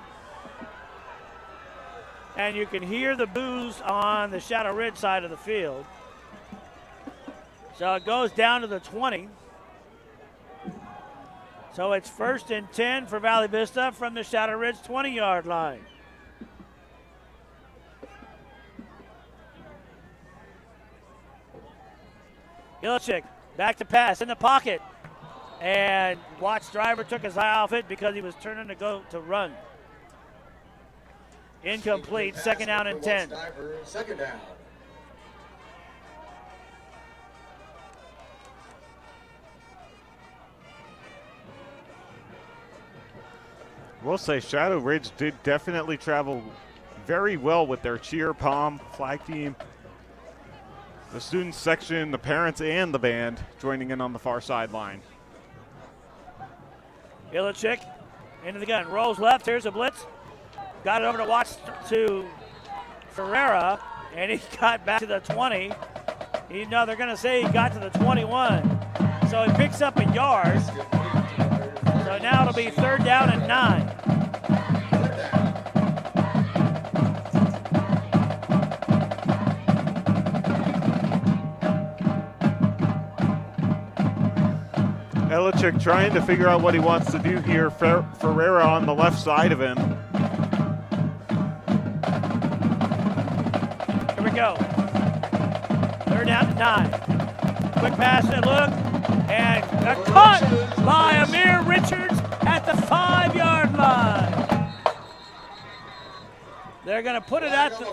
And you can hear the boos on the Shadow Ridge side of the field. So it goes down to the 20. So it's 1st and 10 for Valley Vista from the Shadow Ridge 20-yard line. Ilchick back to pass in the pocket. And Watts Driver took his eye off it because he was turning to go to run. Incomplete, 2nd down and 10. 2nd down. We'll say Shadow Ridge did definitely travel very well with their cheer, pom, flag team. The student section, the parents, and the band joining in on the far sideline. Illichick into the gun, rolls left, here's a blitz. Got it over to Watts to Ferreira, and he got back to the 20. No, they're gonna say he got to the 21. So he picks up a yard. So now it'll be 3rd down and 9. Illichik trying to figure out what he wants to do here. Ferreira on the left side of him. Here we go. 3rd down to 9. Quick pass and look. And a cut by Amir Richards at the 5-yard line. They're going to put it at the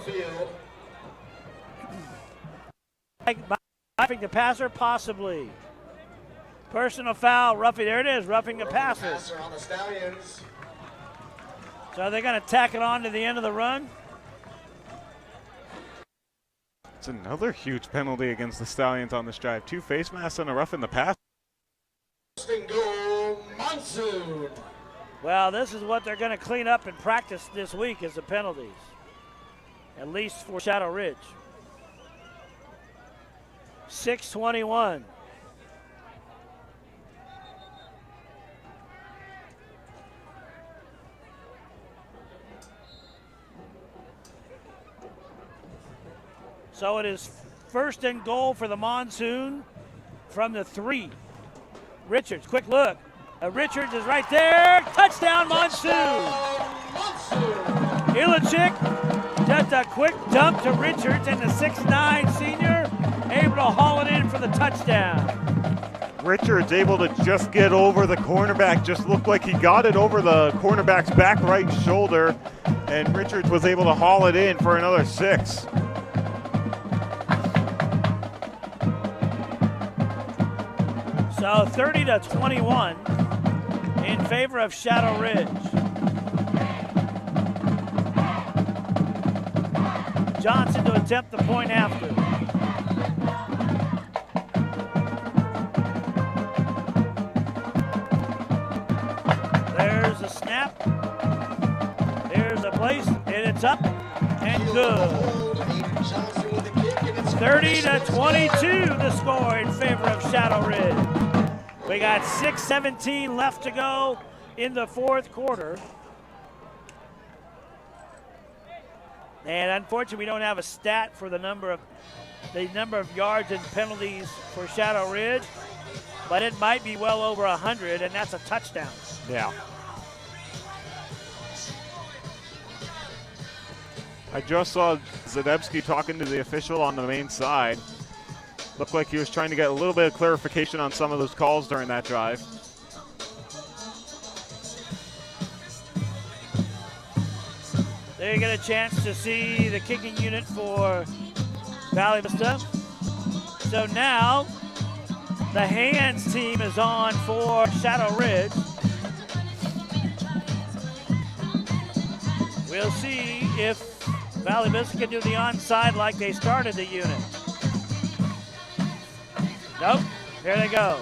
roughing the passer, possibly. Personal foul, roughing. There it is, roughing the passer. On the Stallions. So they're going to tack it on to the end of the run. It's another huge penalty against the Stallions on this drive. 2 face masks and a rough in the pass. Goal, Monsoon. Well, this is what they're going to clean up and practice this week is the penalties. At least for Shadow Ridge. 6:21. So it is 1st and goal for the Monsoon from the 3. Richards, quick look. Richards is right there. Touchdown, Monsoon. Illichik, just a quick dump to Richards, and the 6'9 senior able to haul it in for the touchdown. Richards able to just get over the cornerback. Just looked like he got it over the cornerback's back right shoulder, and Richards was able to haul it in for another 6. So 30-21 in favor of Shadow Ridge. Johnson to attempt the point after. There's a snap. There's a place, and it's up and good. 30-22 the score in favor of Shadow Ridge. We got 6:17 left to go in the 4th quarter. And unfortunately, we don't have a stat for the number of yards and penalties for Shadow Ridge, but it might be well over 100, and that's a touchdown. Yeah. I just saw Zadebski talking to the official on the main side. Looked like he was trying to get a little bit of clarification on some of those calls during that drive. There you get a chance to see the kicking unit for Valley Vista. So now the hands team is on for Shadow Ridge. We'll see if Valley Vista can do the onside like they started the unit. Nope, there they go.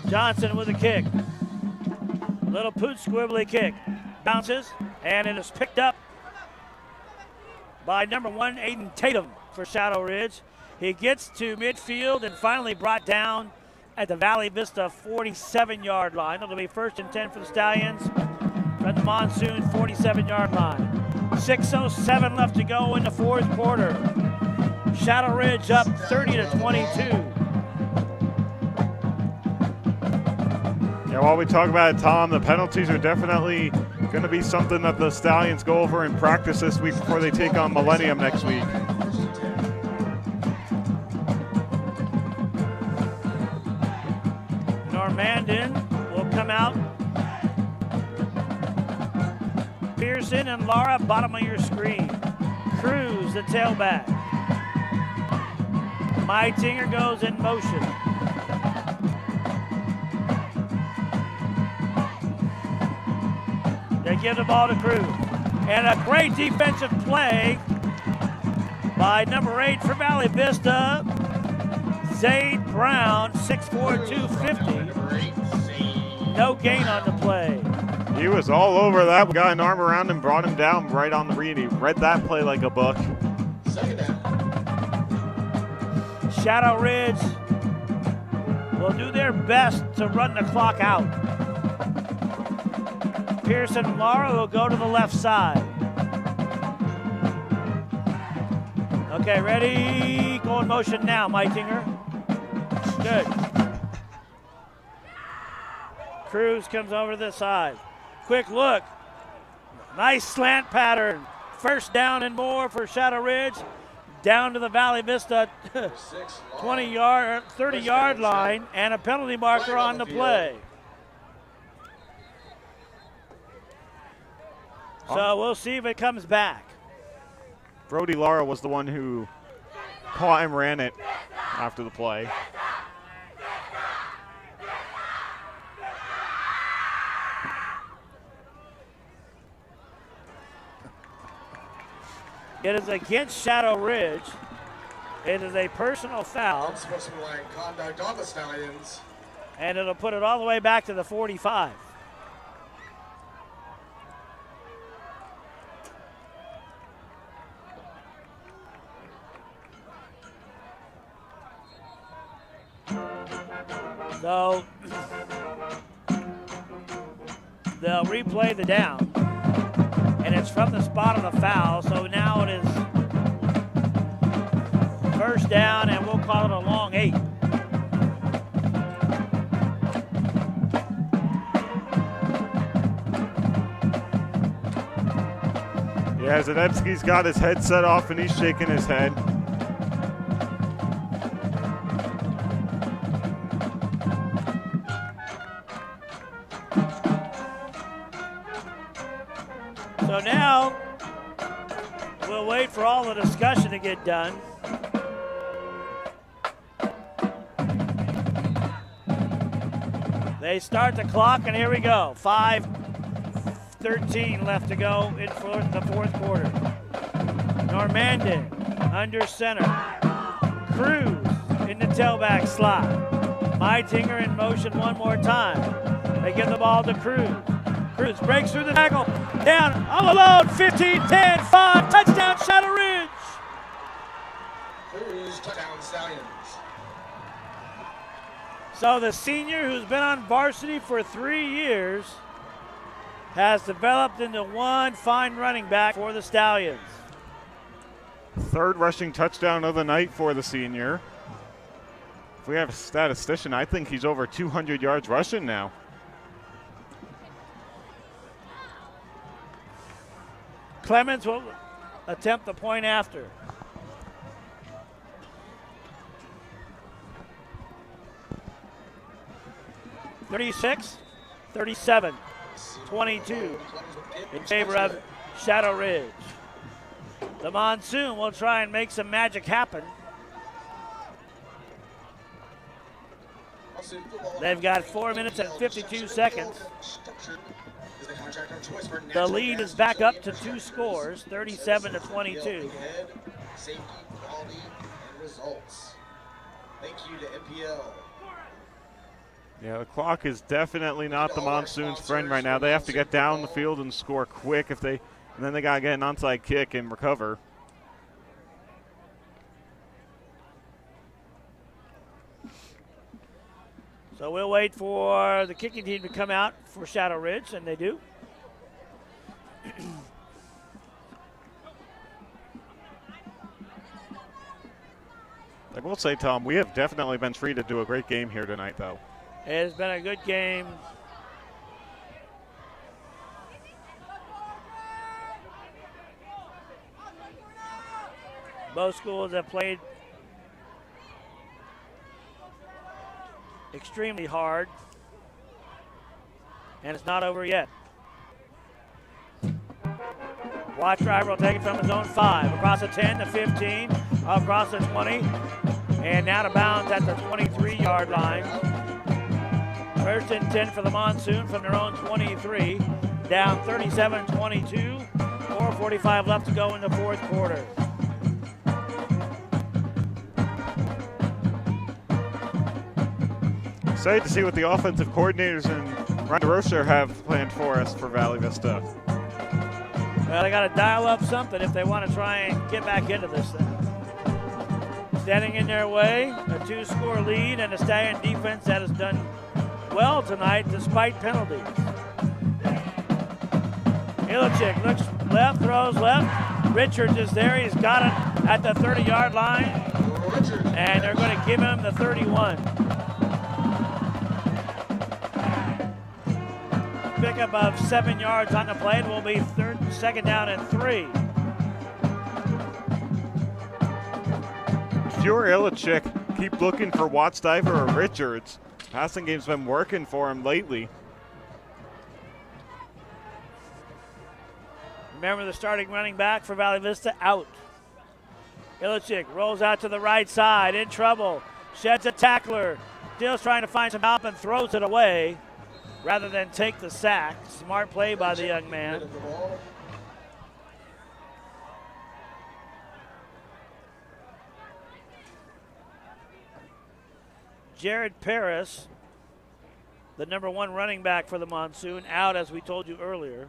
Johnson with a kick. Little poot squibbly kick. Bounces, and it is picked up by number 1, Aiden Tatum for Shadow Ridge. He gets to midfield and finally brought down at the Valley Vista 47-yard line. It'll be 1st and 10 for the Stallions from the Monsoon 47-yard line. 6:07 left to go in the 4th quarter. Shadow Ridge up 30-22. Yeah, while we talk about it, Tom, the penalties are definitely going to be something that the Stallions go over in practice this week before they take on Millennium next week. Normandin will come out. Pearson and Lara, bottom of your screen. Cruz, the tailback. Meitinger goes in motion. They give the ball to Cruz. And a great defensive play by number 8 for Valley Vista, Zayd Brown, 6'4", 250. No gain on the play. He was all over that. Got an arm around him, brought him down right on the read. He read that play like a book. Shadow Ridge will do their best to run the clock out. Pearson and Laura will go to the left side. Okay, ready? Go in motion now, Meitinger. Good. Cruz comes over to the side. Quick look. Nice slant pattern. First down and more for Shadow Ridge. Down to the Valley Vista 30-yard line, and a penalty marker on the play. So we'll see if it comes back. Brody Lara was the one who caught and ran it after the play. It is against Shadow Ridge. It is a personal foul. Unsportsmanlike conduct on the Stallions. And it'll put it all the way back to the 45. So they'll replay the down. And it's from the spot of the foul, so now it is first down, and we'll call it a long 8. Yeah, Zadebski's got his headset off and he's shaking his head. So now, we'll wait for all the discussion to get done. They start the clock, and here we go. 5:13 left to go in the fourth quarter. Normandin under center. Cruz in the tailback slot. Meitinger in motion one more time. They give the ball to Cruz. Cruz breaks through the tackle. Down, all alone, 15, 10, 5, touchdown, Shadow Ridge. Cruz, touchdown, Stallions. So the senior, who's been on varsity for 3 years, has developed into one fine running back for the Stallions. Third rushing touchdown of the night for the senior. If we have a statistician, I think he's over 200 yards rushing now. Clemens will attempt the point after. (36, 37, 22 in favor of Shadow Ridge. The Monsoon will try and make some magic happen. They've got 4 minutes and 52 seconds. The lead is back up to 2 scores, 37 to 22. Safety, quality, and results. Thank you to MPL. Yeah, the clock is definitely not the Monsoon's friend right now. They have to get down the field and score quick and then they gotta get an onside kick and recover. So we'll wait for the kicking team to come out for Shadow Ridge, and they do. I will say, Tom, we have definitely been treated to a great game here tonight, though. It has been a good game. Both schools have played extremely hard, and it's not over yet. Watch driver will take it from his own 5, across the 10, the 15, across the 20, and out of bounds at the 23-yard line. First and 10 for the Monsoon from their own 23, down 37-22, 4:45 left to go in the fourth quarter. Excited to see what the offensive coordinators and Rhonda Rocher have planned for us for Valley Vista. Well, they got to dial up something if they want to try and get back into this thing. Standing in their way, a 2-score lead and a Stallion defense that has done well tonight despite penalties. Illichik looks left, throws left. Richards is there. He's got it at the 30-yard line. And they're going to give him the 31. Pickup of 7 yards on the play. It will be second down and 3. If you're Illichik, keep looking for Watts, Diver, or Richards. Passing game's been working for him lately. Remember the starting running back for Valley Vista out. Illichik rolls out to the right side, in trouble. Sheds a tackler. Still trying to find some help and throws it away rather than take the sack. Smart play by the young man. Jared Paris, the number 1 running back for the Monsoon, out as we told you earlier.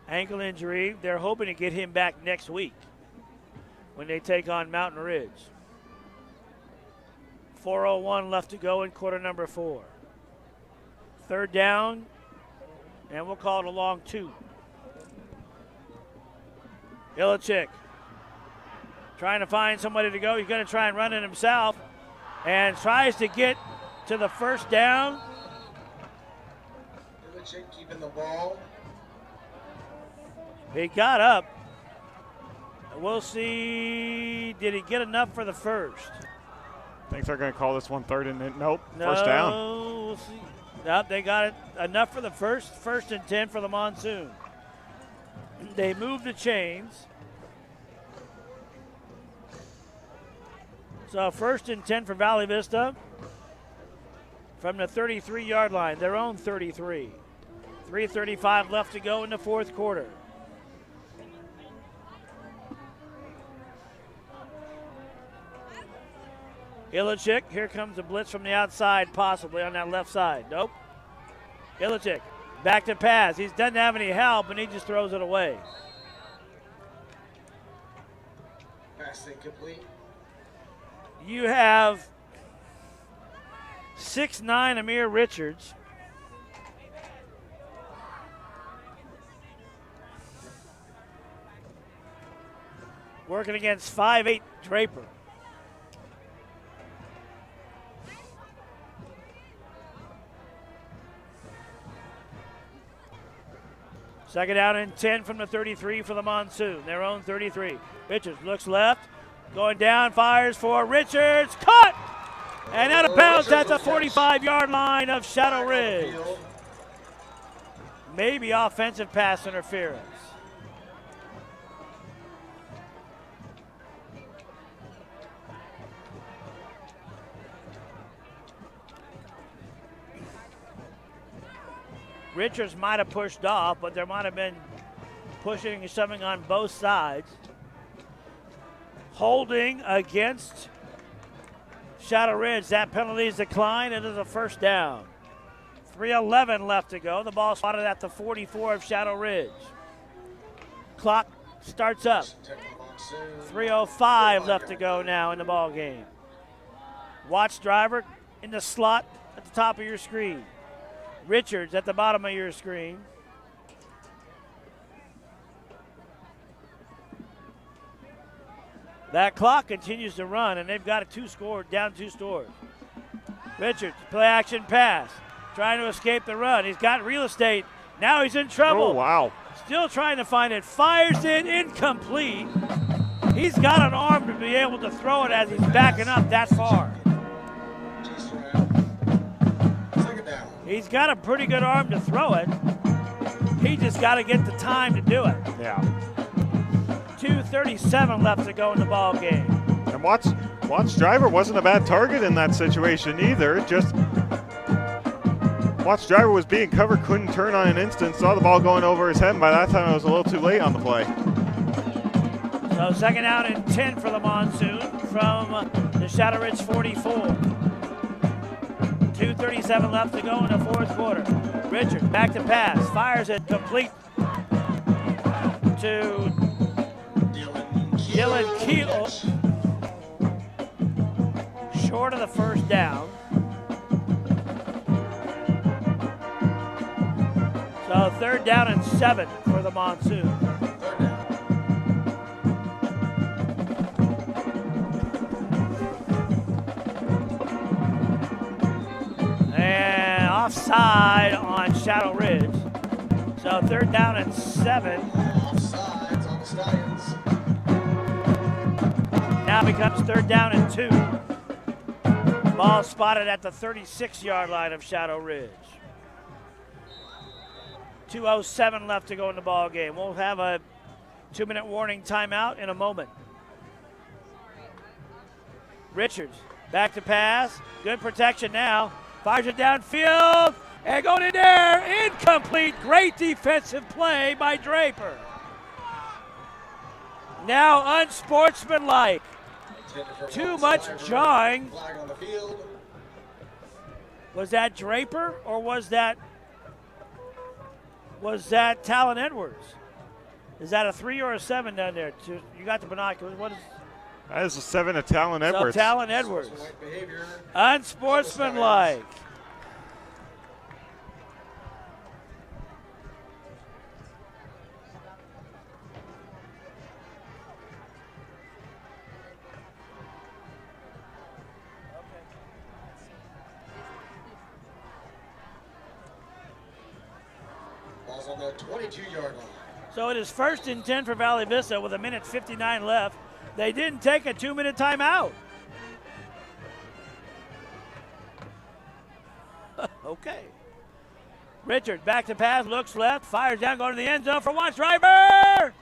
Ankle injury. They're hoping to get him back next week when they take on Mountain Ridge. 4:01 left to go in quarter number 4. Third down, and we'll call it a long 2. Illichik trying to find somebody to go. He's going to try and run it himself and tries to get to the first down. Illichik keeping the ball. He got up. We'll see. Did he get enough for the first? I think they're going to call this one third and nope. First down. We'll see. Nope, they got it enough for the first. First and 10 for the Monsoon. They moved the chains. So first and 10 for Valley Vista from the 33-yard line, their own 33. 3:35 left to go in the fourth quarter. Illichik, here comes a blitz from the outside, possibly on that left side. Nope. Illichik, back to pass. He doesn't have any help, and he just throws it away. Pass incomplete. You have 6'9" Amir Richards. Working against 5'8" Draper. Second down and 10 from the 33 for the Monsoon, their own 33. Richards looks left, going down, fires for Richards, caught! And out of bounds at the 45-yard line of Shadow Ridge. Maybe offensive pass interference. Richards might have pushed off, but there might have been pushing and shoving on both sides. Holding against Shadow Ridge. That penalty is declined. It is a first down. 3:11 left to go. The ball spotted at the 44 of Shadow Ridge. Clock starts up. 3:05 left to go now in the ball game. Watch driver in the slot at the top of your screen. Richards at the bottom of your screen. That clock continues to run, and they've got down 2 scores. Richards, play action pass, trying to escape the run. He's got real estate. Now he's in trouble. Oh, wow. Still trying to find it. Fires it, incomplete. He's got an arm to be able to throw it as he's backing up that far. He's got a pretty good arm to throw it. He just got to get the time to do it. Yeah. 2:37 left to go in the ball game. And Watts driver wasn't a bad target in that situation either. Just Watts driver was being covered, couldn't turn on an instant, saw the ball going over his head, and by that time it was a little too late on the play. So second down and 10 for the Monsoon from the Shadow Ridge 44. 2:37 left to go in the fourth quarter. Richards back to pass, fires it complete to Dylan Keel. Short of the first down. So 3rd down and 7 for the Monsoon. And offside on Shadow Ridge. So 3rd down and 7. Offsides on the Stallions. Now becomes 3rd down and 2. Ball spotted at the 36-yard line of Shadow Ridge. 2:07 left to go in the ball game. We'll have a 2-minute warning timeout in a moment. Richards back to pass. Good protection now. Fires it downfield. And going in there. Incomplete. Great defensive play by Draper. Now unsportsmanlike. Too much jawing. Was that Draper or was that Talon Edwards? Is that a 3 or a 7 down there? You got the binoculars. What is? That is a 7 to Talon Edwards. So Talon Edwards. Unsportsmanlike. On the 22-yard line. So it is 1st and 10 for Valley Vista with 1:59 left. They didn't take a 2-minute timeout. Okay. Richard back to pass, looks left, fires down, going to the end zone for Watts Driver.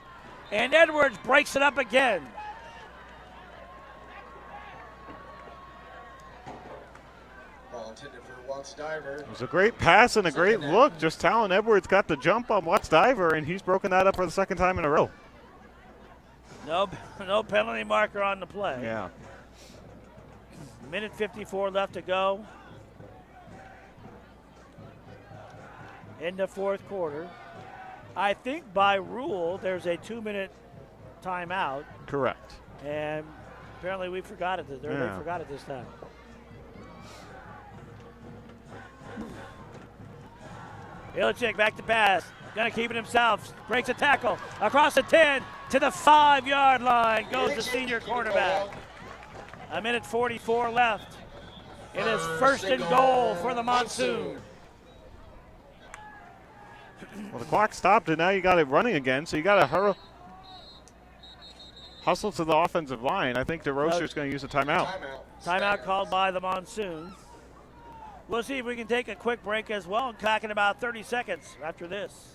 And Edwards breaks it up again. It was a great pass and a great look. Just Talon Edwards got the jump on Watts Diver, and he's broken that up for the 2nd time in a row. No penalty marker on the play. Yeah. 1:54 left to go in the 4th quarter. I think by rule there's a 2-minute timeout. Correct. And apparently we forgot it. They forgot it this time. Ilchik back to pass. Gonna keep it himself. Breaks a tackle. Across the 10 to the 5-yard line goes the senior quarterback. 1:44 left. It is 1st and goal for the Monsoon. Well, the clock stopped, and now you got it running again, so you got to hustle to the offensive line. I think DeRocher's going to use a timeout. Timeout called by the Monsoon. We'll see if we can take a quick break as well and talk in about 30 seconds after this.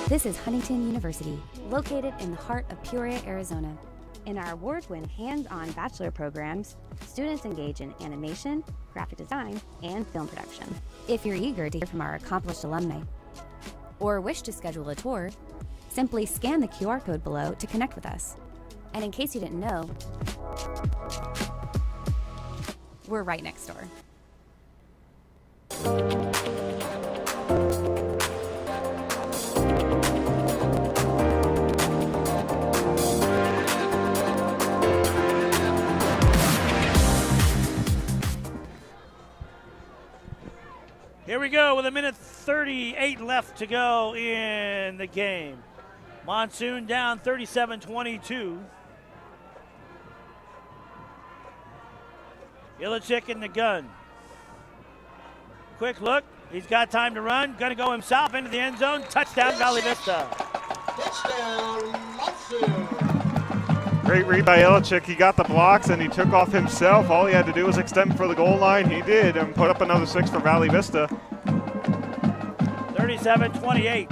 This is Huntington University, located in the heart of Peoria, Arizona. In our award-winning hands-on bachelor programs, students engage in animation, graphic design, and film production. If you're eager to hear from our accomplished alumni, or wish to schedule a tour, simply scan the QR code below to connect with us. And in case you didn't know, we're right next door. Here we go with 1:38 left to go in the game. Monsoon down 37-22. Ilchik in the gun. Quick look. He's got time to run. Going to go himself into the end zone. Touchdown, Valley Vista. Touchdown, Monsoon. Great read by Ilchik. He got the blocks and he took off himself. All he had to do was extend for the goal line. He did, and put up another 6 for Valley Vista. 37-28.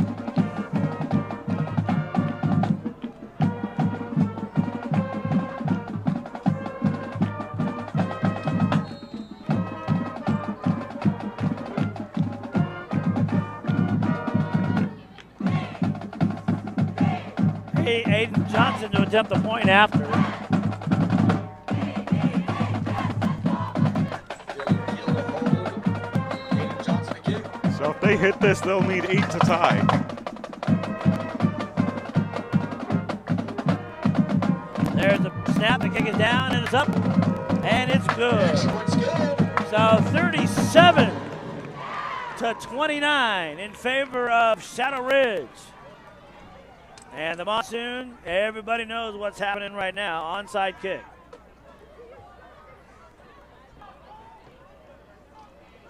Aiden Johnson to attempt the point after. So if they hit this, they'll need 8 to tie. snap, the kick is down, and it's up, and it's good. So 37-29 in favor of Shadow Ridge. And the Monsoon, everybody knows what's happening right now. Onside kick.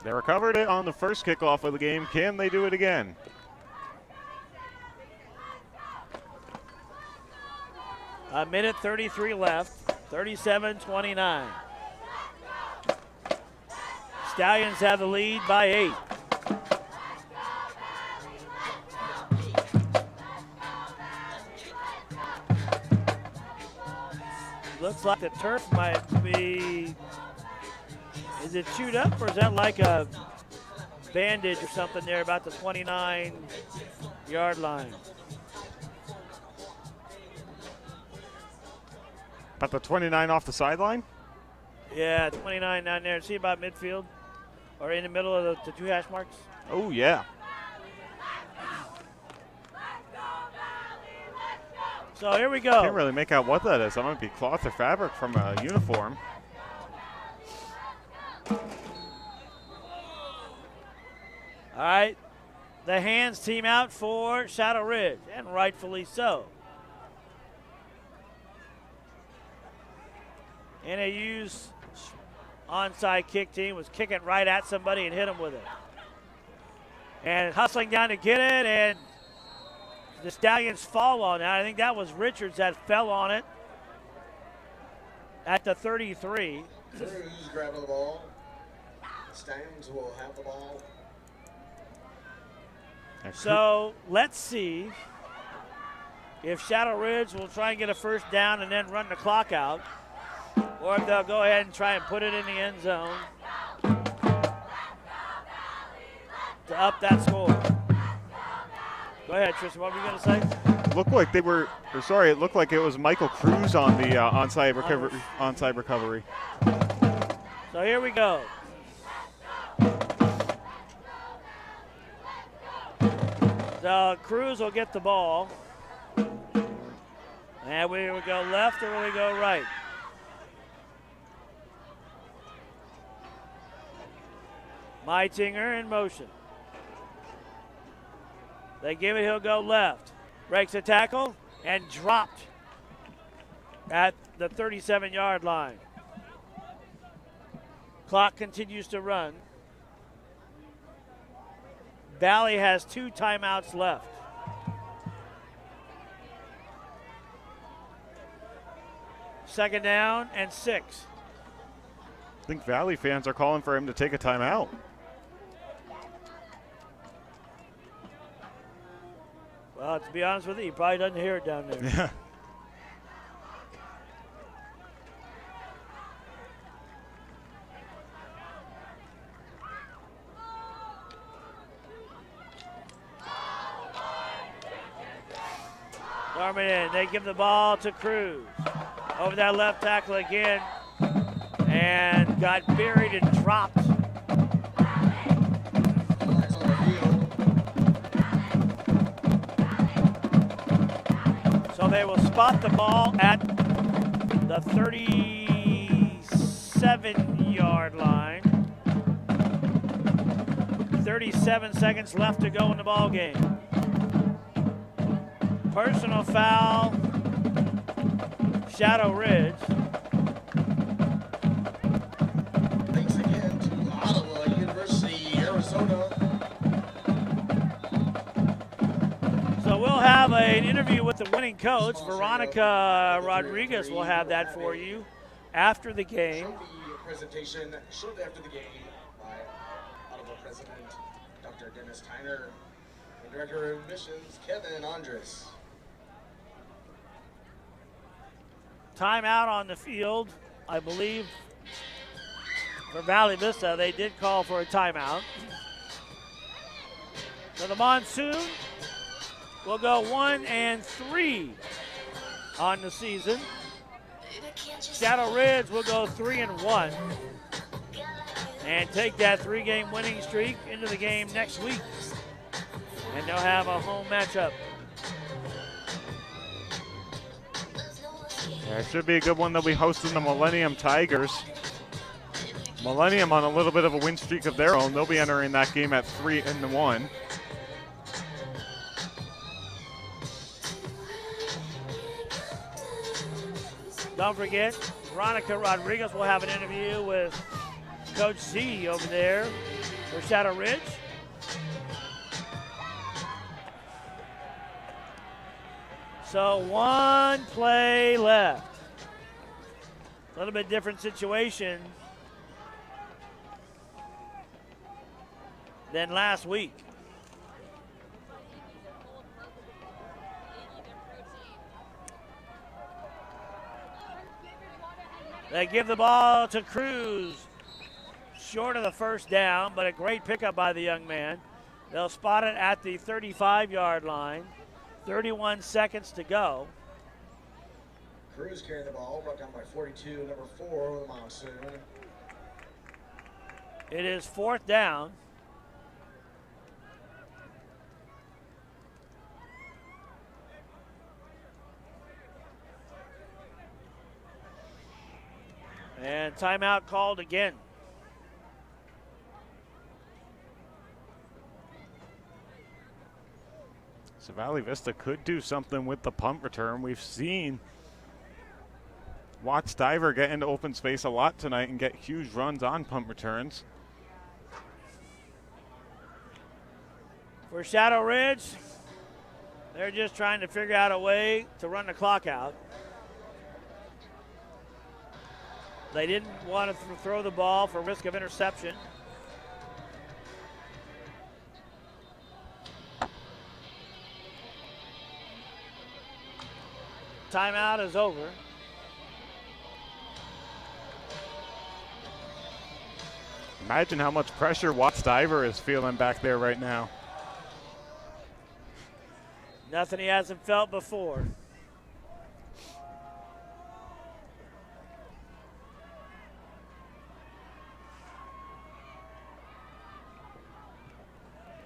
They recovered it on the first kickoff of the game. Can they do it again? A minute 33 left, 37-29. Stallions have the lead by 8. Looks like the turf might be, is it chewed up or is that like a bandage or something there about the 29-yard line? About the 29 off the sideline? Yeah, 29 down there. See about midfield or in the middle of the 2 hash marks? Oh, yeah. So here we go. Can't really make out what that is. That might be cloth or fabric from a uniform. All right. The hands team out for Shadow Ridge, and rightfully so. And a used onside kick team was kicking right at somebody and hit him with it. And hustling down to get it, and the Stallions fall on that. I think that was Richards that fell on it at the 33. Cruz grabbing the ball. Stallions will have the ball. So let's see if Shadow Ridge will try and get a first down and then run the clock out, or if they'll go ahead and try and put it in the end zone to up that score. Go ahead, Tristan, what were you going to say? Looked like they were, or sorry, it looked like it was Michael Cruz on the onside recovery. So here we go. So Cruz will get the ball. And we will go left or will we go right? Meitinger in motion. They give it, he'll go left. Breaks a tackle and dropped at the 37-yard line. Clock continues to run. Valley has 2 timeouts left. Second down and 6. I think Valley fans are calling for him to take a timeout. Well, to be honest with you, he probably doesn't hear it down there. Yeah. Norman in. They give the ball to Cruz. Over that left tackle again. And got buried and dropped. So they will spot the ball at the 37-yard line. 37 seconds left to go in the ball game. Personal foul, Shadow Ridge. Thanks again to Ottawa University, Arizona. So we'll have an interview with the winning coach. Veronica Rodriguez will have that for you after the game. The presentation shortly after the game by Ottawa President Dr. Dennis Tyner and Director of Admissions Kevin Andres. Timeout on the field, I believe, for Valley Vista. They did call for a timeout. So the Monsoon will go 1-3 on the season. Shadow Ridge will go 3-1 and take that 3-game winning streak into the game next week. And they'll have a home matchup. Yeah, it should be a good one. They'll be hosting the Millennium Tigers. Millennium on a little bit of a win streak of their own. They'll be entering that game at 3-1. Don't forget, Veronica Rodriguez will have an interview with Coach Z over there for Shadow Ridge. So 1 play left. A little bit different situation than last week. They give the ball to Cruz. Short of the first down, but a great pickup by the young man. They'll spot it at the 35-yard line. 31 seconds to go. Cruz carrying the ball, brought down by 42, number 4, with Monsoon. It is 4th down. And timeout called again. So Valley Vista could do something with the punt return. We've seen Watts Diver get into open space a lot tonight and get huge runs on punt returns. For Shadow Ridge, they're just trying to figure out a way to run the clock out. They didn't want to throw the ball for risk of interception. Timeout is over. Imagine how much pressure Watts Diver is feeling back there right now. Nothing he hasn't felt before.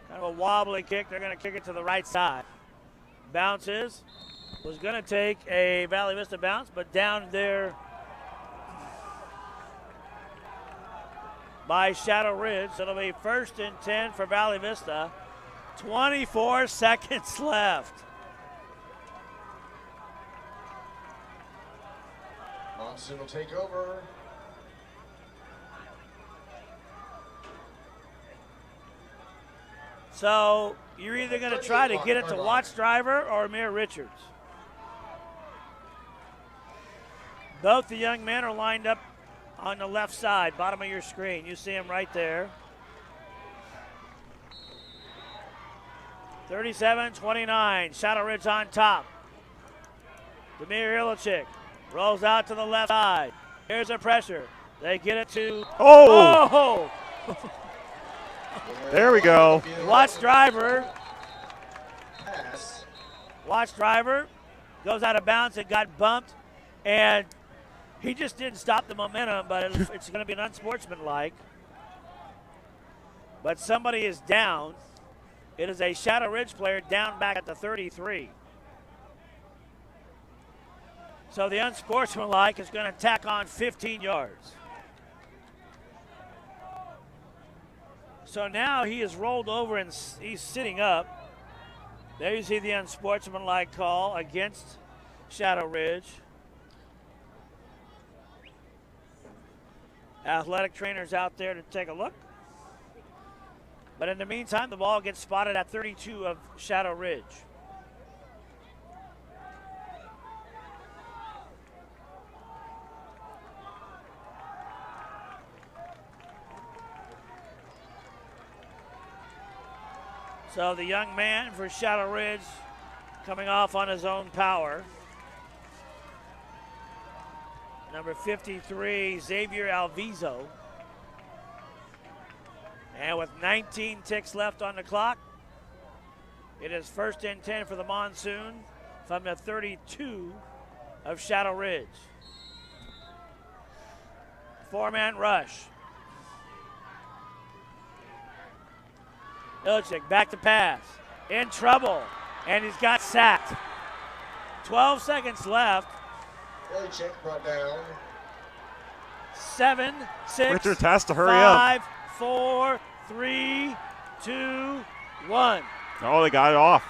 Kind of a wobbly kick. They're going to kick it to the right side. Bounces. Was going to take a Valley Vista bounce, but down there by Shadow Ridge. It'll be 1st and 10 for Valley Vista. 24 seconds left. Monsoon will take over. So you're either going to try to get it to Watts Driver or Amir Richards. Both the young men are lined up on the left side, bottom of your screen. You see them right there. 37-29, Shadow Ridge on top. Demir Ilicic rolls out to the left side. Here's a pressure. They get it to... Oh! There we go. Watts Driver. Watts Driver goes out of bounds and got bumped, and he just didn't stop the momentum, but it's going to be an unsportsmanlike. But somebody is down. It is a Shadow Ridge player down back at the 33. So the unsportsmanlike is going to tack on 15 yards. So now he is rolled over and he's sitting up. There you see the unsportsmanlike call against Shadow Ridge. Athletic trainers out there to take a look. But in the meantime, the ball gets spotted at 32 of Shadow Ridge. So the young man for Shadow Ridge coming off on his own power. Number 53, Xavier Alviso. And with 19 ticks left on the clock, it is 1st and 10 for the Monsoon from the 32 of Shadow Ridge. 4-man rush. Ilicic back to pass. In trouble. And he's got sacked. 12 seconds left. Early check brought down. 7, 6, Richards has to hurry 5, 4, 3, 2, 1. Oh, they got it off.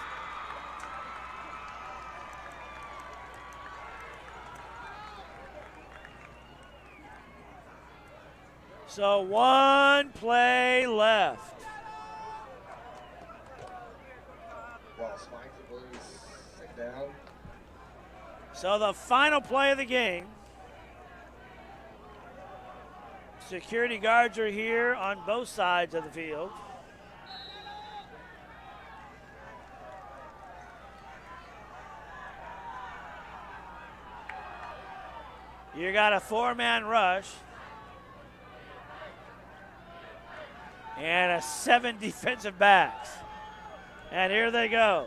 So 1 play left. Well, Spike, the Blues sit down. So the final play of the game. Security guards are here on both sides of the field. You got a 4-man rush and 7 defensive backs. And here they go.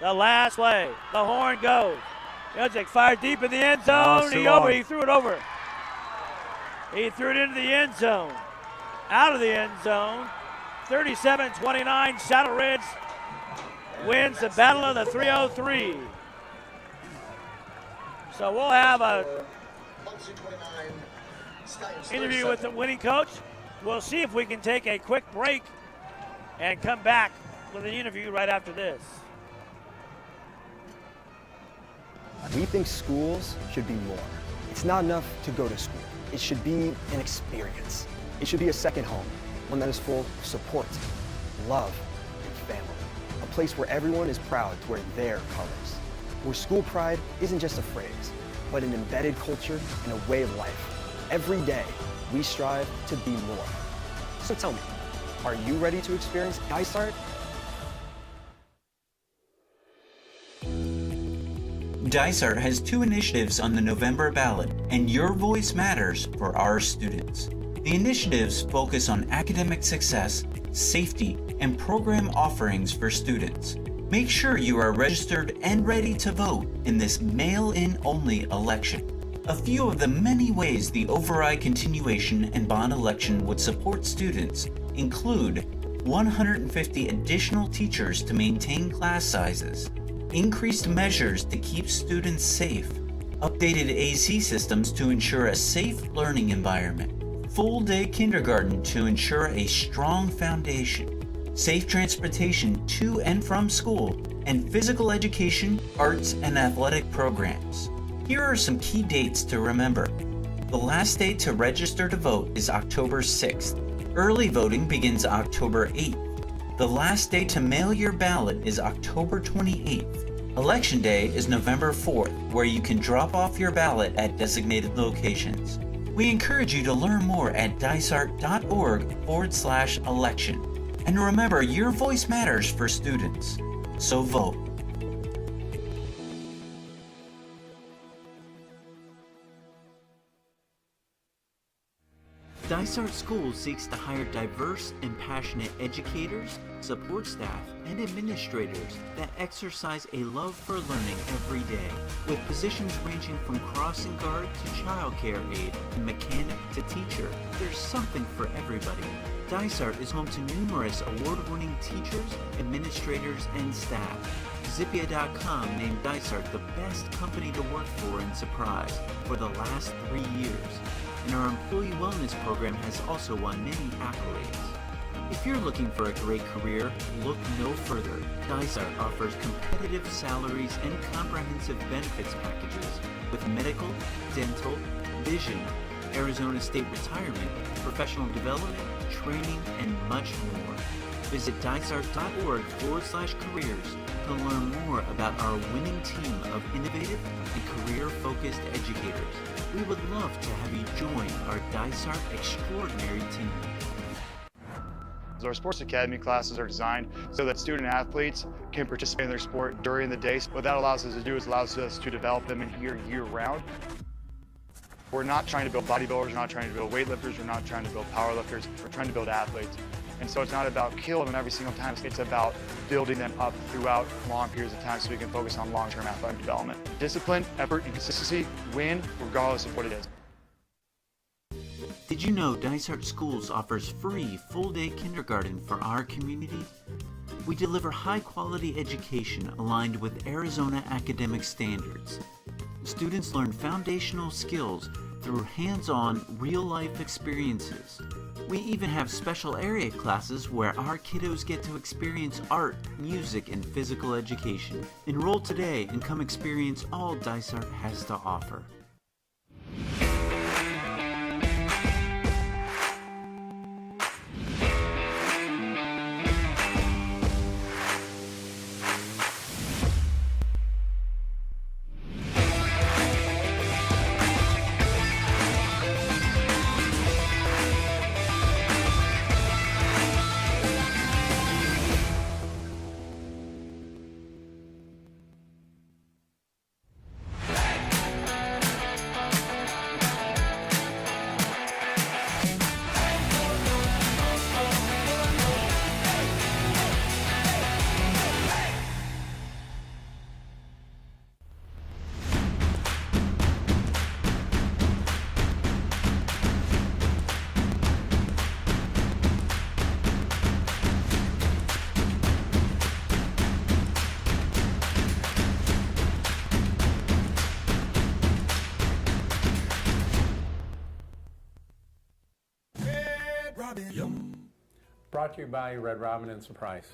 The last play. The horn goes. Judzik fired deep in the end zone. He threw it over. He threw it into the end zone. Out of the end zone. 37-29. Shadow Ridge wins the Battle of the 303. So we'll have a interview with the winning coach. We'll see if we can take a quick break and come back with an interview right after this. We think schools should be more. It's not enough to go to school. It should be an experience. It should be a second home, one that is full of support, love, and family. A place where everyone is proud to wear their colors. Where school pride isn't just a phrase, but an embedded culture and a way of life. Every day, we strive to be more. So tell me, are you ready to experience Dysart? Dysart has 2 initiatives on the November ballot, and your voice matters for our students. The initiatives focus on academic success, safety, and program offerings for students. Make sure you are registered and ready to vote in this mail-in only election. A few of the many ways the override continuation and bond election would support students include 150 additional teachers to maintain class sizes, increased measures to keep students safe, updated AC systems to ensure a safe learning environment, full-day kindergarten to ensure a strong foundation, safe transportation to and from school, and physical education, arts, and athletic programs. Here are some key dates to remember. The last day to register to vote is October 6th. Early voting begins October 8th. The last day to mail your ballot is October 28th. Election Day is November 4th, where you can drop off your ballot at designated locations. We encourage you to learn more at dysart.org/election. And remember, your voice matters for students. So vote. Dysart Schools seeks to hire diverse and passionate educators, support staff, and administrators that exercise a love for learning every day, with positions ranging from crossing guard to childcare aide and mechanic to teacher. There's something for everybody. Dysart is home to numerous award-winning teachers, administrators, and staff. Zippia.com named Dysart the best company to work for in Surprise for the last 3 years. And our employee wellness program has also won many accolades. If you're looking for a great career, look no further. Dysart offers competitive salaries and comprehensive benefits packages with medical, dental, vision, Arizona State retirement, professional development, training, and much more. Visit dysart.org/careers to learn more about our winning team of innovative and career-focused educators. We would love to have you join our Dysart extraordinary team. Our sports academy classes are designed so that student athletes can participate in their sport during the day. What that allows us to do is allows us to develop them in here year-round. We're not trying to build bodybuilders, we're not trying to build weightlifters, we're not trying to build powerlifters, we're trying to build athletes. And so it's not about killing them every single time, it's about building them up throughout long periods of time so we can focus on long-term athletic development. Discipline, effort, and consistency win regardless of what it is. Did you know Dysart Schools offers free full-day kindergarten for our community? We deliver high-quality education aligned with Arizona academic standards. Students learn foundational skills through hands-on, real-life experiences. We even have special area classes where our kiddos get to experience art, music, and physical education. Enroll today and come experience all Dysart has to offer. Brought to you by Red Robin and Surprise.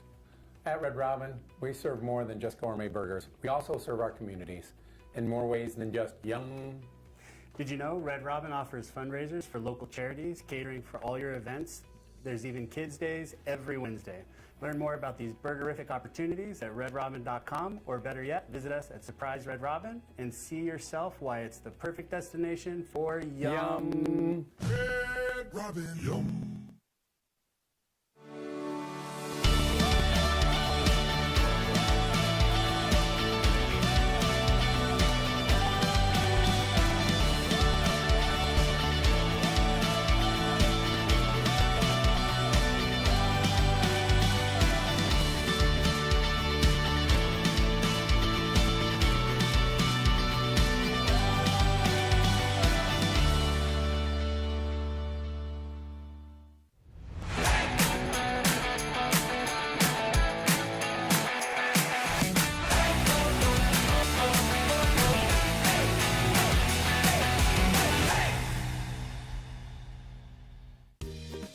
At Red Robin, we serve more than just gourmet burgers. We also serve our communities in more ways than just yum. Did you know Red Robin offers fundraisers for local charities, catering for all your events? There's even kids' days every Wednesday. Learn more about these burgerific opportunities at redrobin.com, or better yet, visit us at Surprise Red Robin and see yourself why it's the perfect destination for yum. Red Robin, yum.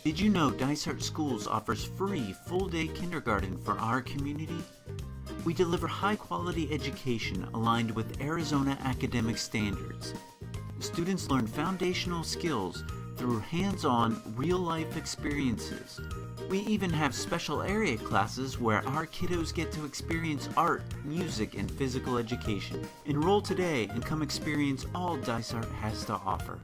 Did you know Dysart Schools offers free full-day kindergarten for our community? We deliver high-quality education aligned with Arizona academic standards. Students learn foundational skills through hands-on, real-life experiences. We even have special area classes where our kiddos get to experience art, music, and physical education. Enroll today and come experience all Dysart has to offer.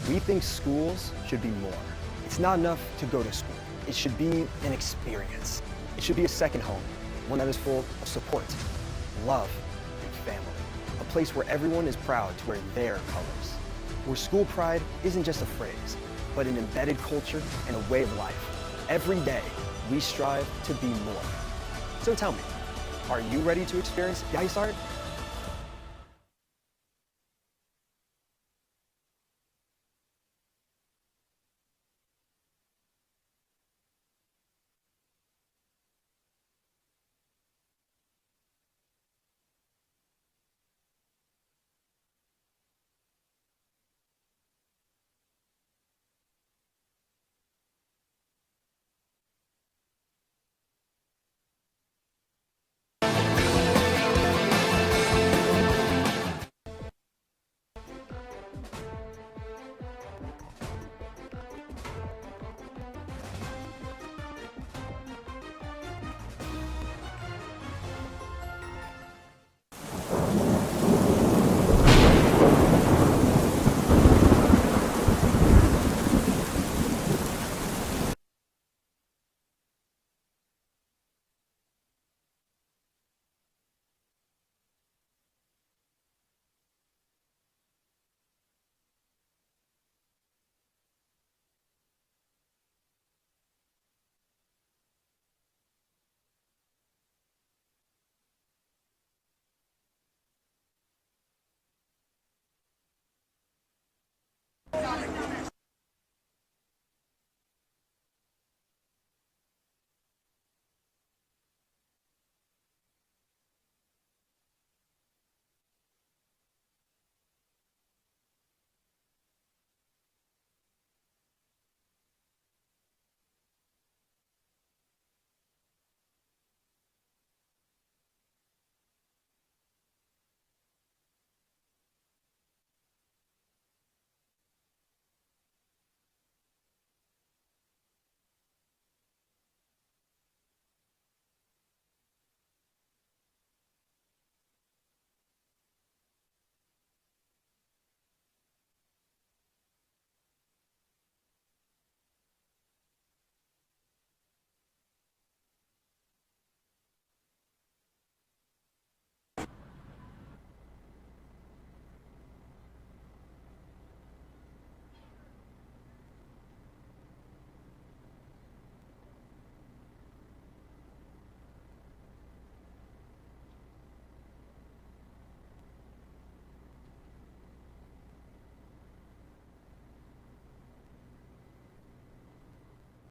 We think schools should be more. It's not enough to go to school. It should be an experience. It should be a second home, one that is full of support, love, and family. A place where everyone is proud to wear their colors. Where school pride isn't just a phrase, but an embedded culture and a way of life. Every day, we strive to be more. So tell me, are you ready to experience dice art?